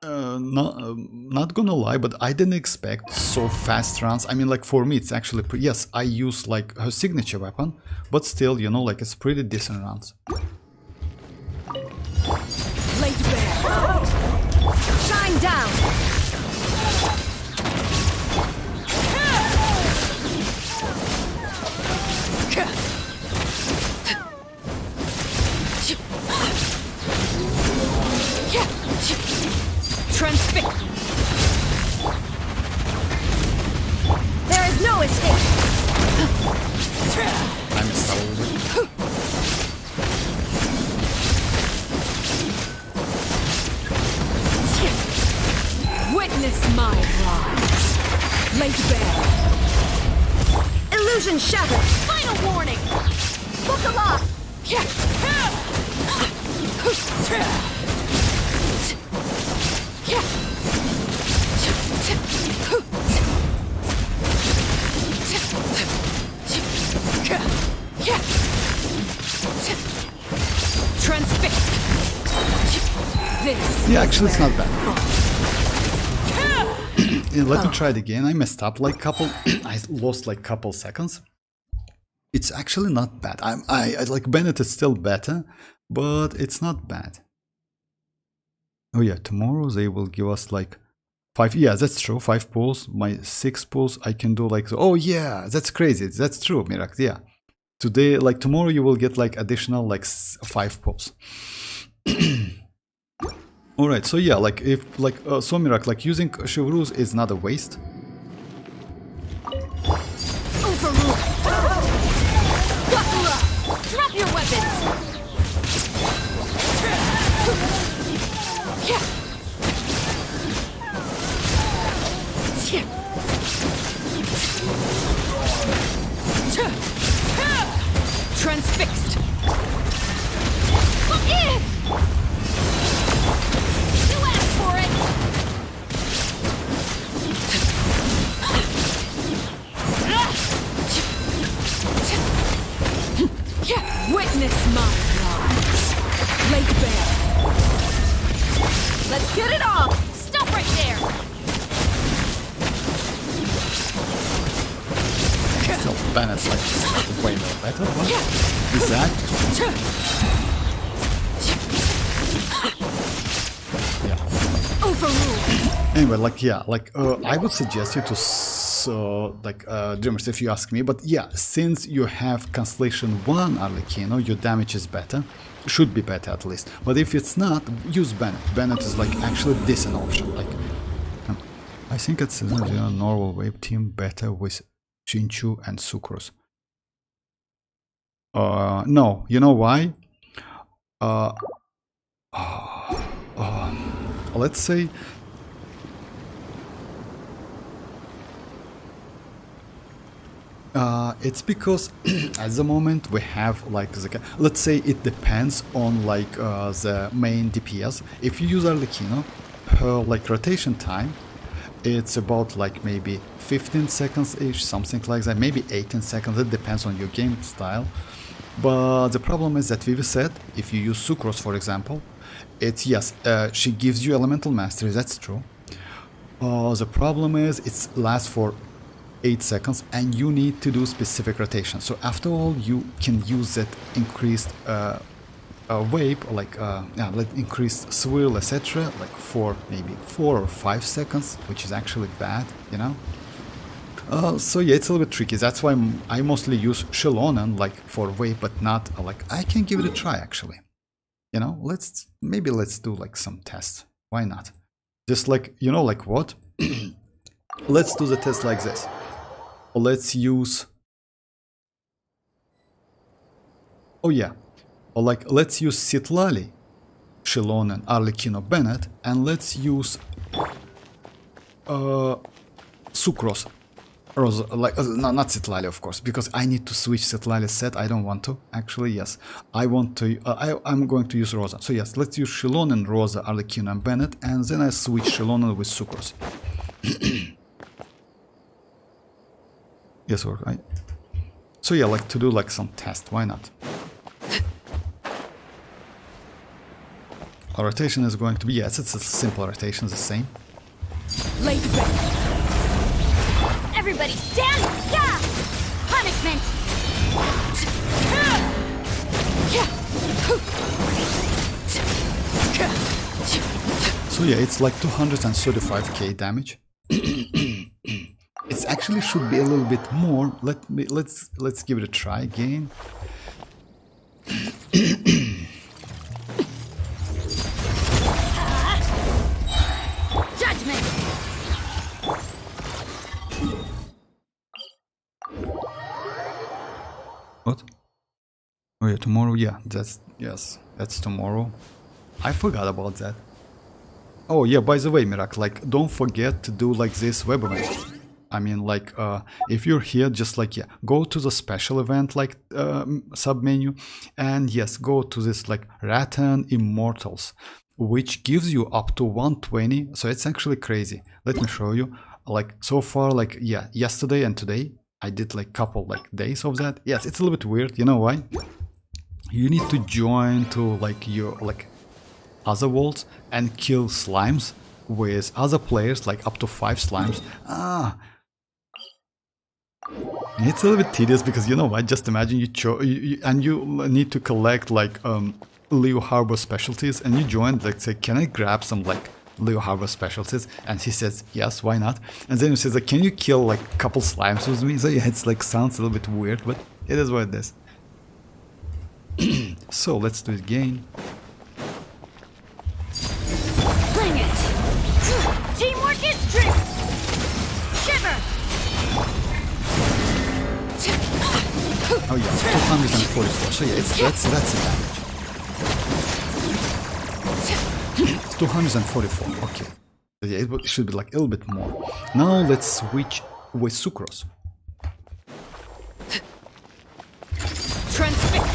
Not gonna lie, but I didn't expect so fast runs. I mean, like, for me it's actually yes, I use like her signature weapon, but still, you know, like, it's pretty decent runs. Laid bare. Shine down. Transfix. There is no escape. I'm sorry. Witness my rise. Laid bare. Illusion shattered. Final warning. Book aloft. Transfix. This. Yeah, actually it's not bad. Yeah, let me try it again. I messed up like couple. I lost like couple seconds. It's actually not bad. I like Bennett is still better, but it's not bad. Oh yeah, tomorrow they will give us like 5. Yeah, that's true. 5 pulls. My 6 pulls I can do like. Oh yeah, that's crazy. That's true, Mirak. Yeah. Today, like tomorrow, you will get like additional like 5 pulls. All right. So yeah, like if like so Mirak, like using Chivalrous is not a waste. Overrule. Bakura, drop your weapons. Transfixed. You asked for it. Witness my wrongs. Lake Bear. Let's get it on. Stop right there. Still, Bennett's like way more better. What is that? Yeah. Overrule. Anyway, like yeah, like I would suggest you to Dreamers, if you ask me. But yeah, since you have Constellation 1 Arlecchino, your damage is better. Should be better at least. But if it's not, use Bennett. Bennett is like actually a decent option. Like I think it's normal wave team better with Chinchu and Sucrose. No, you know why? Let's say it's because at the moment we have like the, let's say it depends on like the main DPS. If you use Arlecchino, her like rotation time, it's about like maybe 15 seconds ish, something like that, maybe 18 seconds. It depends on your game style. But the problem is that Vivi said if you use Sucrose, for example, it's yes, she gives you elemental mastery, that's true. The problem is it lasts for 8 seconds and you need to do specific rotation. So after all, you can use that increased wave, like increased swirl, etc., like for maybe 4 or 5 seconds, which is actually bad, you know. So yeah, it's a little bit tricky. That's why I mostly use Xilonen like for wave, but not like I can give it a try actually. You know, let's do like some tests. Why not? Just like, you know, like what? Let's do the test like this. Let's use. Oh yeah. Or like let's use Citlali, Xilonen, Arlecchino, Bennett, and let's use Sucrose. Rosa, like no, not Citlali, of course, because I need to switch Citlali set. I don't want to actually. Yes, I want to. I'm going to use Rosa. So yes, let's use Xilonen, Rosa, Arlecchino, and Bennett, and then I switch Xilonen with Sucrose. Yes, right. So yeah, like to do like some test. Why not? Our rotation is going to be, yes, it's a simple rotation, the same. Late back. Everybody stand! Yeah! Punishment! So yeah, it's like 235k damage. It actually should be a little bit more. Let's give it a try again. Judgment! What? Oh yeah, tomorrow. Yeah, that's tomorrow. I forgot about that. Oh yeah, by the way, Mirak, like don't forget to do like this web event. I mean, like, if you're here, just like, yeah, go to the special event, like, sub-menu, and yes, go to this, like, Rattan Immortals, which gives you up to 120, so it's actually crazy. Let me show you, like, so far, like, yeah, yesterday and today, I did, like, couple, like, days of that. Yes, it's a little bit weird, you know why? You need to join to, like, your, like, other worlds and kill slimes with other players, like, up to 5 slimes. It's a little bit tedious because, you know what, just imagine you need to collect, like, Leo Harbor specialties, and you join, like, say, can I grab some, like, Leo Harbor specialties? And he says, yes, why not? And then he says, like, can you kill, like, a couple slimes with me? So yeah, it's, like, sounds a little bit weird, but it is what it is. So, let's do it again. Bring it! Teamwork is true! Shiver! Oh yeah, 244. So yeah, that's the damage. It's 244. Okay. So yeah, it should be like a little bit more. Now let's switch with sucrose. Transfix!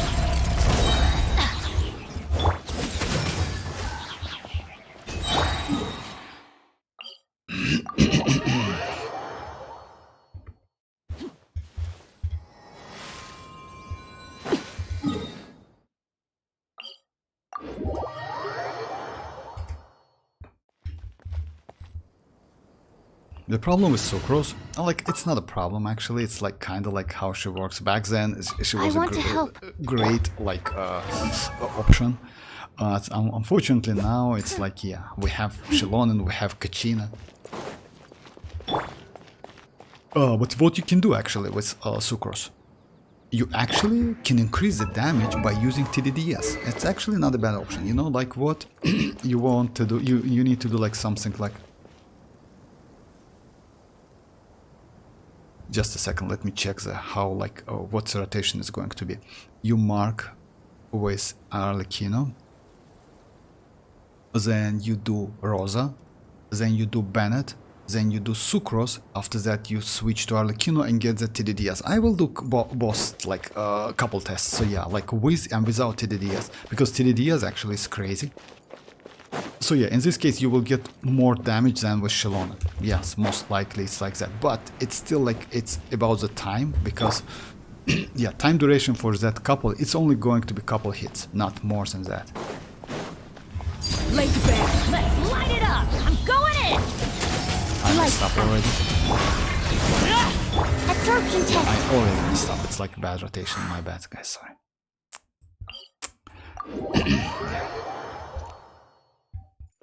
The problem with sucrose, like, it's not a problem actually. It's like kind of like how she works. Back then, she was a great like option. Unfortunately now it's like, yeah, we have Xilonen, we have Kachina. But what you can do actually with sucrose, you actually can increase the damage by using TDDS. It's actually not a bad option. You know, like what you want to do, you need to do like something like. Just a second, let me check how, like, what the rotation is going to be. You mark with arlecchino, then you do Rosa, then you do Bennett, then you do Sucrose. After that you switch to arlecchino and get the TDDS. I will do both, like, a couple tests, so yeah, like with and without TDDS, because TDDS actually is crazy. So yeah, in this case you will get more damage than with Xilonen. Yes, most likely it's like that. But it's still like, it's about the time, because yeah, time duration for that couple, it's only going to be couple hits, not more than that. Lay back. Let's light it up. I'm going in. I messed up already. Absorption test. I already messed up. It's like bad rotation. My bad, guys. Sorry.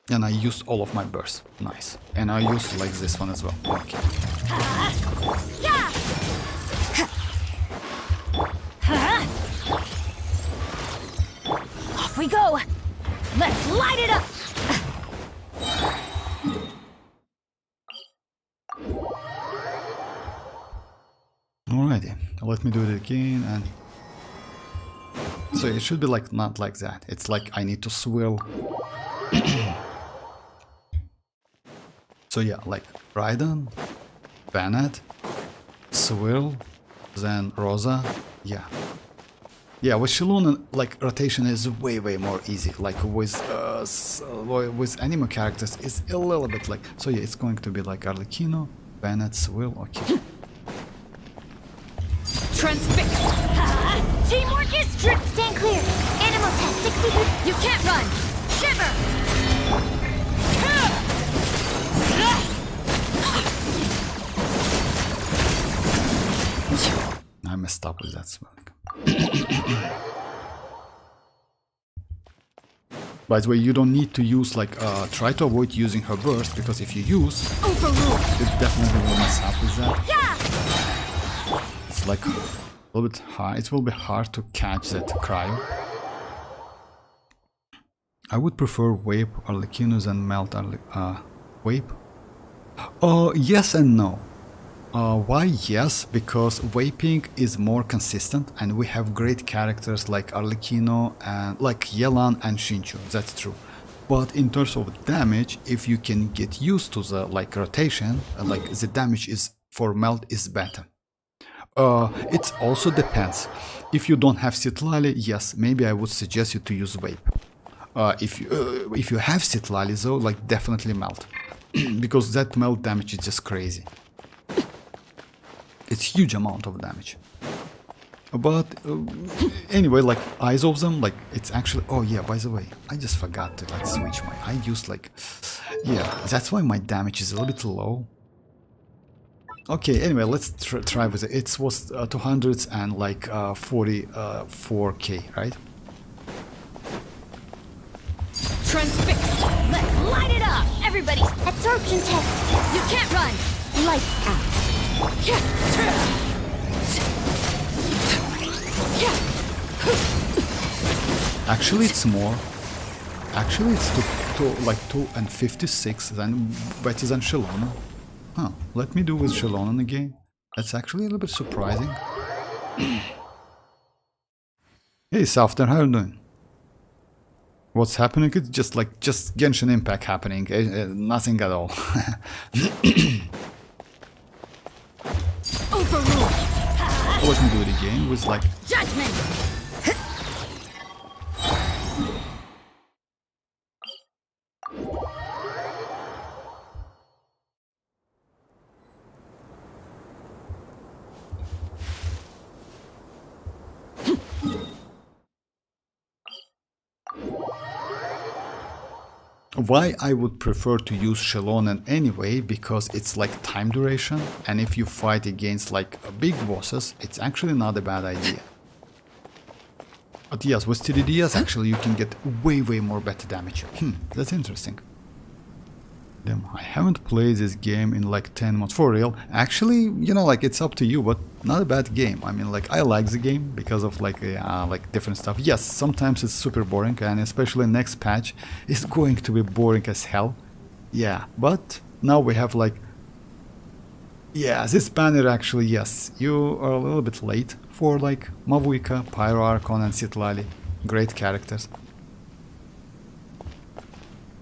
And I used all of my bursts. Nice. And I used like this one as well. Okay. Off we go. Let's light it up. Alrighty. Let me do it again. And so it should be like not like that. It's like I need to swirl. So yeah, like Raiden, Bennett, Swirl, then Rosa, yeah. Yeah, with Xilonen, like, rotation is way more easy. Like with anime characters, it's a little bit like, so yeah, it's going to be like Arlecchino, Bennett, Swirl, okay. Transfixed. Teamwork is strict. Stand clear. Animal test 60. You can't run. Shiver. I messed up with that swirling. By the way, you don't need to use, like, try to avoid using her burst, because if you use, it definitely will mess up with that. Yeah. It's like a little bit hard. It will be hard to catch that cryo. I would prefer Vape Arlecchinos and Melt Vape. Yes and no. Why yes? Because vaping is more consistent, and we have great characters like Arlecchino and like Yelan and Shinchu, that's true. But in terms of damage, if you can get used to the, like, rotation, like, the damage is for melt is better. It also depends. If you don't have citlali, yes, maybe I would suggest you to use vape. If you have citlali though, like definitely melt, because that melt damage is just crazy. It's huge amount of damage. But anyway, like eyes of them, like it's actually. Oh yeah, by the way, I just forgot to like switch my. I used like, yeah, that's why my damage is a little bit low. Okay, anyway, let's try with it. It was 200 and like 44k, right? Transfixed. Let's light it up. Everybody's absorption test. You can't run. Lights out. Actually, it's more. Actually, it's like 256 than better than Xilonen. Huh, let me do with Xilonen again. That's actually a little bit surprising. Hey, Softer, how are you doing? What's happening? It's just Genshin Impact happening. Nothing at all. Overruled. Let me do it again with like. Judgment. Why I would prefer to use Xilonen anyway, because it's like time duration, and if you fight against like big bosses, it's actually not a bad idea. But yes, with TDDs actually you can get way more better damage. That's interesting. Damn, I haven't played this game in like 10 months for real. Actually, you know, like it's up to you, but not a bad game. I mean, like I like the game because of like different stuff. Yes, sometimes it's super boring, and especially next patch is going to be boring as hell. Yeah, but now we have like, yeah, this banner actually, yes, you are a little bit late for like Mavuika, Pyro Archon, and Citlali. Great characters.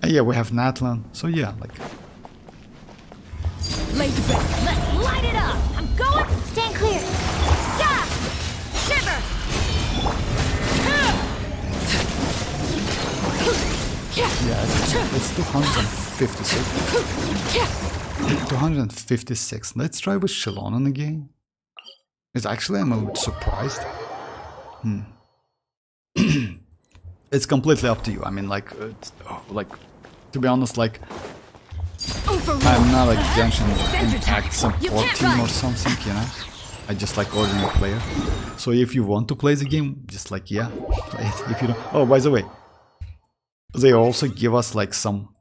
Yeah, we have Natlan, so yeah, like. Lay to bed. Let's light it up. I'm going. Stand clear. Yeah. Shiver. Yeah, it's 256. 256. Let's try with Xilonen again. It's actually, I'm a little surprised. It's completely up to you. I mean, like, to be honest, like, I'm not a Genshin Impact support team or something, you know? I just like ordinary player. So if you want to play the game, just like, yeah, play it. If you don't... Oh, by the way, they also give us like some...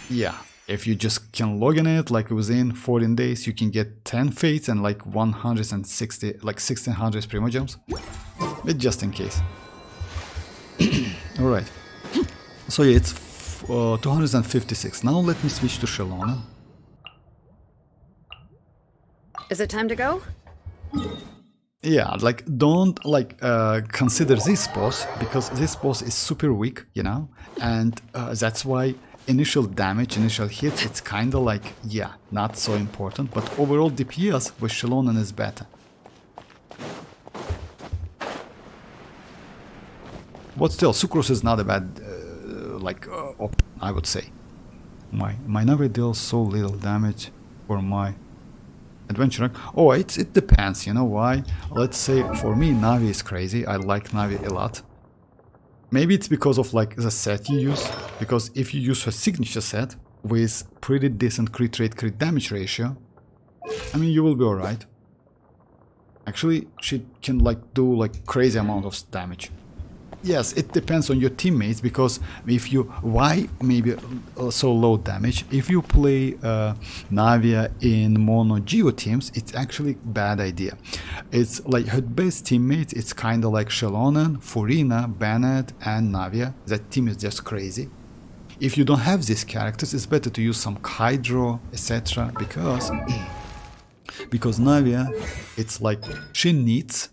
Yeah, if you just can log in it, like within 14 days, you can get 10 fates and like 160, like 1600 Primogems. But just in case. Alright. So yeah, it's 256. Now let me switch to Xilonen. Is it time to go? Yeah, like don't like consider this boss, because this boss is super weak, you know, and that's why initial damage, initial hits, it's kinda like, yeah, not so important, but overall DPS with Xilonen is better. But still, Sucrose is not a bad option, I would say. My Navi deals so little damage for my adventure. Oh, it depends, you know why? Let's say for me Navi is crazy. I like Navi a lot. Maybe it's because of like the set you use, because if you use her signature set with pretty decent crit rate, crit damage ratio, I mean, you will be alright. Actually, she can like do like crazy amount of damage. Yes, it depends on your teammates, because if you... Why maybe so low damage? If you play Navia in mono Geo teams, it's actually bad idea. It's like her best teammates, it's kind of like Xilonen, Furina, Bennett, and Navia. That team is just crazy. If you don't have these characters, it's better to use some Hydro, etc. Because Navia, it's like she needs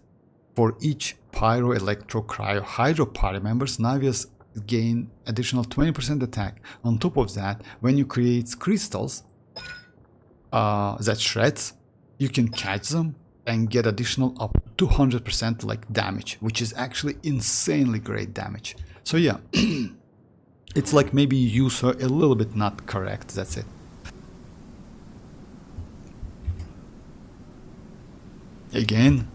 for each Pyro, Electro, Cryo, Hydro party members, Navias gain additional 20% attack. On top of that, when you create crystals, that shreds, you can catch them and get additional up to 200% like damage, which is actually insanely great damage. So yeah, it's like maybe you use her a little bit not correct, that's it. Again.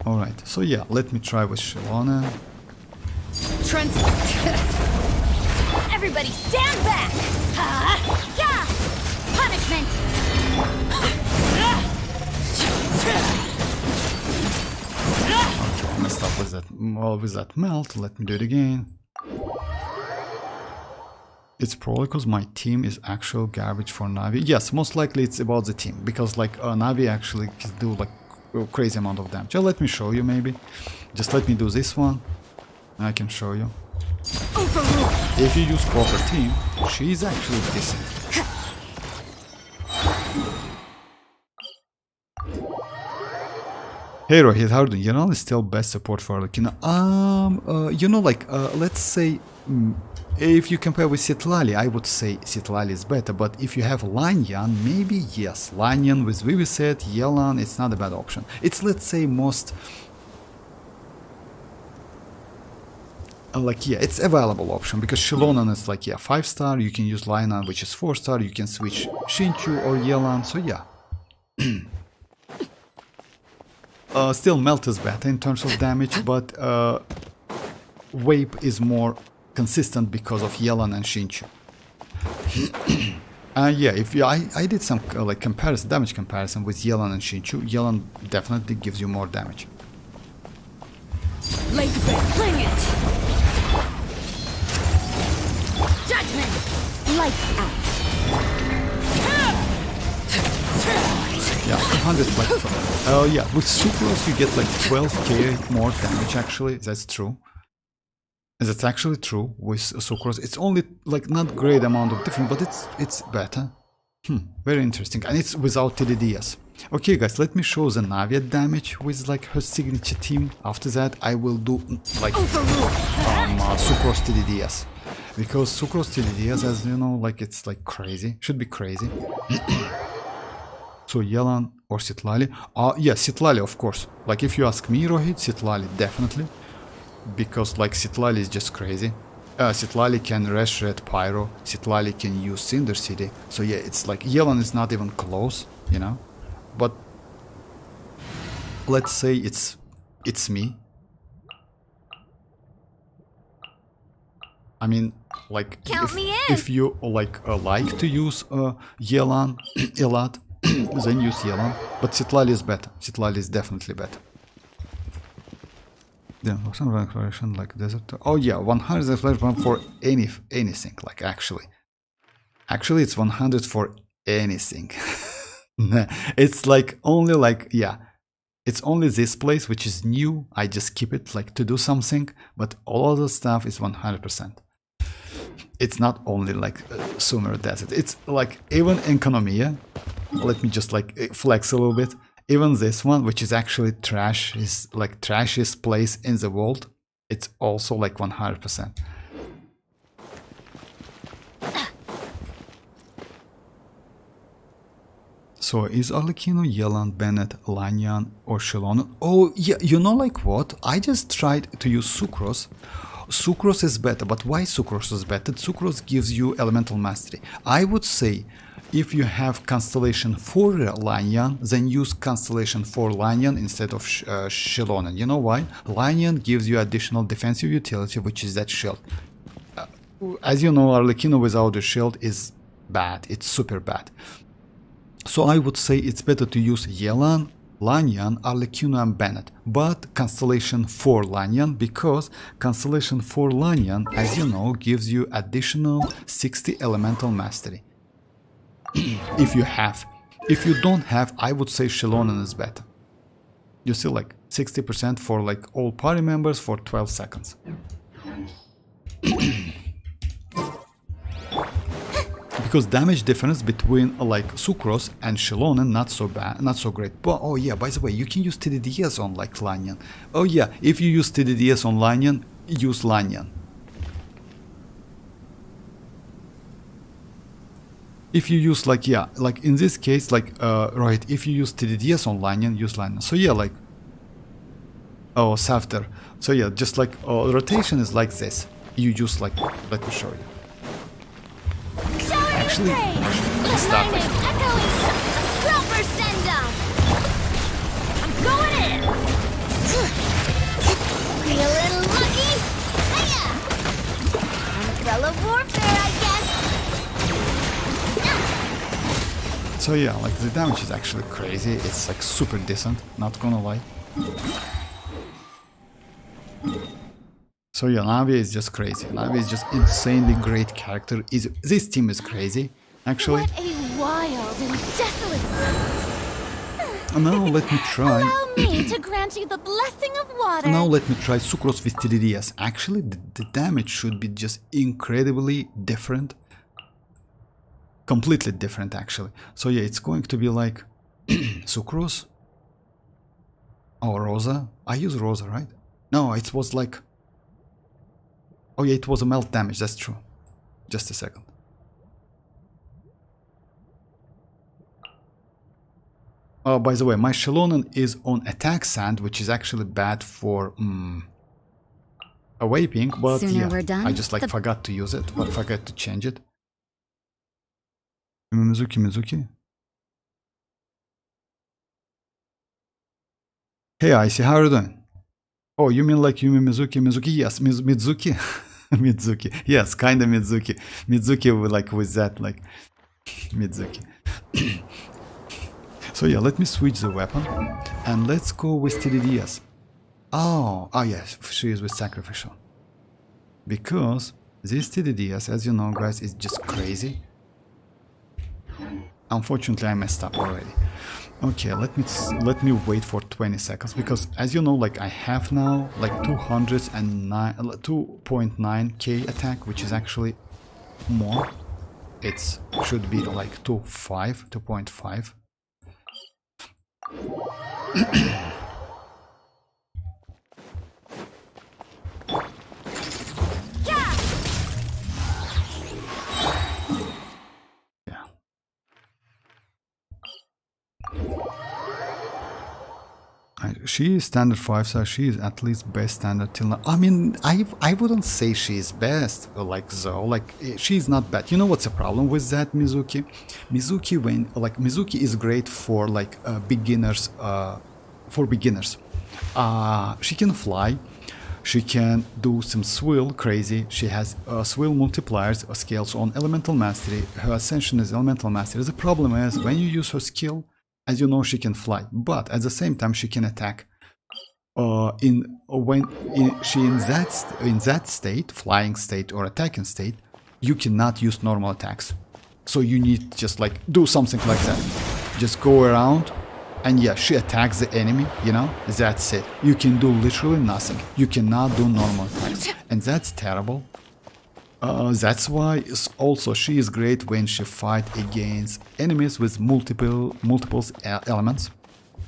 Alright, so yeah, let me try with Xilonen. Everybody stand back! Yeah! Punishment! Okay, I messed up with that, well, with that melt. Let me do it again. It's probably because my team is actual garbage for Navi. Yes, most likely it's about the team, because like Navi actually can do like a crazy amount of damage. Let me show you maybe. Just let me do this one. I can show you. If you use proper team, she's actually decent. Hey Rohit, how are you doing? You know, it's still best support for arlecchino. You know, like, let's say, if you compare with citlali, I would say citlali is better. But if you have Xianyun, maybe yes. Xianyun with Viviset, Yelan, it's not a bad option. It's, let's say, most... like, yeah, it's available option, because Xilonen is like, yeah, 5-star, you can use Xianyun, which is 4-star, you can switch Xinchu or Yelan, so yeah. Still Melt is better in terms of damage, but Vape is more consistent because of Yelan and Xinchu. Yeah, if you, I did some like damage comparison with Yelan and Xinchu. Yelan definitely gives you more damage. Lake Bed, bring it! Judgment! Lights out! Yeah, 200 like... Oh yeah, with Sucrose you get like 12k more damage actually, that's true. That's actually true with Sucrose. It's only like not great amount of difference, but it's better. Very interesting, and it's without TDDS. Okay guys, let me show the Navi damage with like her signature team. After that I will do like Sucrose TDDS. Because Sucrose TDDS, as you know, like it's like crazy, should be crazy. So Yelan or citlali? Yeah, citlali of course. Like if you ask me, Rohit, citlali definitely. Because like citlali is just crazy. Citlali can Red Pyro, citlali can use Cinder City. So yeah, it's like Yelan is not even close, you know. But let's say it's me. I mean, like if you like to use Yelan a lot, then use Yelan. But citlali is better. Citlali is definitely better. Then some exploration like desert. Oh yeah, 100 exploration for anything. Like actually it's 100 for anything. It's like only like, yeah, it's only this place which is new. I just keep it like to do something, but all other stuff is 100%. It's not only like Sumer Desert. It's like even Economia. Let me just like flex a little bit. Even this one, which is actually trash, is like trashiest place in the world. It's also like 100%. So is arlecchino, Yelan, Bennett, Xianyun, or Xilonen? Oh yeah, you know like what? I just tried to use Sucrose. Sucrose is better, but why Sucrose is better? Sucrose gives you elemental mastery. I would say if you have Constellation for Xianyun, then use Constellation for Xianyun instead of Xilonen. You know why? Xianyun gives you additional defensive utility, which is that shield. As you know, arlecchino without the shield is bad. It's super bad. So I would say it's better to use Yelan, Xianyun, arlecchino and Bennett, but Constellation for Xianyun, because Constellation for Xianyun, as you know, gives you additional 60 elemental mastery. If you have. If you don't have, I would say Xilonen is better. You see like 60% for like all party members for 12 seconds. Because damage difference between like Sucrose and Xilonen not so bad, not so great. But oh yeah, by the way, you can use TDDS on like Xianyun. Oh yeah, if you use TDDS on Xianyun, use Xianyun. if you use like, yeah, like in this case, like right, if you use TDDS on Xianyun, use Xianyun. So yeah, like oh, Safter. So yeah, just like rotation is like this. You use like, let me show you. Actually, start Lightning, like, echoing, proper send up. I'm going in. Be a little lucky. Hiya! Umbrella warfare, I guess. so yeah, like the damage is actually crazy. It's like super decent, not gonna lie. So yeah, Navi is just crazy. Navi is just insanely great character. This team is crazy, actually. What a wild and desolate world. Now let me try. Allow me to grant you the blessing of water. Now let me try Sucrose with TDDS. Actually, the damage should be just incredibly different. Completely different, actually. So yeah, it's going to be like Sucrose. Oh, Rosa. I use Rosa, right? No, it was like... Oh yeah, it was a melt damage, that's true. Just a second. Oh, by the way, my Xilonen is on attack sand, which is actually bad for away pink, but Sooner yeah, we're done, I just like forgot to use it, but forgot to change it. Mizuki. Hey, Icy, how are you doing? Oh, you mean like Yumemizuki? Yes, Mizuki. Mizuki. Yes, kinda Mizuki. Mizuki with that, like Mizuki. So yeah, let me switch the weapon and let's go with TDDS. Oh yes, she is with sacrificial. Because this TDDS, as you know, guys, is just crazy. Unfortunately, I messed up already. Okay, let me wait for 20 seconds because, as you know, like I have now like 2.9k attack, which is actually more. It should be like 2.5. She is standard 5 star, she is at least best standard till now. I mean, I wouldn't say she is best, like Zoe, like she is not bad. You know what's the problem with that Mizuki? Mizuki is great for like beginners, she can fly, she can do some swill crazy, she has swill multipliers, scales on elemental mastery, her ascension is elemental mastery. The problem is when you use her skill, as you know, she can fly, but at the same time she can attack. In that state, flying state or attacking state, you cannot use normal attacks. So you need just like do something like that. Just go around, and yeah, she attacks the enemy. You know, that's it. You can do literally nothing. You cannot do normal attacks, and that's terrible. That's why also she is great when she fights against enemies with multiple elements.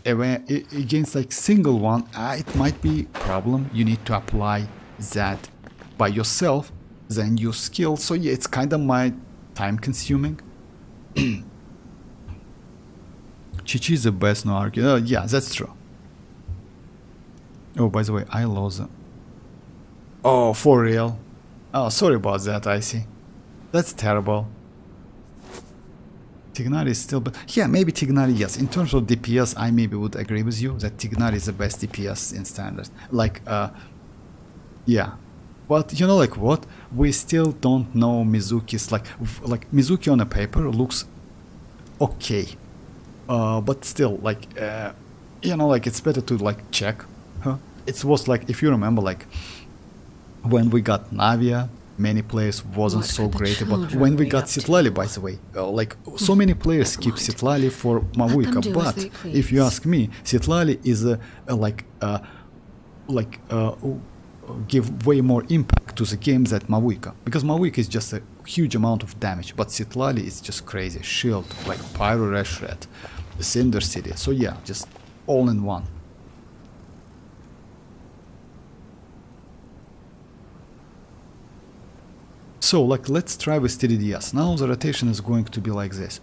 Against like single one, it might be problem. You need to apply that by yourself, then use skill. So yeah, it's kind of my time consuming. Chichi is the best, no argue. Yeah, that's true. Oh, by the way, I lost them. Oh, for real? Oh, sorry about that, I see. That's terrible. Tignari is still... Yeah, maybe Tignari, yes. In terms of DPS, I maybe would agree with you that Tignari is the best DPS in standard. Like, yeah. But, you know, like what? We still don't know Mizuki's... Like Mizuki on a paper looks okay. But still, like, you know, like, it's better to, like, check. Huh? It was like, if you remember, like... When we got Navia, many players wasn't so great about. When we got citlali, by the way, like so many players skip citlali for mavuika. But if you ask me, citlali is give way more impact to the game than mavuika, because mavuika is just a huge amount of damage, but citlali is just crazy. Shield, like pyro reshred, cinder city. So yeah, just all in one. So like let's try with TDDS. Now the rotation is going to be like this.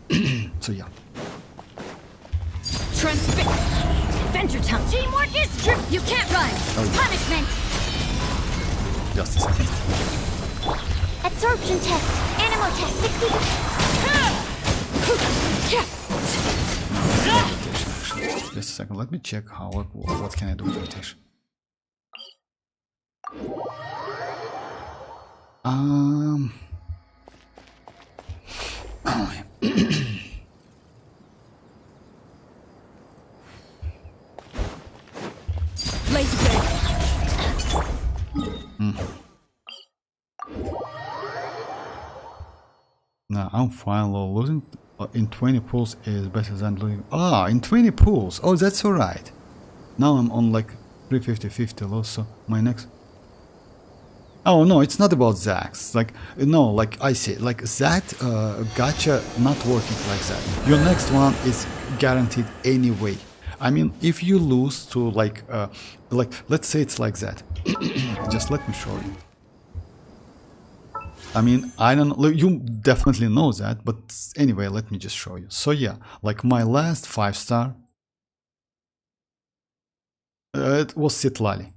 So yeah. Adventure time. Teamwork is true. You can't run. Punishment. Just a second. Absorption test. Animal test. 60. Just a second. Let me check how what can I do with rotation. No, I'm fine. Losing in 20 pulls is better than losing. Ah, in 20 pulls. Oh, that's alright. Now I'm on like 350 loss. So my next. Oh no, it's not about that. It's like no, like I say, like that gacha not working like that. Your next one is guaranteed anyway. I mean, if you lose to like let's say it's like that. Just let me show you. I mean, I don't know, you definitely know that, but anyway, let me just show you. So yeah, like my last 5-star, it was citlali.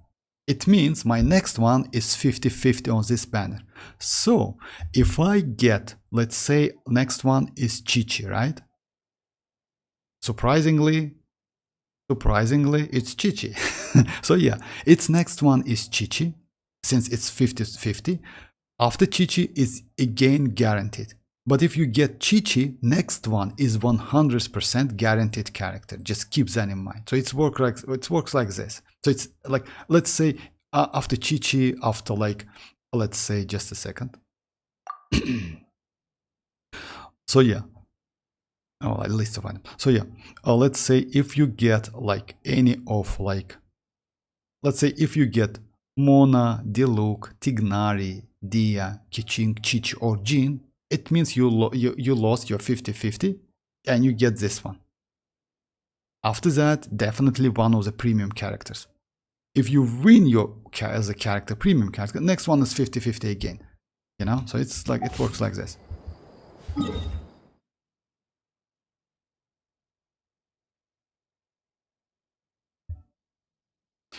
It means my next one is 50-50 on this banner. So if I get, let's say next one is Chichi, right? Surprisingly, it's Chichi. So yeah, its next one is Chichi, since it's 50-50. After Chichi is again guaranteed. But if you get Chichi, next one is 100% guaranteed character. Just keep that in mind. So it works like this. So it's like, let's say after Chichi, after like, let's say just a second. So yeah. Oh, at least of one. So yeah, let's say if you get like any of like, let's say if you get Mona, Diluc, Tignari, Dia, Kiching, Chich, or Jin, it means you lost your 50-50 and you get this one. After that, definitely one of the premium characters. If you win your as a character, premium character, next one is 50-50 again. You know, so it's like it works like this.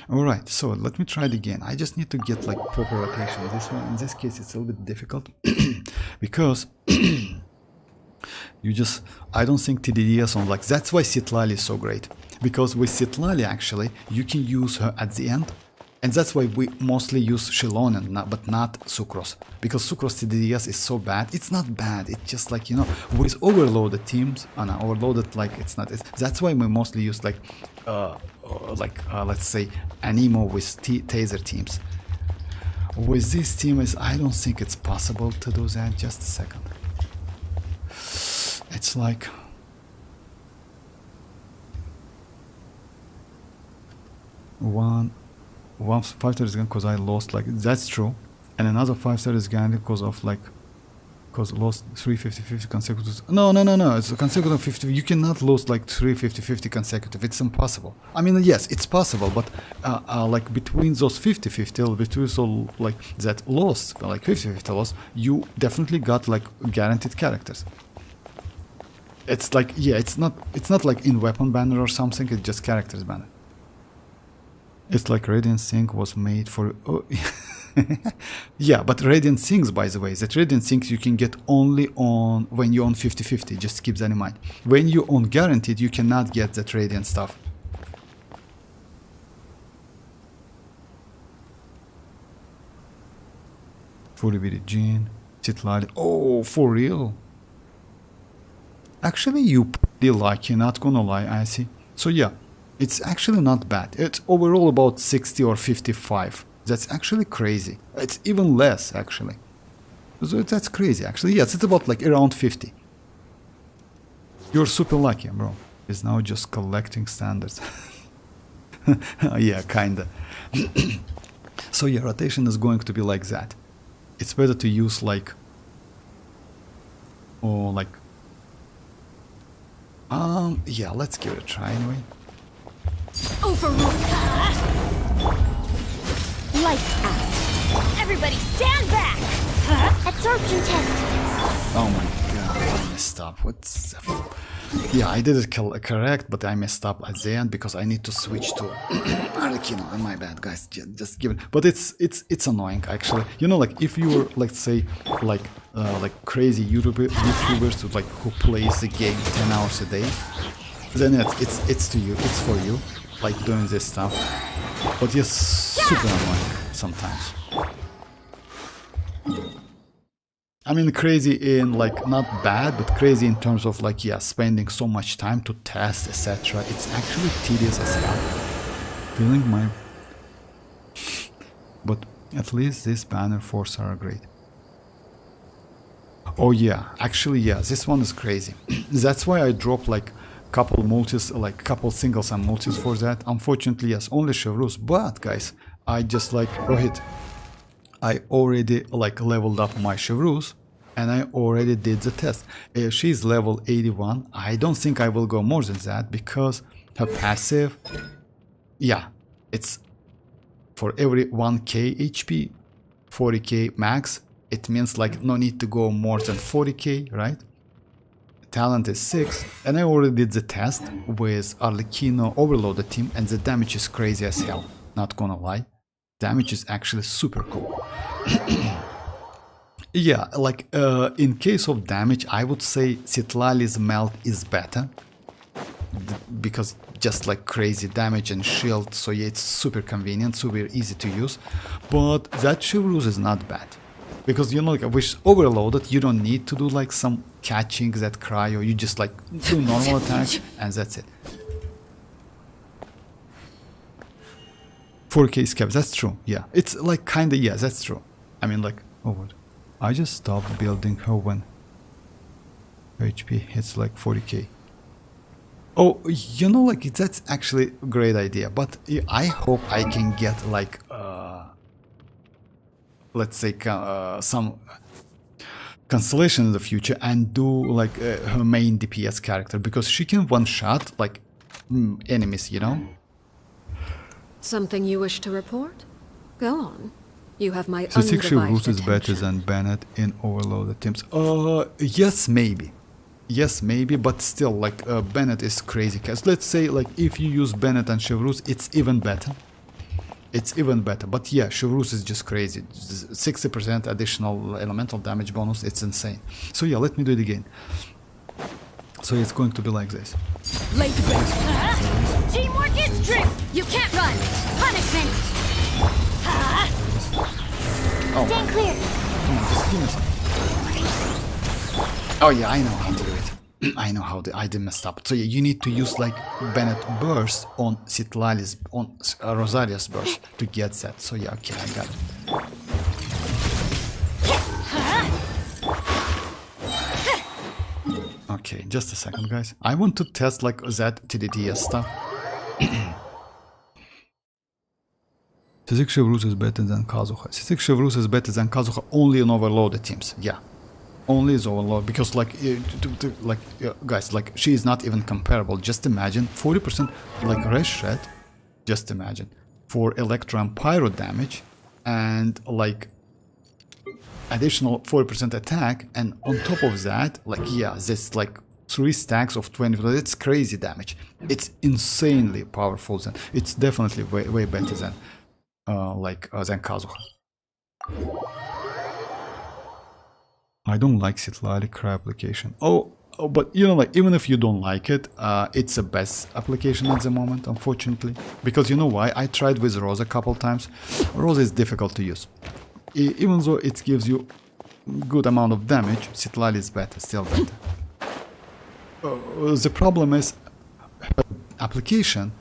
Alright, so let me try it again. I just need to get like proper rotation. This one, in this case, it's a little bit difficult because I don't think TDDS on like, that's why citlali is so great. Because with citlali actually, you can use her at the end. And that's why we mostly use Xilonen, but not Sucrose. Because Sucrose TDDS is so bad. It's not bad, it's just like, you know, with overloaded teams, overloaded, like, it's not. That's why we mostly use like let's say Anemo with taser teams. With these teams, I don't think it's possible to do that. Just a second. It's like one 5-star is gone because I lost, like, that's true, and another 5-star is gone because of like lost 3 50-50 consecutive. No, it's a consecutive 50. You cannot lose like 3 50-50 consecutive. It's impossible. I mean, yes, it's possible, but like between those 50-50, between so like that loss, like 50-50 loss, you definitely got like guaranteed characters. It's like, yeah, it's not like in weapon banner or something. It's just characters banner. It's like Radiant Sync was made for. Oh, yeah, but Radiant Syncs, by the way, that Radiant Syncs you can get only on when you're on 50-50. Just keep that in mind. When you're on guaranteed, you cannot get that Radiant stuff. Fully beat Jean, citlali. Oh, for real? Actually, you pretty lucky, not gonna lie, I see. So yeah, it's actually not bad. It's overall about 60 or 55. That's actually crazy. It's even less, actually. So that's crazy, actually. Yes, it's about like around 50. You're super lucky, bro. It's now just collecting standards. Yeah, kinda. So yeah, rotation is going to be like that. It's better to use like, or like, yeah, let's give it a try anyway. Overrule. Lights out. Everybody stand back. absorption test. Oh my god, I messed up. What's... Yeah, I did it correct, but I messed up at the end because I need to switch to arlecchino. My bad, guys. Just give it. But it's annoying actually. You know, like if you were, let's say, like crazy YouTubers who plays the game 10 hours a day, then it's to you. It's for you, like doing this stuff. But yes, super annoying sometimes. I mean, crazy in like not bad, but crazy in terms of like, yeah, spending so much time to test, etc. It's actually tedious as hell. Feeling my... But at least this banner force are great. Oh yeah, actually yeah, this one is crazy. That's why I dropped like couple multis, like couple singles and multis for that. Unfortunately, yes, only Chevreuse. But guys, I just like Rohit. I already like leveled up my Chevreuse and I already did the test. She's level 81. I don't think I will go more than that because her passive, yeah, it's for every 1k HP, 40k max. It means like no need to go more than 40k, right? Talent is 6, and I already did the test with Arlecchino overloaded team, and the damage is crazy as hell. Not gonna lie. Damage is actually super cool. Yeah, like in case of damage, I would say citlali's melt is better because just like crazy damage and shield, so yeah, it's super convenient, super easy to use. But that Chevreuse is not bad because, you know, like with overloaded, you don't need to do like some catching that cryo. You just like do normal attack and that's it. 4k scab, that's true, yeah. It's like kinda, yeah, that's true. I mean like, oh what? I just stopped building her when HP hits like 40k. Oh, you know, like that's actually a great idea, but I hope I can get like, let's say some constellation in the future and do like her main DPS character because she can one-shot like enemies, you know? Something you wish to report? Go on. You have my So undivided Chevreuse is attention. better than Bennett in overloaded teams. Yes, maybe. Yes, maybe, but still, like, Bennett is crazy. Cause let's say, like, if you use Bennett and Chevreuse, it's even better. It's even better. But yeah, Chevreuse is just crazy. 60% additional elemental damage bonus. It's insane. So yeah, let me do it again. So it's going to be like this. Late Teamwork is true. You can't run. Punishment. Oh, Stand clear. come on, just give me some. Oh yeah, I know how to do it. I know how to, I did messed up. So yeah, you need to use like Bennett burst on Citlali's, on Rosaria's burst to get that. So yeah, okay, I got it. Okay, just a second, guys. I want to test like that TDTS stuff. Sisik Chevreuse is better than Kazuha. Sisik Chevreuse is better than Kazuha only in overloaded teams. Yeah, only is overloaded because like, guys, like she is not even comparable. Just imagine 40% like Red Shred. Just imagine for Electro and Pyro damage and like additional 40% attack, and on top of that, like yeah, this like 3 stacks of 20. It's crazy damage. It's insanely powerful. Then it's definitely way better than than Kazuha. I don't like citlali crab application. Oh, but you know, like even if you don't like it, it's the best application at the moment, unfortunately. Because you know why? I tried with Rosa a couple times. Rosa is difficult to use. Even though it gives you good amount of damage, citlali is better, still better. The problem is her application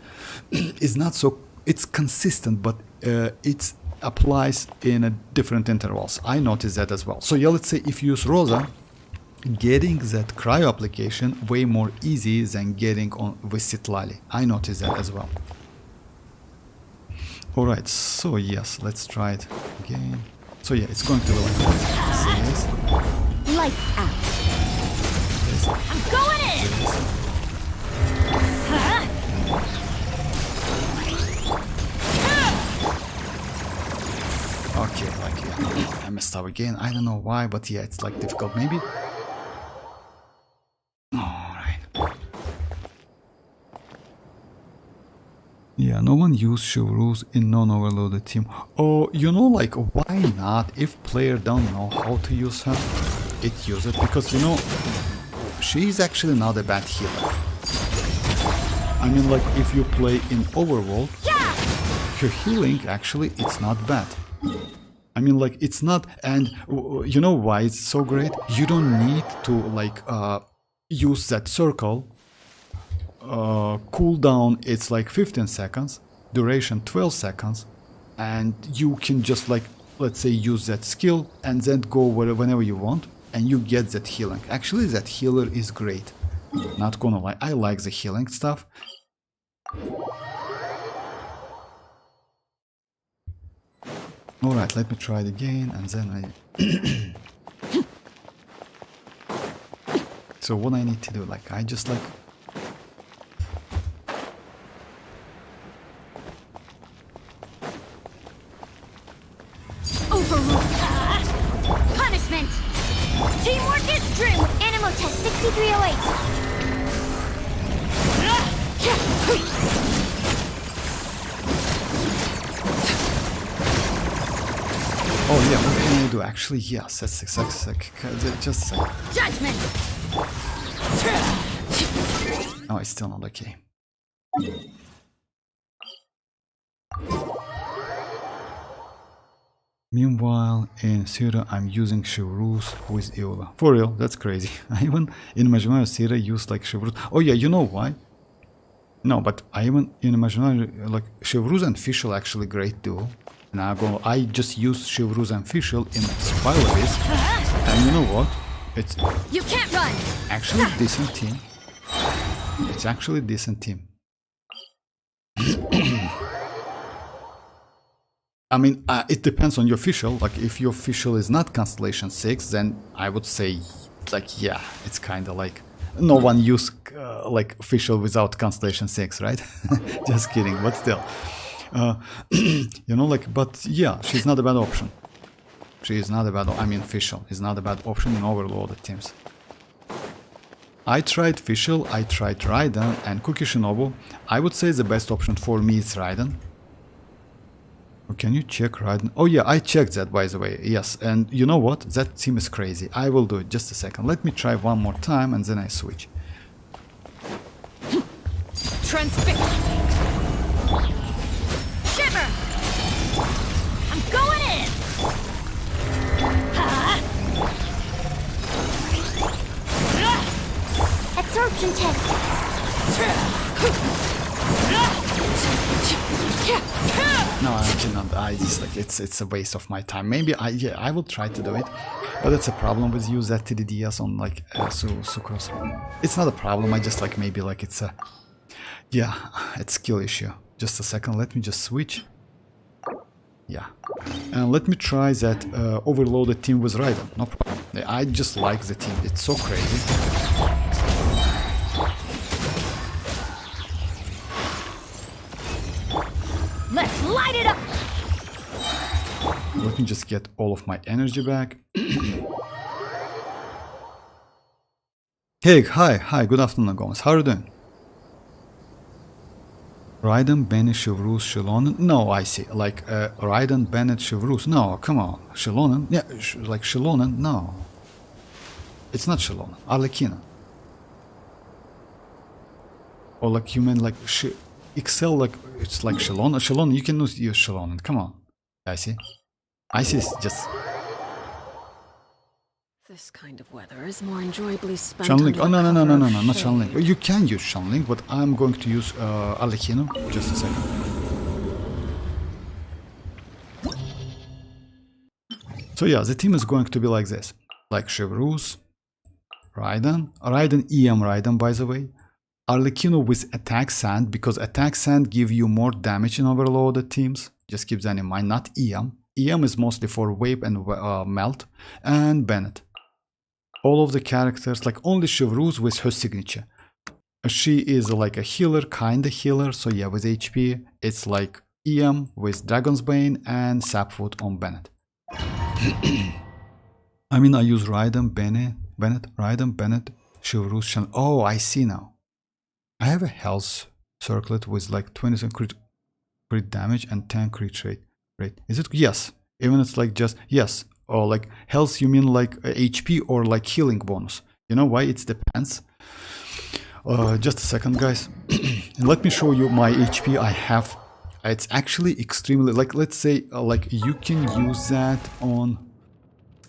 is not so, it's consistent, but it applies in different intervals. I noticed that as well. So yeah, let's say if you use Rosa, getting that cryo application way more easy than getting on with citlali. I noticed that as well. Alright, so yes, let's try it again. So yeah, it's going to be like this. Lights out. This. I'm going in. Okay, like yeah, messed up again. I don't know why, but yeah, it's like difficult maybe. Alright. Yeah, no one used Chevreuse in non-overloaded team. Oh, you know, like, why not? If player don't know how to use her, it use it. Because, you know, she is actually not a bad healer. I mean, like, if you play in Overworld, her healing, actually, it's not bad. I mean, like, it's not, and you know why it's so great? You don't need to, like, use that circle. Cooldown, it's like 15 seconds, duration 12 seconds, and you can just, like, let's say, use that skill and then go whenever you want, and you get that healing. Actually, that healer is great. Not gonna lie, I like the healing stuff. Alright, let me try it again, and then I... So what I need to do, like, I just, like... Overruled. Punishment. Teamwork is true. Animal test 6308. Oh yeah, what can I do? Actually, yes, that's exactly, just a second. Judgment. Oh, it's still not okay. Meanwhile, in Sierra, I'm using Chevreuse with Eola. For real, that's crazy. I even in Imaginary Sierra use like Chevreuse. Oh yeah, you know why? No, but I even in Imaginary, like, Chevreuse and Fischl actually great duo. Now I just use Chevreuse and Fischl in Spiralist, and you know what? It's You can't run. actually a decent team. It's actually a decent team. I mean, it depends on your Fischl. Like, if your Fischl is not Constellation 6, then I would say, like, yeah, it's kind of like no one use like Fischl without Constellation 6, right? Just kidding, but still. You know, like, but yeah, she's not a bad option. She is not a bad, I mean, Fischl is not a bad option in overloaded teams. I tried Fischl, I tried Raiden and Cookie Shinobu. I would say the best option for me is Raiden. Oh, can you check Raiden? Oh yeah, I checked that, by the way, yes. And you know what? That team is crazy. I will do it, just a second. Let me try one more time and then I switch. Transfix. Shiver. I'm going in. Absorption test. No, I cannot. I just, like, it's a waste of my time. Maybe I will try to do it, but that's a problem with use that TDDS on, like, Sucrose. It's not a problem. I just, like, maybe, like, it's a, yeah, it's skill issue. Just a second. Let me just switch. Yeah, and let me try that overloaded team with Raiden. No problem. I just like the team. It's so crazy. Let's light it up. Let me just get all of my energy back. Hey, hi, good afternoon, Gomez. How are you doing? Raiden, Bennett, Chevreuse, Xilonen? No, I see. Like, Raiden, Bennett, Chevreuse. No, come on. Xilonen? Yeah, like Xilonen? No. It's not Xilonen. Arlecchino. Or, like, you mean, like, Excel, like, it's like Xilonen. Xilonen, you can use Xilonen. Come on. I see. I see, it's just... This kind of weather is more enjoyably spent. Shanling. Oh, no, not shade. Shanling. You can use Shanling, but I'm going to use Arlecchino. Just a second. So yeah, the team is going to be like this. Like Chevreuse, Raiden, EM Raiden, by the way. Arlecchino with Attack Sand, because Attack Sand give you more damage in overloaded teams. Just keep that in mind, not EM. EM is mostly for Wave and Melt. And Bennett. All of the characters, like only Chevreuse with her signature. She is like a healer, kinda healer, so yeah, with HP, it's like EM with Dragon's Bane and Sapwood on Bennett. I mean, I use Raiden, Bennett, Chivalrous, Shan. Oh, I see now. I have a health circlet with like 20 crit damage and 10 crit rate. Is it? Yes. Even it's like just, yes. Or like health, you mean like HP or like healing bonus. You know why? It depends. Just a second, guys. Let me show you my HP I have. It's actually extremely, like, let's say, like you can use that on,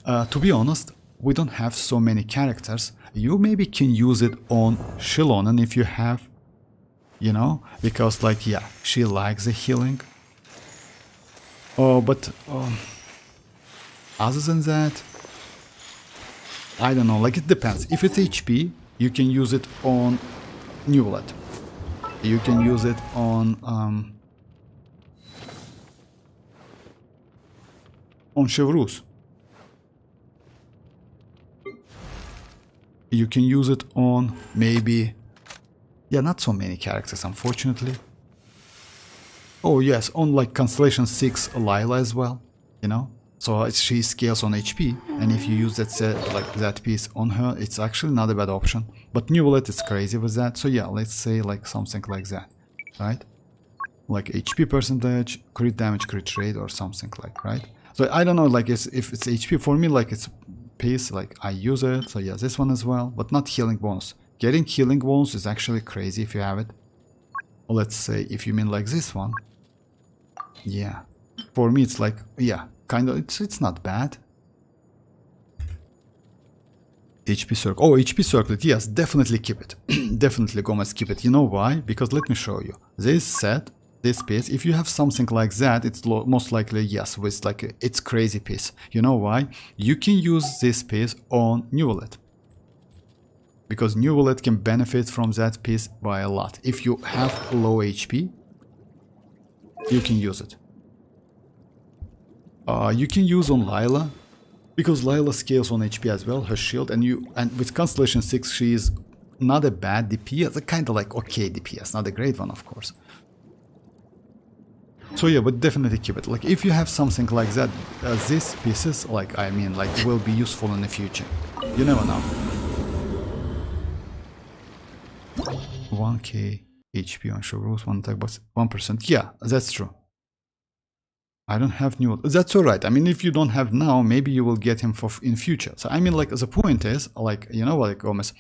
to be honest, we don't have so many characters. You maybe can use it on Xilonen if you have, you know, because like, yeah, she likes the healing. But other than that, I don't know, like it depends. If it's HP, you can use it on Neuvillette. You can use it on Chivalrous. You can use it on maybe, yeah, not so many characters, unfortunately. Oh yes, on like Constellation 6 Lila as well, you know. So she scales on HP, and if you use that set, like that piece on her, it's actually not a bad option. But Neuvillette is crazy with that, so yeah, let's say like something like that, right? Like HP percentage, crit damage, crit rate, or something like, right? So I don't know, like if it's HP for me, like it's piece, like I use it. So yeah, this one as well, but not healing bonus. Getting healing bonus is actually crazy if you have it. Or let's say if you mean like this one, yeah. For me, it's like, yeah, kind of, it's not bad. HP circle. Oh, HP circlet. Yes, definitely keep it. Definitely, Gomez, keep it. You know why? Because let me show you. This set, this piece, if you have something like that, it's most likely, yes, with like, it's crazy piece. You know why? You can use this piece on Neuvillette. Because Neuvillette can benefit from that piece by a lot. If you have low HP, you can use it. You can use on Lila, because Lila scales on HP as well, her shield, and with Constellation 6 she is not a bad DPS, kind of like okay DPS, not a great one of course. So yeah, but definitely keep it. Like if you have something like that, these pieces, like I mean, like will be useful in the future. You never know. 1k HP on Chivalrous, one attack boss, 1%. Yeah, that's true. I don't have new. That's alright. I mean, if you don't have now, maybe you will get him for in future. So I mean, like the point is, like you know what, Gomez.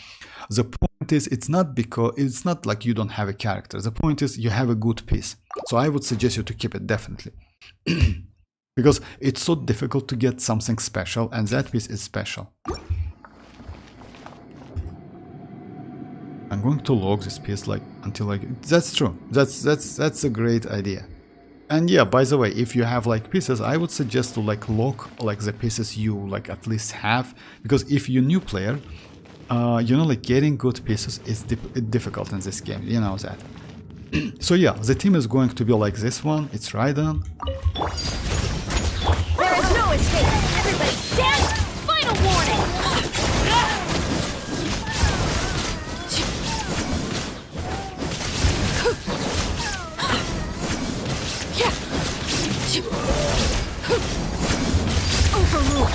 The point is, it's not because it's not like you don't have a character. The point is, you have a good piece. So I would suggest you to keep it definitely, because it's so difficult to get something special, and that piece is special. I'm going to log this piece like until like that's true. That's a great idea. And yeah, by the way, if you have like pieces, I would suggest to like lock like the pieces you like at least have, because if you're a new player, you know, like getting good pieces is difficult in this game, you know that. So yeah, the team is going to be like this one. It's Raiden. There is no escape. Everybody stand. Final warning. Overrule.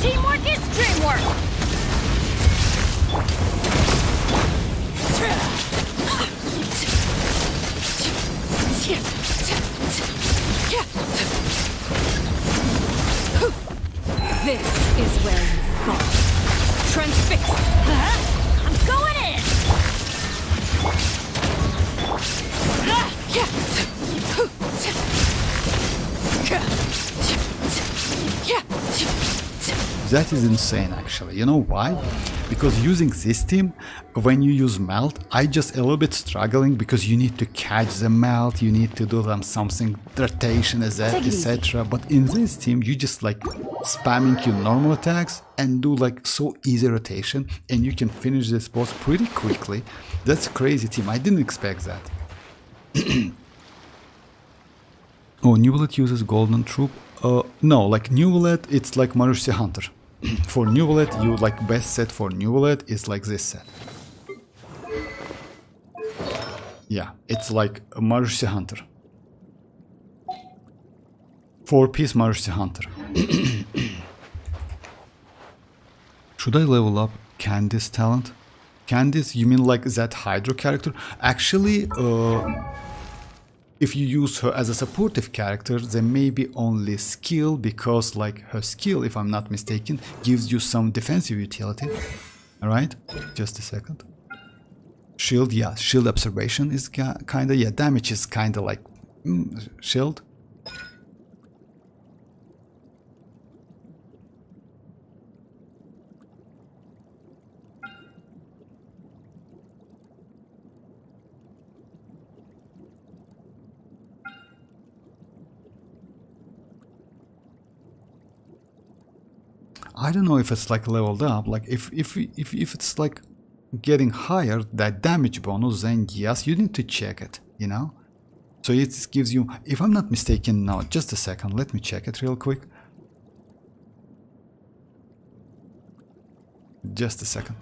Teamwork is dreamwork. This is where you fall. Transfix. I'm going in. That is insane actually. You know why? Because using this team, when you use melt, I just a little bit struggling because you need to catch the melt, you need to do something rotation, etc. But in this team, you just like spamming your normal attacks and do like so easy rotation, and you can finish this boss pretty quickly. That's a crazy team. I didn't expect that. Oh, Neuvillette uses Golden Troop. No, like Neuvillette, it's like Marussia Hunter. For Neuvillette, you like best set for Neuvillette is like this set. Yeah, it's like a Marussia Hunter. 4-piece Mercy Hunter. Should I level up Candice talent? Candice, you mean like that Hydro character? Actually, if you use her as a supportive character, there may be only skill, because like her skill, if I'm not mistaken, gives you some defensive utility. Alright, just a second. Shield, yeah, shield observation is kinda, yeah, damage is kinda like shield. I don't know if it's like leveled up, like if it's like getting higher, that damage bonus, then yes, you need to check it, you know? So it gives you, if I'm not mistaken, no, just a second, let me check it real quick. Just a second.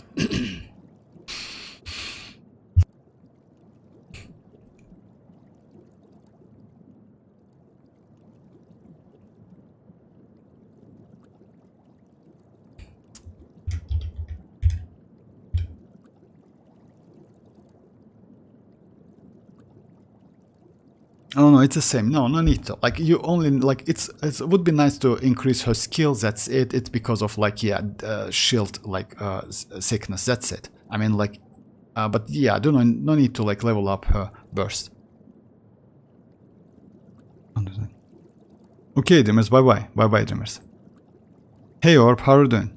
Oh no, it's the same. No need to. Like you only like it would be nice to increase her skills. That's it. It's because of like shield like sickness. That's it. I mean like, but yeah, no need to like level up her burst. Understand? Okay, Dreamers. Bye, Dreamers. Hey Orb, how are you doing?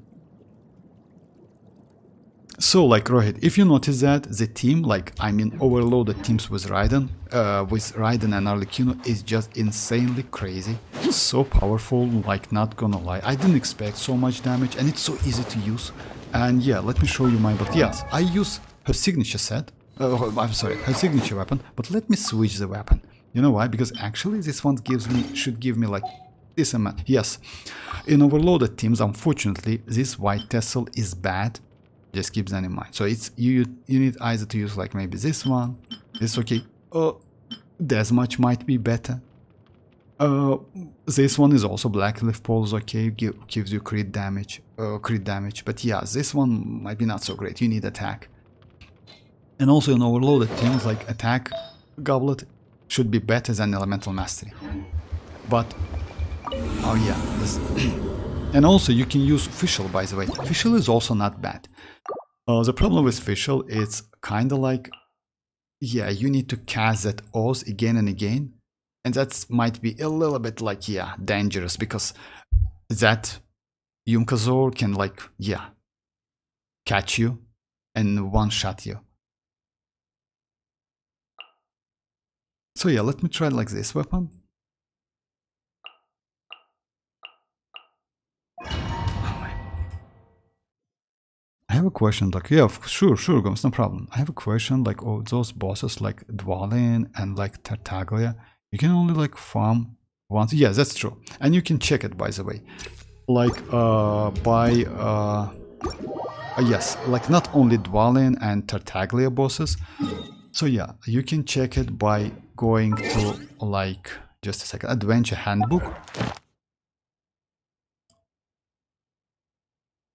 So, like Rohit, if you notice that the team, like I mean overloaded teams with Raiden and Arlecchino is just insanely crazy, so powerful, like not gonna lie. I didn't expect so much damage and it's so easy to use. And yeah, let me show you my, but yes, I use her signature set, I'm sorry, her signature weapon, but let me switch the weapon. You know why? Because actually this one should give me like this amount. Yes, in overloaded teams, unfortunately, this white tassel is bad. Just keep that in mind. So it's you need either to use like maybe this one. This okay. This much might be better. This one is also Black Leaf Pulse, okay, gives you crit damage. But yeah, this one might be not so great. You need attack. And also in overloaded things like attack goblet should be better than elemental mastery. But oh yeah, this and also you can use Fischl, by the way. Fischl is also not bad. The problem with Fischl, it's kind of like, yeah, you need to cast that Oz again and again. And that might be a little bit like, yeah, dangerous, because that Yumkazor can like, yeah, catch you and one-shot you. So yeah, let me try like this weapon. I have a question, like, yeah, sure, Gomes, no problem. I have a question, like, oh, those bosses, like Dwalin and like Tartaglia, you can only like farm once. Yeah, that's true. And you can check it, by the way. Like, yes, like not only Dwalin and Tartaglia bosses. So yeah, you can check it by going to, like, just a second, Adventure Handbook.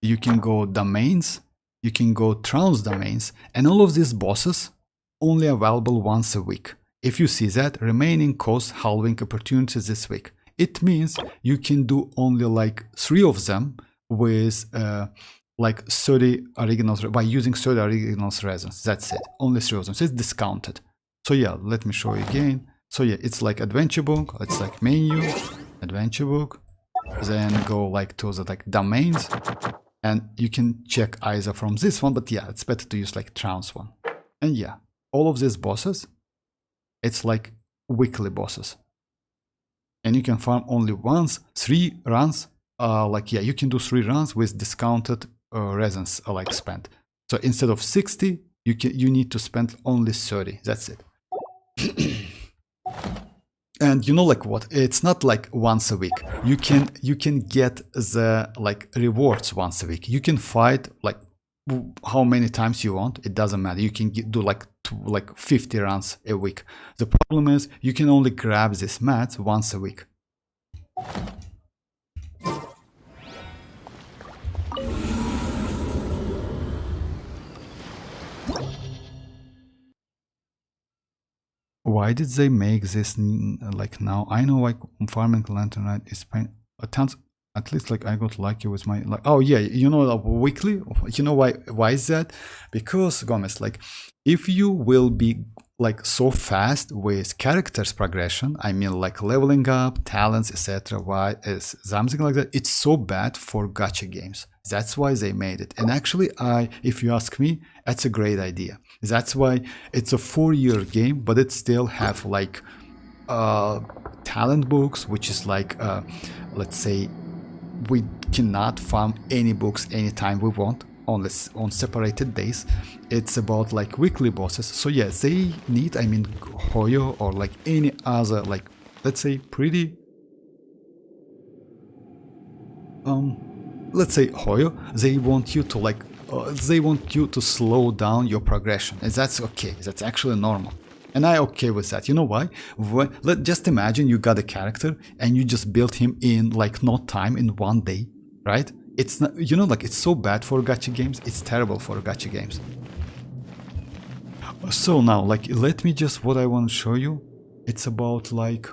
You can go domains. You can go trans domains, and all of these bosses only available once a week. If you see that, remaining cost halving opportunities this week. It means you can do only like 3 of them with like 30 originals by using 30 originals resins. That's it. Only 3 of them. So it's discounted. So yeah, let me show you again. So yeah, it's like adventure book. It's like menu, adventure book. Then go like to the like domains. And you can check either from this one, but yeah, it's better to use like trans one. And yeah, all of these bosses, it's like weekly bosses. And you can farm only once, 3 runs. Like yeah, you can do 3 runs with discounted resins like spent. So instead of 60, you need to spend only 30. That's it. And you know like what? It's not like once a week. You can get the like rewards once a week. You can fight like how many times you want. It doesn't matter. You can do like 50 runs a week. The problem is you can only grab these mats once a week. why did they make this like now? I know like farming lantern right is pain tons. At least like I got lucky with my like, oh yeah, you know, weekly. You know why is that? Because Gomez, like if you will be like so fast with characters progression, I mean like leveling up, talents, etc. Why is something like that? It's so bad for gacha games. That's why they made it. And actually, if you ask me, that's a great idea. That's why it's a 4-year game, but it still have like talent books, which is like let's say we cannot farm any books anytime we want unless on separated days. It's about like weekly bosses. So yeah, they need, I mean, Hoyo or like any other like, let's say pretty let's say Hoyo, they want you to like they want you to slow down your progression, and that's okay. That's actually normal. And I'm okay with that. You know why? Let's just imagine you got a character and you just built him in like no time, in 1 day, right? It's not, you know, like it's so bad for gacha games. It's terrible for gacha games. So now, like, let me just, what I want to show you, it's about like,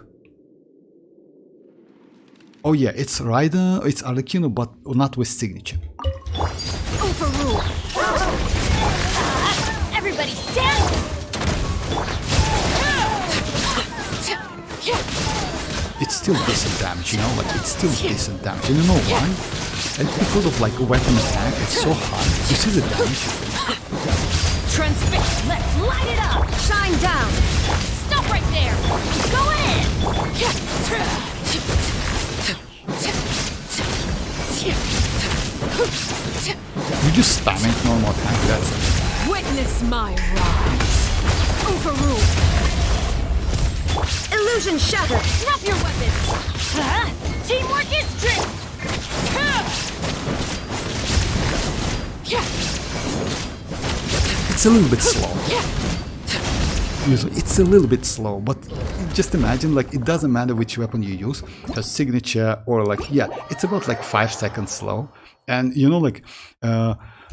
oh yeah, it's Rider, it's Arlecchino, but not with signature. Overrule. Everybody stand. It's still decent damage, you know, like it's still decent damage. And you know why? And because of like weapon attack, it's so hard. You see the damage? Transfix. Let's light it up. Shine down. Stop right there. Go in. You just spamming normal attack, that's it. Witness my rise. Overrule. Illusion shattered. Drop your weapons. Teamwork is strength. It's a little bit slow. It's a little bit slow, but just imagine, like, it doesn't matter which weapon you use, a signature or like, yeah, it's about like 5 seconds slow. And you know, like,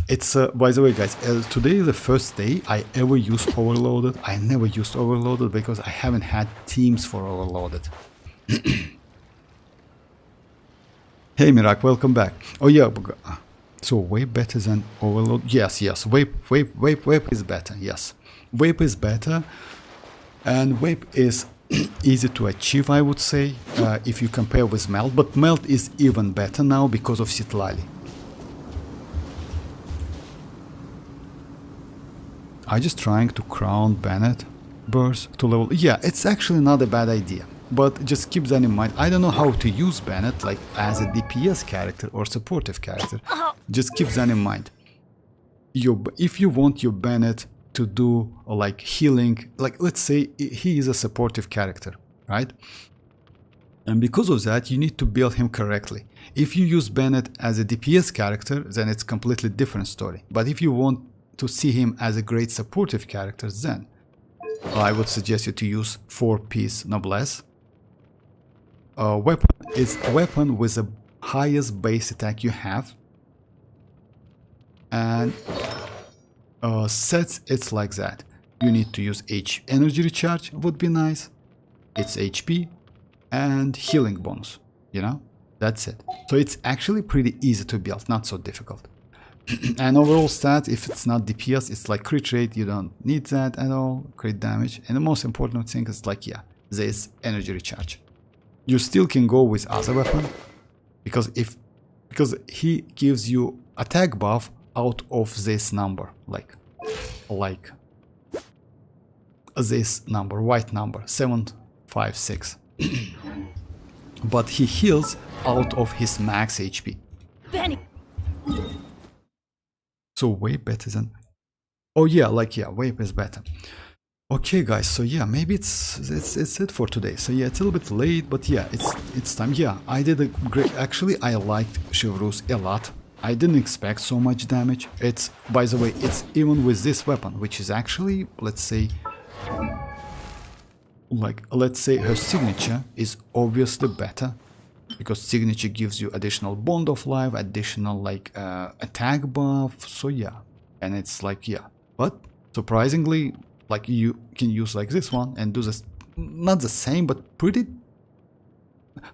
it's, by the way, guys, today is the first day I ever used Overloaded. I never used Overloaded because I haven't had teams for Overloaded. Hey, Mirak, welcome back. Oh, yeah, so way better than Overload. Yes, Vape is better, yes. Vape is better, and Vape is easy to achieve, I would say, if you compare with Melt, but Melt is even better now because of Citlali. I'm just trying to crown Bennett burst to level. Yeah, it's actually not a bad idea, but just keep that in mind. I don't know how to use Bennett like as a DPS character or supportive character. Just keep that in mind. If you want your Bennett to do like healing, like let's say he is a supportive character, right? And because of that, you need to build him correctly. If you use Bennett as a DPS character, then it's completely different story. But if you want to see him as a great supportive character, then I would suggest you to use 4-piece Noblesse. Weapon is a weapon with the highest base attack you have, and sets it's like that. You need to use energy recharge would be nice. It's HP and healing bonus, you know, that's it. So it's actually pretty easy to build, not so difficult. And overall stat, if it's not DPS, it's like crit rate, you don't need that at all, crit damage, and the most important thing is like, yeah, this energy recharge. You still can go with other weapon, because he gives you attack buff out of this number, like this number, white number, 756. But he heals out of his max HP. Benny. So way better than, oh yeah, like yeah, way is better. Okay guys, so yeah, maybe it's it for today. So yeah, it's a little bit late, but yeah, it's time. Yeah, I did a great, actually I liked Chivalrous a lot. I didn't expect so much damage. It's, by the way, it's even with this weapon, which is actually, let's say her signature is obviously better, because signature gives you additional bond of life, additional like attack buff. So yeah, and it's like, yeah, but surprisingly like you can use like this one and do this, not the same, but pretty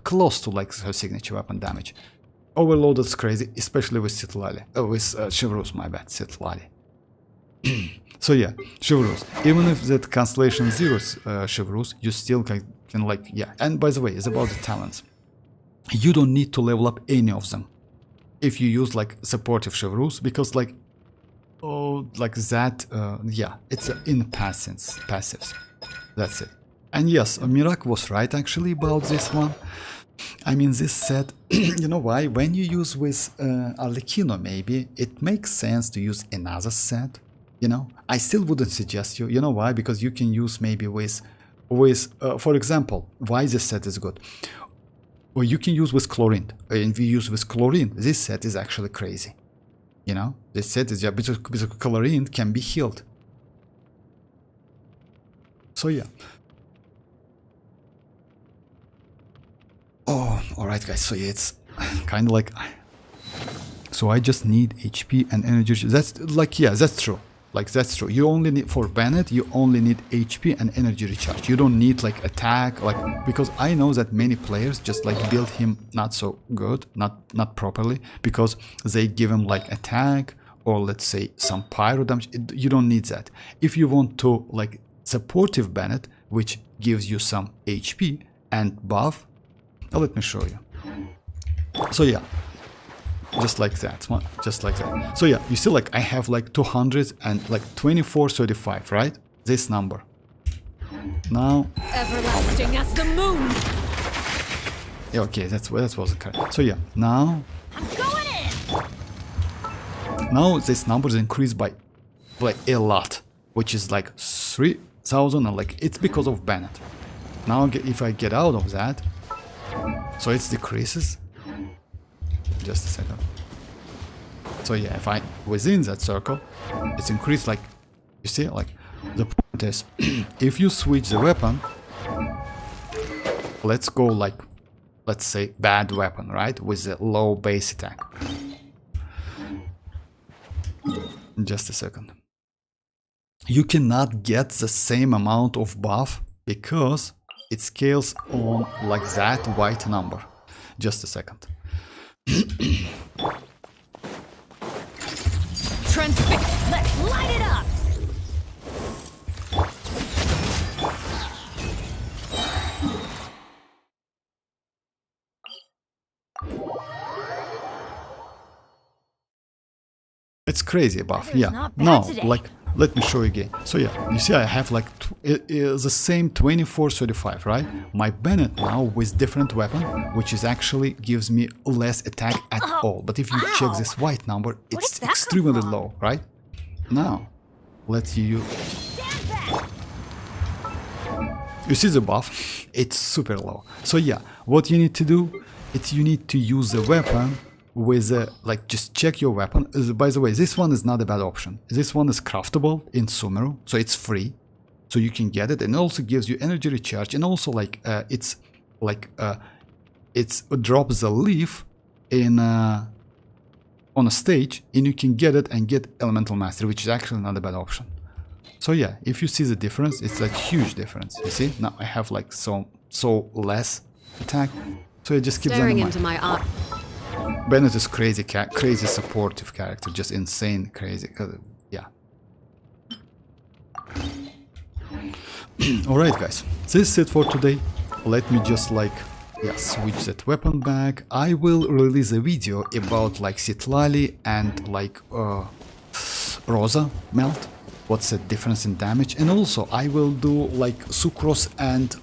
close to like her signature weapon damage. Overload is crazy, especially with citlali, with Chivalrous, my bad, citlali. So yeah, Chivalrous. Even if that Constellation Zero's Chivalrous, you still can like, yeah. And by the way, it's about the talents. You don't need to level up any of them if you use like supportive Chivalrous, because like, oh, like that, yeah, it's in passives. That's it. And yes, Mirak was right actually about this one. I mean, this set, you know why? When you use with Arlecchino, maybe it makes sense to use another set. You know, I still wouldn't suggest you. You know why? Because you can use maybe with for example, why this set is good. Or you can use with Chlorine. If you use with Chlorine, this set is actually crazy. You know, this set is, yeah, because Chlorine can be healed. So yeah. Oh, alright guys, so yeah, it's kind of like, so I just need HP and energy. That's like, yeah, that's true. Like, that's true. You only need, for Bennett, you only need HP and energy recharge. You don't need like attack, like, because I know that many players just like build him not so good, not properly, because they give him like attack or let's say some pyro damage. You don't need that. If you want to like supportive Bennett, which gives you some HP and buff, let me show you. So yeah, just like that, just like that. So yeah, you see, like I have like 200 and like 2435, right? This number. Now, Everlasting as the moon. yeah, okay, that wasn't correct. So yeah, now, I'm going in. now this number is increased by like a lot, which is like 3000, and like it's because of Bennett. Now if I get out of that, so it decreases. Just a second. So yeah, if I within that circle, it's increased. Like you see, like the point is, if you switch the weapon, let's go like, let's say bad weapon, right, with a low base attack. Just a second. You cannot get the same amount of buff because it scales on like that white number. Just a second. Transfix. Let's light it up. It's crazy buff, Weather's yeah. not bad No, today. like, let me show you again. So yeah, you see I have like the same 2435, right? My Bennett now with different weapon, which is actually gives me less attack at all. But if you check this white number, it's did that come extremely from? low, right? Now, let's use... Stand back. You see the buff? It's super low. So yeah, what you need to do, it's you need to use the weapon with like just check your weapon. By the way, this one is not a bad option. This one is craftable in Sumeru, so it's free, so you can get it, and it also gives you energy recharge, and also like it's drops the leaf in on a stage, and you can get it and get elemental mastery, which is actually not a bad option. So yeah, if you see the difference, it's like huge difference. You see, now I have like so less attack, so it just keeps Staring on into my eye. Bennett is crazy, crazy supportive character, just insane, crazy. Yeah. All right, guys, this is it for today. Let me just like, yeah, switch that weapon back. I will release a video about like citlali and like Rosa melt. What's the difference in damage? And also I will do like Sucrose and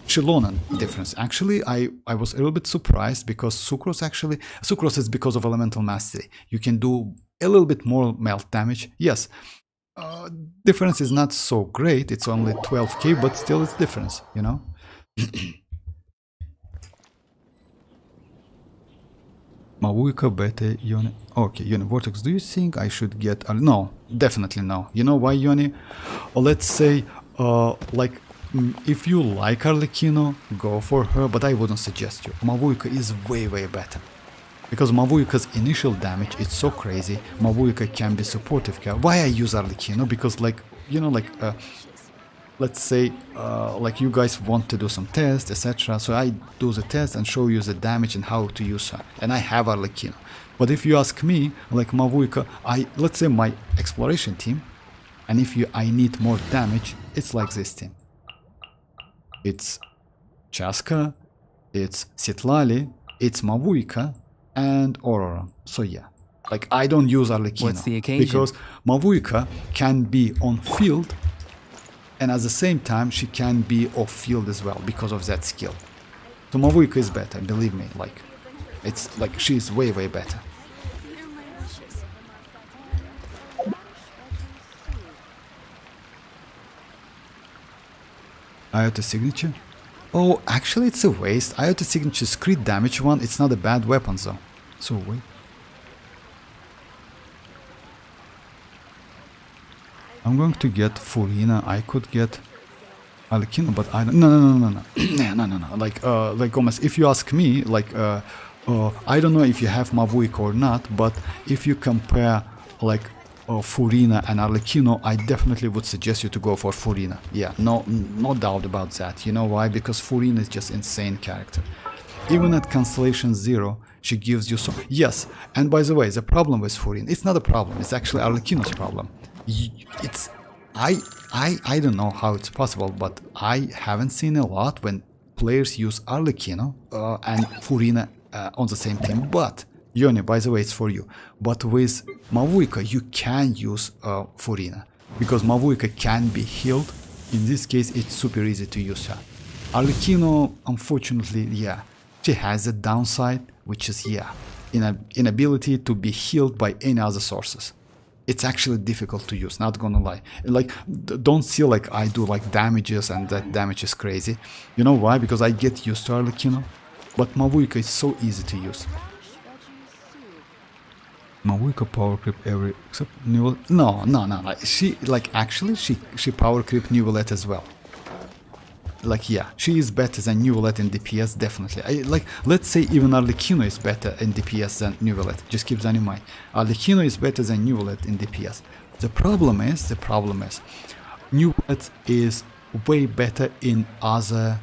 Xilonen difference. Actually, I was a little bit surprised because Sucrose is because of elemental mastery. You can do a little bit more melt damage. Yes, difference is not so great. It's only 12k, but still it's difference, you know. Mavuika, Bete, Yoni. Okay, Yoni Vortex, do you think I should get... no, definitely no. You know why, Yoni? Or let's say, like, if you like Arlecchino, go for her, but I wouldn't suggest you. Mavuika is way better. Because Mavuika's initial damage is so crazy, Mavuika can be supportive. Why I use Arlecchino? Because, like, you know, like let's say like you guys want to do some tests, etc. So I do the test and show you the damage and how to use her, and I have arlecchino. But if you ask me, like mavuika, let's say my exploration team, and if I need more damage, it's like this team. It's chasca, it's citlali, it's mavuika, and ororon. So yeah, like I don't use arlecchino. What's the occasion? Because mavuika can be on field, and at the same time she can be off field as well because of that skill. So mavuika is better, believe me. Like it's like she's way better. Iota signature? Oh, actually it's a waste. Iota signature is crit damage one. It's not a bad weapon though. So wait. I'm going to get Furina. I could get arlecchino, but I don't. No. Like Gomez, if you ask me, like I don't know if you have mavuika or not, but if you compare like Furina and arlecchino, I definitely would suggest you to go for Furina. Yeah, no doubt about that. You know why? Because Furina is just insane character. Even at Constellation 0, she gives you so. Yes, and by the way, the problem with Furina, it's not a problem. It's actually arlecchino's problem. It's I don't know how it's possible, but I haven't seen a lot when players use arlecchino and Furina on the same team. But Yoni, by the way, it's for you. But with mavuika, you can use Furina because mavuika can be healed. In this case, it's super easy to use her. Arlecchino, unfortunately, yeah, she has a downside, which is inability to be healed by any other sources. It's actually difficult to use, not gonna lie. Like, don't see like I do like damages and that damage is crazy. You know why? Because I get used to arlecchino, but mavuika is so easy to use. Mavuika power creep every except Neuvillette. No. Like she power creep Neuvillette as well. Like yeah, she is better than Neuvillette in DPS definitely. Let's say even arlecchino is better in DPS than Neuvillette. Just keep that in mind. Arlecchino is better than Neuvillette in DPS. The problem is Neuvillette is way better in other.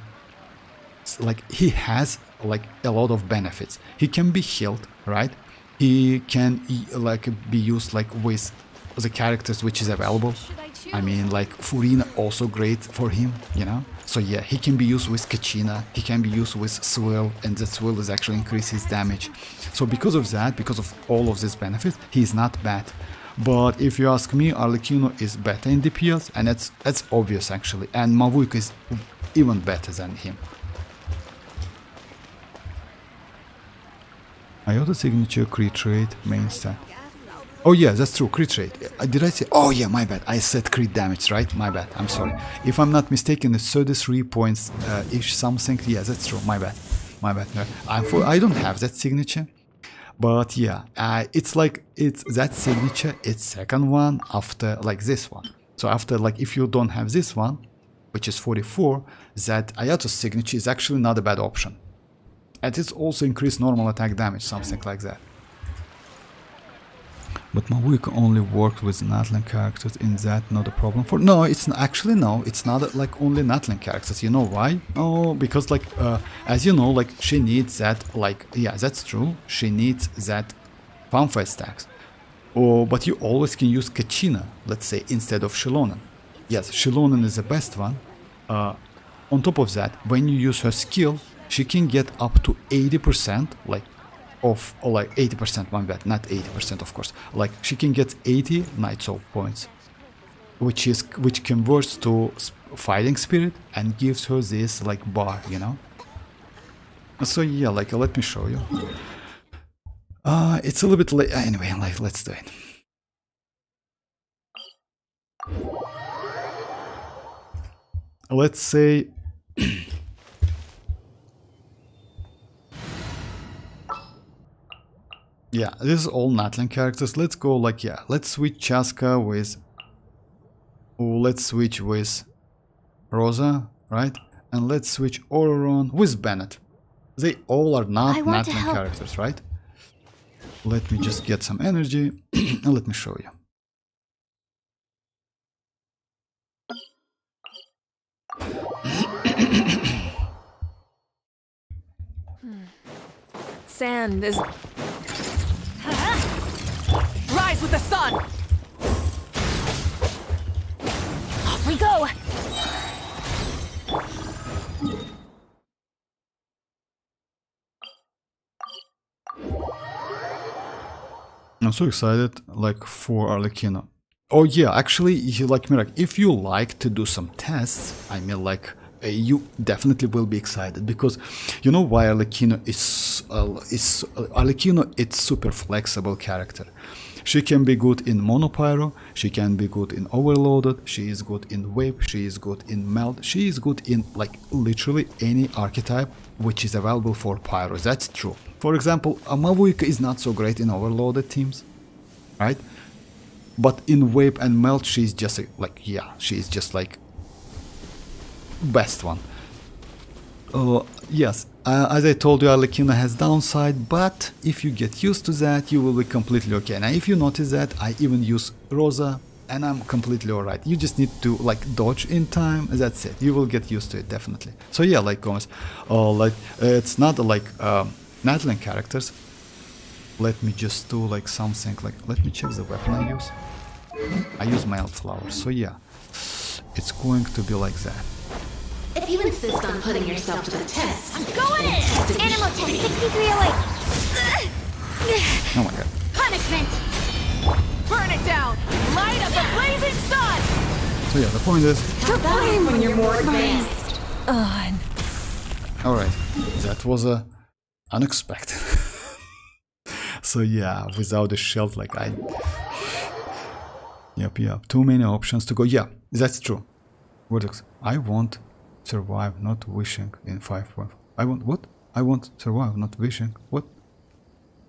Like he has like a lot of benefits. He can be healed, right? He can like be used like with the characters which is available. I mean like Furina also great for him, you know. So yeah, he can be used with Kachina, he can be used with Swill, and that Swill is actually increase his damage. So because of that, because of all of these benefits, he's not bad. But if you ask me, arlecchino is better in DPS, and that's obvious actually. And mavuika is even better than him. Iota signature, crit rate, main stat. Oh yeah, that's true, crit rate. Did I say? Oh yeah, my bad. I said crit damage, right? My bad. I'm sorry. If I'm not mistaken, it's 33 points ish something. Yeah, that's true. My bad. I don't have that signature, but yeah, it's that signature. It's second one after like this one. So after like if you don't have this one, which is 44, that Iota signature is actually not a bad option. And it's also increased normal attack damage, something like that. But mavuika only works with natlan characters. In that, not a problem for. No, it's actually no. It's not like only natlan characters. You know why? Oh, because like as you know, like she needs that. Like yeah, that's true. She needs that fanfare stacks. Oh, but you always can use Kachina, let's say, instead of Xilonen. Yes, Xilonen is the best one. On top of that, when you use her skill, she can get up to 80%, like, of, or like 80%, my bad, not 80% of course. Like, she can get 80 Night Soul points, which converts to Fighting Spirit and gives her this, like, bar, you know? So yeah, like, let me show you. It's a little bit late, anyway, like, let's do it. Let's say... Yeah, this is all natlan characters. Let's go like, yeah, let's switch Chasca with... Oh, let's switch with Rosa, right? And let's switch Ororon with Bennett. They all are not natlan characters, right? Let me just get some energy and let me show you. Sand is... Rise with the sun! Off we go! I'm so excited, like, for Arlecchino. Oh yeah, actually, like Mirak, if you like to do some tests, I mean, like, you definitely will be excited, because you know why Arlecchino is Arlecchino, it's super flexible character. She can be good in monopyro, she can be good in overloaded, she is good in whip, she is good in melt, she is good in like literally any archetype which is available for pyros. That's true. For example, a mavuika is not so great in overloaded teams, right? But in whip and melt, she's just like, yeah, she's just like best one. Yes, as I told you, Arlecchino has downside, but if you get used to that, you will be completely okay. Now, if you notice that, I even use Rosa, and I'm completely alright. You just need to like dodge in time, that's it. You will get used to it, definitely. So yeah, like Gomez, it's not like natlan characters. Let me just do like something like, let me check the weapon I use. I use mild flowers, so yeah, it's going to be like that. If you insist on putting yourself to the test, I'm going in! Animal test 6308! Oh my god. Punishment! Burn it down! Light up the blazing sun! So yeah, the point is, fine when you're more advanced. alright, that was unexpected. So yeah, without a shield, like Yep, too many options to go. Yeah, that's true. Vortex, I want survive, not wishing in 5.5. I want what? I want survive, not wishing. What?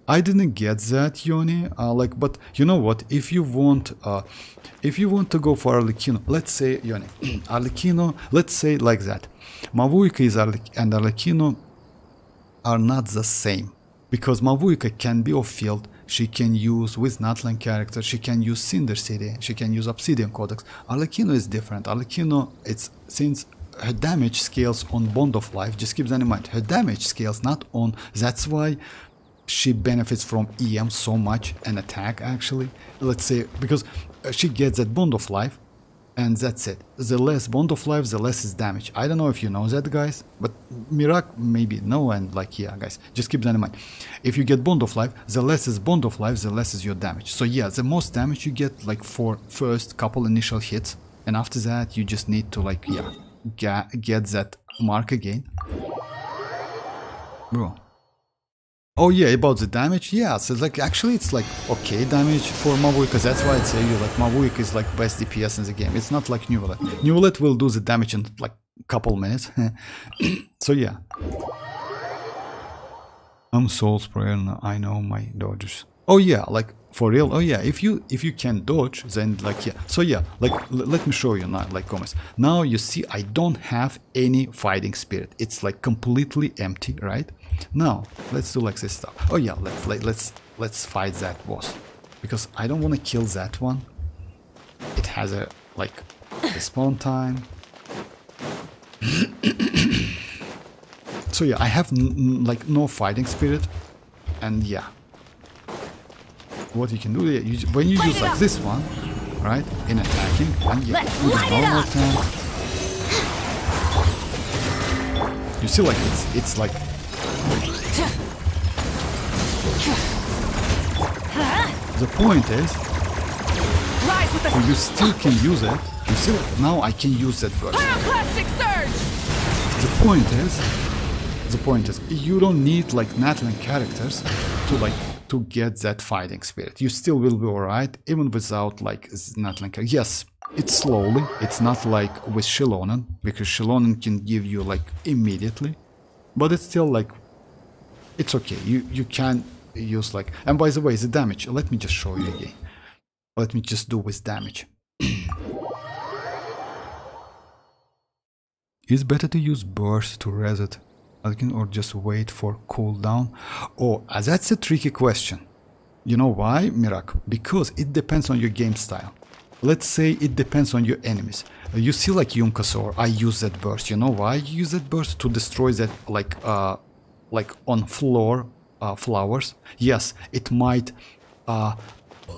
I didn't get that, Yoni. Like, but you know what? If you want to go for Arlecchino, let's say Yoni, Arlecchino, let's say like that. Mavuika is and Arlecchino are not the same, because Mavuika can be off field. She can use with natlan character. She can use Cinder City. She can use Obsidian Codex. Arlecchino is different. Arlecchino, it's since her damage scales on Bond of Life. Just keep that in mind. Her damage scales not on. That's why she benefits from EM so much and attack, actually. Let's say because she gets that Bond of Life, and that's it. The less Bond of Life, the less is damage. I don't know if you know that, guys, but Mirak maybe no, and like, yeah, guys, just keep that in mind. If you get Bond of Life, the less is Bond of Life, the less is your damage. So yeah, the most damage you get like for first couple initial hits, and after that you just need to like, yeah, get that mark again. Bro. Oh yeah, about the damage, yeah, so like actually it's like okay damage for Mavuika, that's why I say you like Mavuika is like best DPS in the game. It's not like Neuvillette. Neuvillette will do the damage in like couple minutes. So yeah. I'm Soul's Prayer now, I know my dodges. Oh yeah, like for real, oh yeah, if you can dodge, then like yeah. So yeah, like let me show you now, like comments. Now you see I don't have any fighting spirit. It's like completely empty, right? Now let's do like this stuff. Oh yeah, let's fight that boss, because I don't want to kill that one. It has a like respawn time. So yeah, I have like no fighting spirit, and yeah, what you can do when you use like this one, right, in attacking, and yeah, do the normal attack. You see, like it's like. The point is, you still can use it. You see, now I can use that burst. The point is, you don't need like natlan characters to get that fighting spirit. You still will be alright, even without like natlan characters. Yes, it's slowly. It's not like with Xilonen, because Xilonen can give you like immediately, but it's still like. It's okay, you can use like, and by the way, the damage, let me just show you again. Let me just do with damage. Is better to use burst to reset or just wait for cooldown? Oh, that's a tricky question. You know why, Mirak? Because it depends on your game style. let's say it depends on your enemies. You see like Yumkasor, I use that burst. You know why I use that burst? To destroy that like on floor flowers. Yes, it might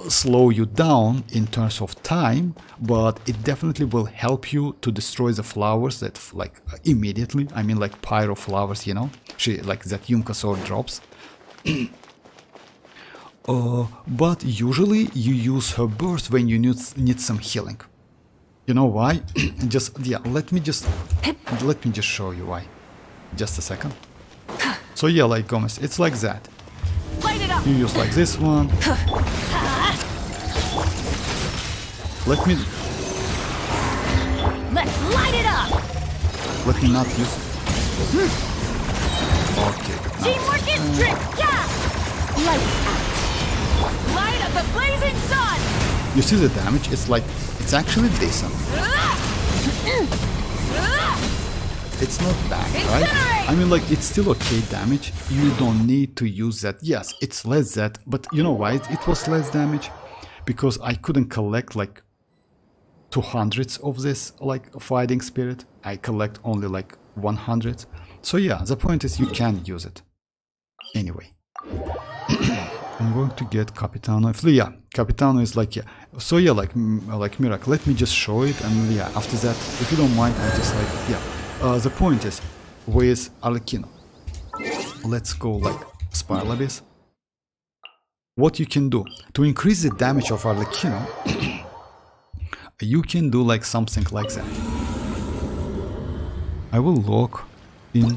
slow you down in terms of time, but it definitely will help you to destroy the flowers that like immediately. I mean like pyro flowers, you know, she like that Yumkasor drops. But usually you use her burst when you need some healing. You know why? Let me just show you why. Just a second. So yeah, like Gomez, it's like that. Light it up. You use like this one. Let's light it up. Let me not use it. Okay, good. Now. Teamwork is strict. Yeah. Light up the blazing sun. You see the damage? It's actually decent. It's not bad, right? Incinerate! I mean, like, it's still okay damage. You don't need to use that. Yes, it's less that, but you know why it was less damage? Because I couldn't collect like 200s of this like fighting spirit. I collect only like 100. So yeah, the point is you can use it. Anyway. I'm going to get Capitano. Yeah, Capitano is like, yeah. So yeah, like Miracle. Let me just show it, and yeah, after that, if you don't mind, I'll just like, yeah. The point is, with Arlecchino, let's go like Spiral Abyss. What you can do to increase the damage of Arlecchino, you can do like something like that. I will lock in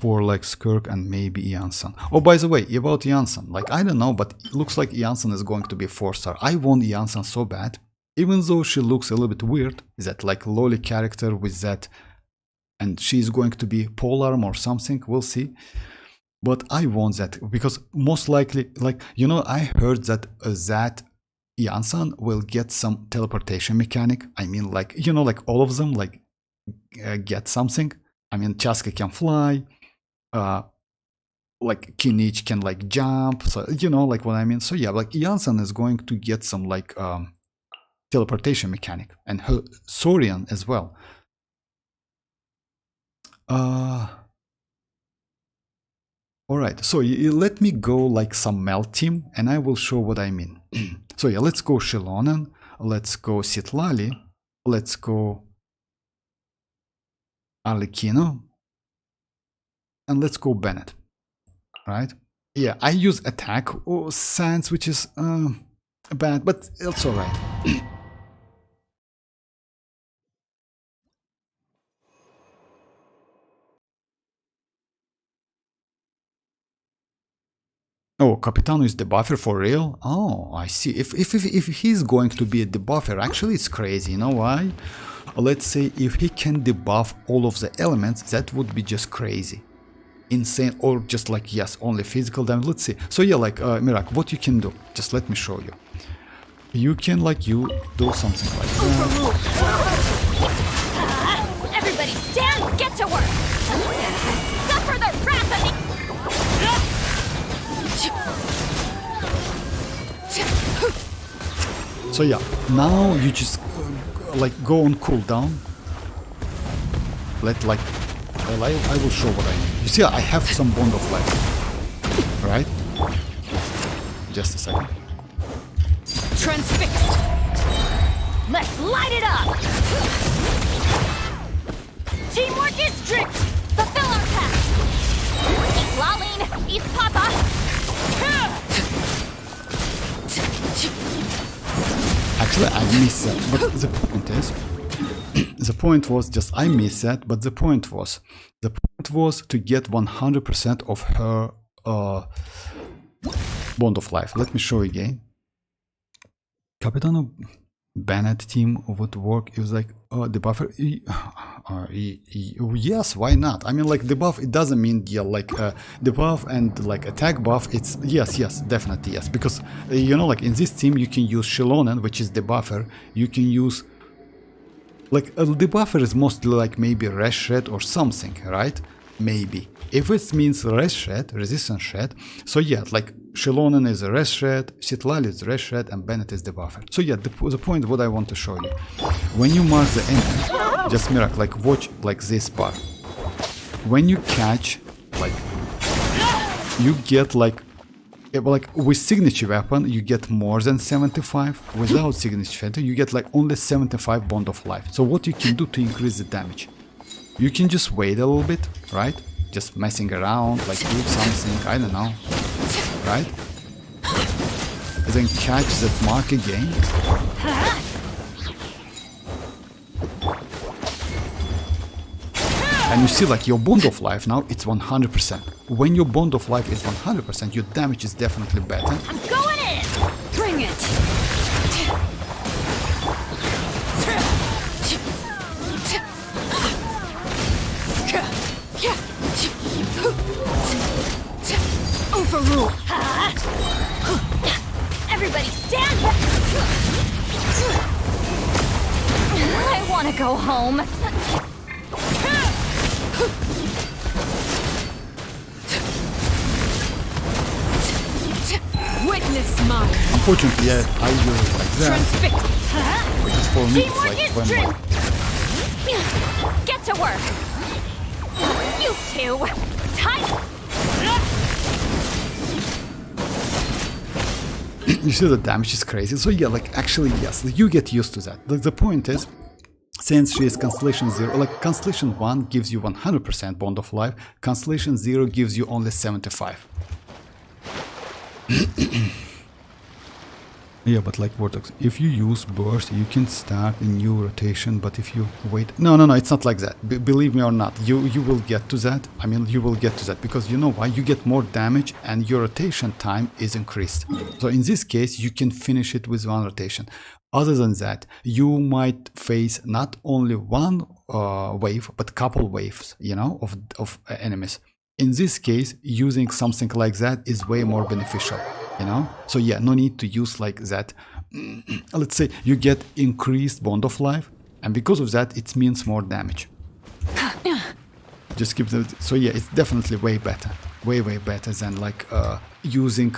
for like Skirk and maybe Janssen. Oh, by the way, about Janssen, like I don't know, but it looks like Janssen is going to be 4-star. I want Janssen so bad, even though she looks a little bit weird, that like loli character with that, and she's going to be polearm or something, we'll see. But I want that because most likely, like, you know, I heard that that Janssen will get some teleportation mechanic. I mean, like, you know, like all of them like get something. I mean, Chasca can fly, like Kinich can like jump, so you know like what I mean. So yeah, like Janssen is going to get some like teleportation mechanic, and her Saurian as well. Alright, so let me go like some melt team and I will show what I mean. So yeah, let's go Xilonen, let's go citlali, let's go arlecchino, and let's go Bennett. Right? Yeah, I use attack sans, which is bad, but it's alright. Oh, Capitano is debuffer for real? Oh, I see. If he's going to be a debuffer, actually it's crazy. You know why? Let's say if he can debuff all of the elements, that would be just crazy. Insane, or just like, yes, only physical damage. Let's see. So yeah, like Miracle, what you can do, just let me show you. You can like, you do something like that. Everybody stand, get to work. Suffer the wrath of the... So yeah, now you just like go on cooldown. Let like, I will show what I mean. You see, I have some bond of life, right? Just a second. Transfixed. Let's light it up. Teamwork is strict. Fulfill our task. Eat Laline, eat Papa. Actually, I missed that, but the point is, the point was just I missed that, but the point was to get 100% of her bond of life. Let me show you again. Capitano Bennett team would work. It was like debuffer. Yes, why not? I mean, like debuff, it doesn't mean yeah, like debuff and like attack buff. It's yes, definitely yes. Because you know, like in this team, you can use Xilonen, which is debuffer. You can use like a debuffer is mostly like maybe Res Shred or something, right? Maybe if it means Res Shred, Resistance Shred. So yeah, like Xilonen is a red shred, citlali is red shred, and Bennett is the buffer. So yeah, the point what I want to show you. When you mark the enemy, just miracle, like watch like this part. When you catch, like you get like with signature weapon you get more than 75. Without signature weapon you get like only 75 bond of life. So what you can do to increase the damage? You can just wait a little bit, right? Just messing around, like do something, I don't know, right? And then catch that mark again. And you see like your bond of life now it's 100%. When your bond of life is 100%, your damage is definitely better. I'm going in! Bring it! Overrule! Everybody stand back! I want to go home. Witness mine! Unfortunately, I use it like that. Because for me it's like when Get to work! You two! Time! you see the damage is crazy. So yeah, like actually yes, you get used to that. Like the point is, since she is Constellation 0, like Constellation 1 gives you 100% bond of life, Constellation 0 gives you only 75. Yeah, but like Vortex, if you use burst, you can start a new rotation, but if you wait... No, it's not like that. Believe me or not, you will get to that. I mean, you will get to that, because you know why? You get more damage and your rotation time is increased. So in this case, you can finish it with one rotation. Other than that, you might face not only one wave, but couple waves, you know, of enemies. In this case, using something like that is way more beneficial, you know? So yeah, no need to use like that. Let's say you get increased bond of life, and because of that, it means more damage. Just keep the... So yeah, it's definitely way better. Way better than like using...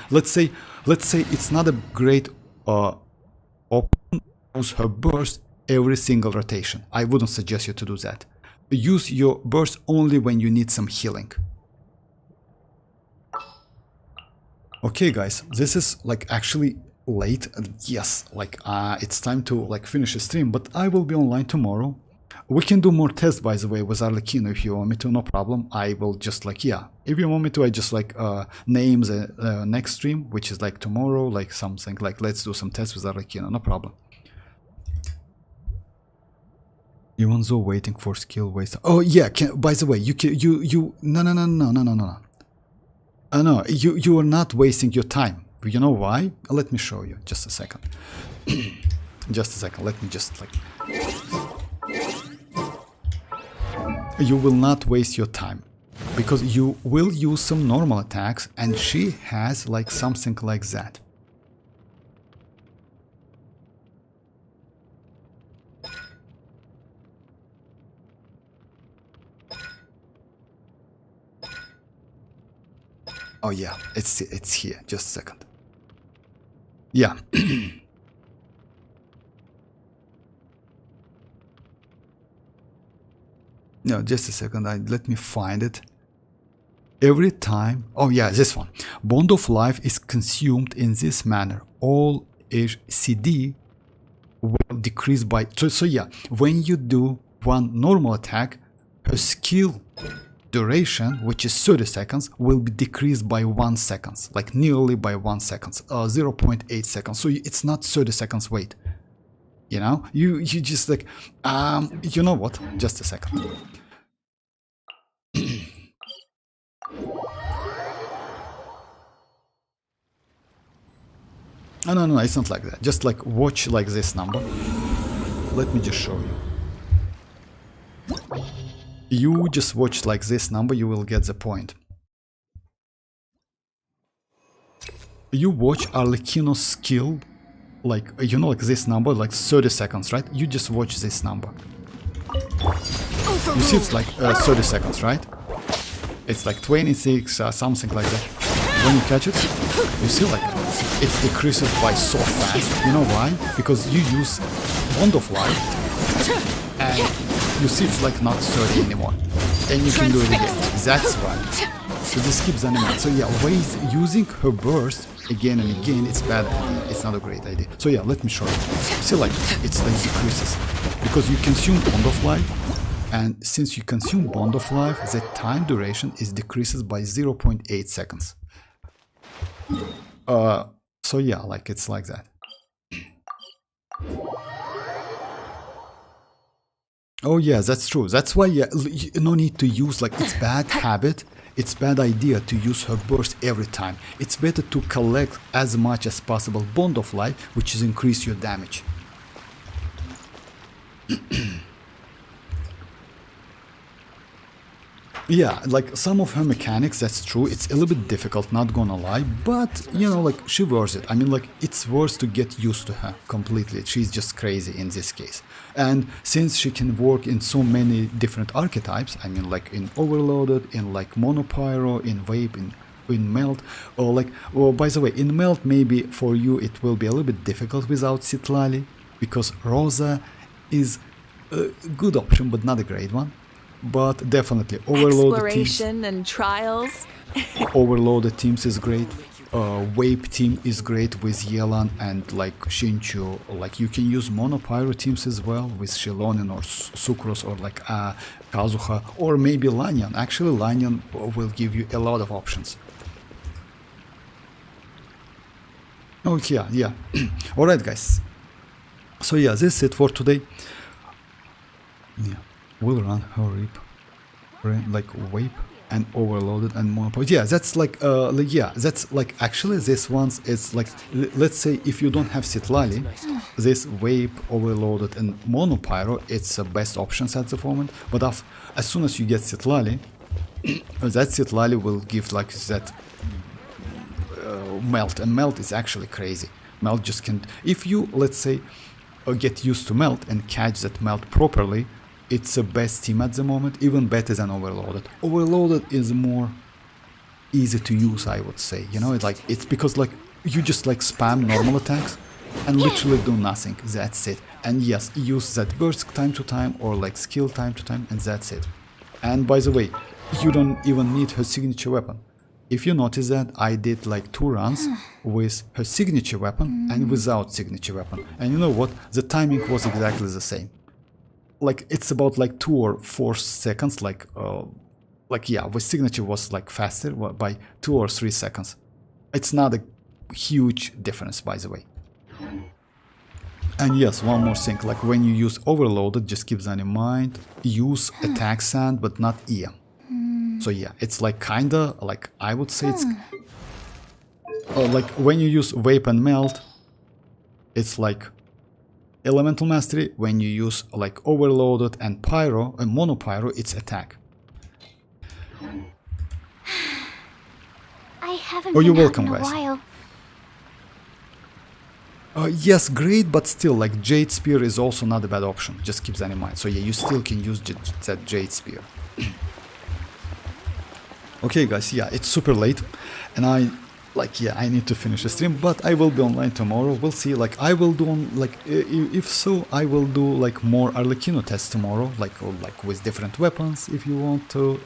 let's say it's not a great option to use her burst every single rotation. I wouldn't suggest you to do that. Use your burst only when you need some healing. Okay guys, this is like actually late. Yes, like it's time to like finish the stream, but I will be online tomorrow. We can do more tests, by the way, with Arlecchino if you want me to, no problem. I will just like, yeah, if you want me to, I just like name the next stream, which is like tomorrow, like something like let's do some tests with Arlecchino, no problem. Even though waiting for skill waste. Oh yeah, by the way, no. No, you are not wasting your time. You know why? Let me show you. Just a second. Just a second. Let me just like. You will not waste your time, because you will use some normal attacks, and she has like something like that. Oh yeah, it's here. Just a second. Yeah. No, just a second. Let me find it. Every time. Oh yeah, this one. Bond of life is consumed in this manner. All CD will decrease by. So yeah, when you do one normal attack, her skill duration, which is 30 seconds, will be decreased by 1 second, like nearly by 1 second, 0.8 seconds. So it's not 30 seconds wait. You know, you just like, you know what? Just a second. No, it's not like that. Just like watch like this number. Let me just show you. You just watch like this number, you will get the point. You watch Arlecchino's skill, like, you know, like this number, like 30 seconds, right? You just watch this number. You see it's like 30 seconds, right? It's like 26, something like that. when you catch it, you see like it decreases by so fast. You know why? Because you use Bond of Life and you see it's like not sturdy anymore. And you can do it again. That's why. So this keeps animating. So yeah, using her burst again and again, it's bad. It's not a great idea. So yeah, let me show you. See like it's like decreases. Because you consume Bond of Life. And since you consume Bond of Life, the time duration is decreases by 0.8 seconds. So yeah, like it's like that. Oh yeah, that's true. That's why no need to use like it's bad habit. It's bad idea to use her burst every time. It's better to collect as much as possible Bond of Life, which is increase your damage. Yeah, like some of her mechanics, that's true, it's a little bit difficult, not gonna lie, but, you know, like, she worth it. I mean, like, it's worth to get used to her completely. She's just crazy in this case. And since she can work in so many different archetypes, I mean, like, in Overloaded, in, like, Monopyro, in Vape, in Melt, or, like, well, by the way, in Melt, maybe for you it will be a little bit difficult without citlali, because Rosa is a good option, but not a great one. But definitely Overloaded teams, and trials. Overloaded teams is great. Vape team is great with Yelan and like Shinchu. Like you can use Monopyro teams as well with Xilonen or Sucrose or like Kazuha or maybe Lanyan. Actually, Lanyan will give you a lot of options. Oh yeah. Alright guys. So yeah, this is it for today. Yeah. Will run her rip, like Vape and Overloaded and Monopyro. Yeah, that's like that's like actually this one's is like let's say if you don't have citlali, this Vape, Overloaded and Monopyro, it's the best options at the moment. But as soon as you get citlali, that citlali will give like that Melt, and Melt is actually crazy. Melt just can't. If you let's say get used to Melt and catch that Melt properly. It's the best team at the moment, even better than Overloaded. Overloaded is more easy to use, I would say. You know, it's because like you just like spam normal attacks and literally do nothing. That's it. And yes, use that burst time to time or like skill time to time, and that's it. And by the way, you don't even need her signature weapon. If you notice that, I did like 2 runs with her signature weapon and without signature weapon. And you know what? The timing was exactly the same. Like it's about like 2 or 4 seconds, like yeah, with signature was like faster by 2 or 3 seconds. It's not a huge difference, by the way. And yes, one more thing, like when you use Overloaded, just keep that in mind, use attack sand but not EM. So yeah, it's like kinda like I would say it's like when you use Vape and Melt, it's like Elemental Mastery. When you use like Overloaded and Pyro and Monopyro, it's attack. I haven't Oh, you're been out welcome, in a guys. while. Yes, great, but still, like Jade Spear is also not a bad option. Just keep that in mind. So yeah, you still can use that Jade Spear. Okay, guys, yeah, it's super late, and I need to finish the stream, but I will be online tomorrow. We'll see. Like I will do if so, I will do like more arlecchino tests tomorrow, like with different weapons if you want to,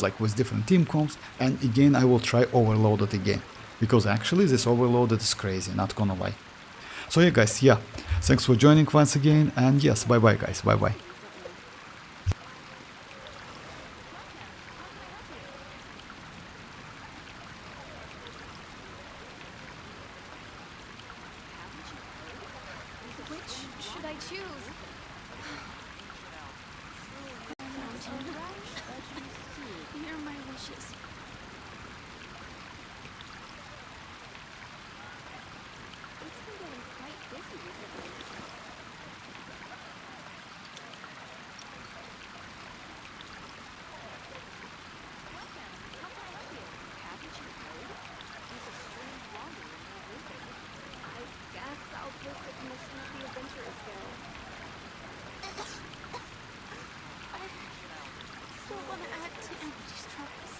like with different team comps, and again I will try Overloaded again because actually this Overloaded is crazy. Not gonna lie. So yeah, guys, yeah, thanks for joining once again, and yes, bye bye, guys, bye bye. Should I choose? Here are my wishes. It's been getting quite busy recently. I'll post a commission at the Adventurers Guild. I don't want to add to anybody's troubles.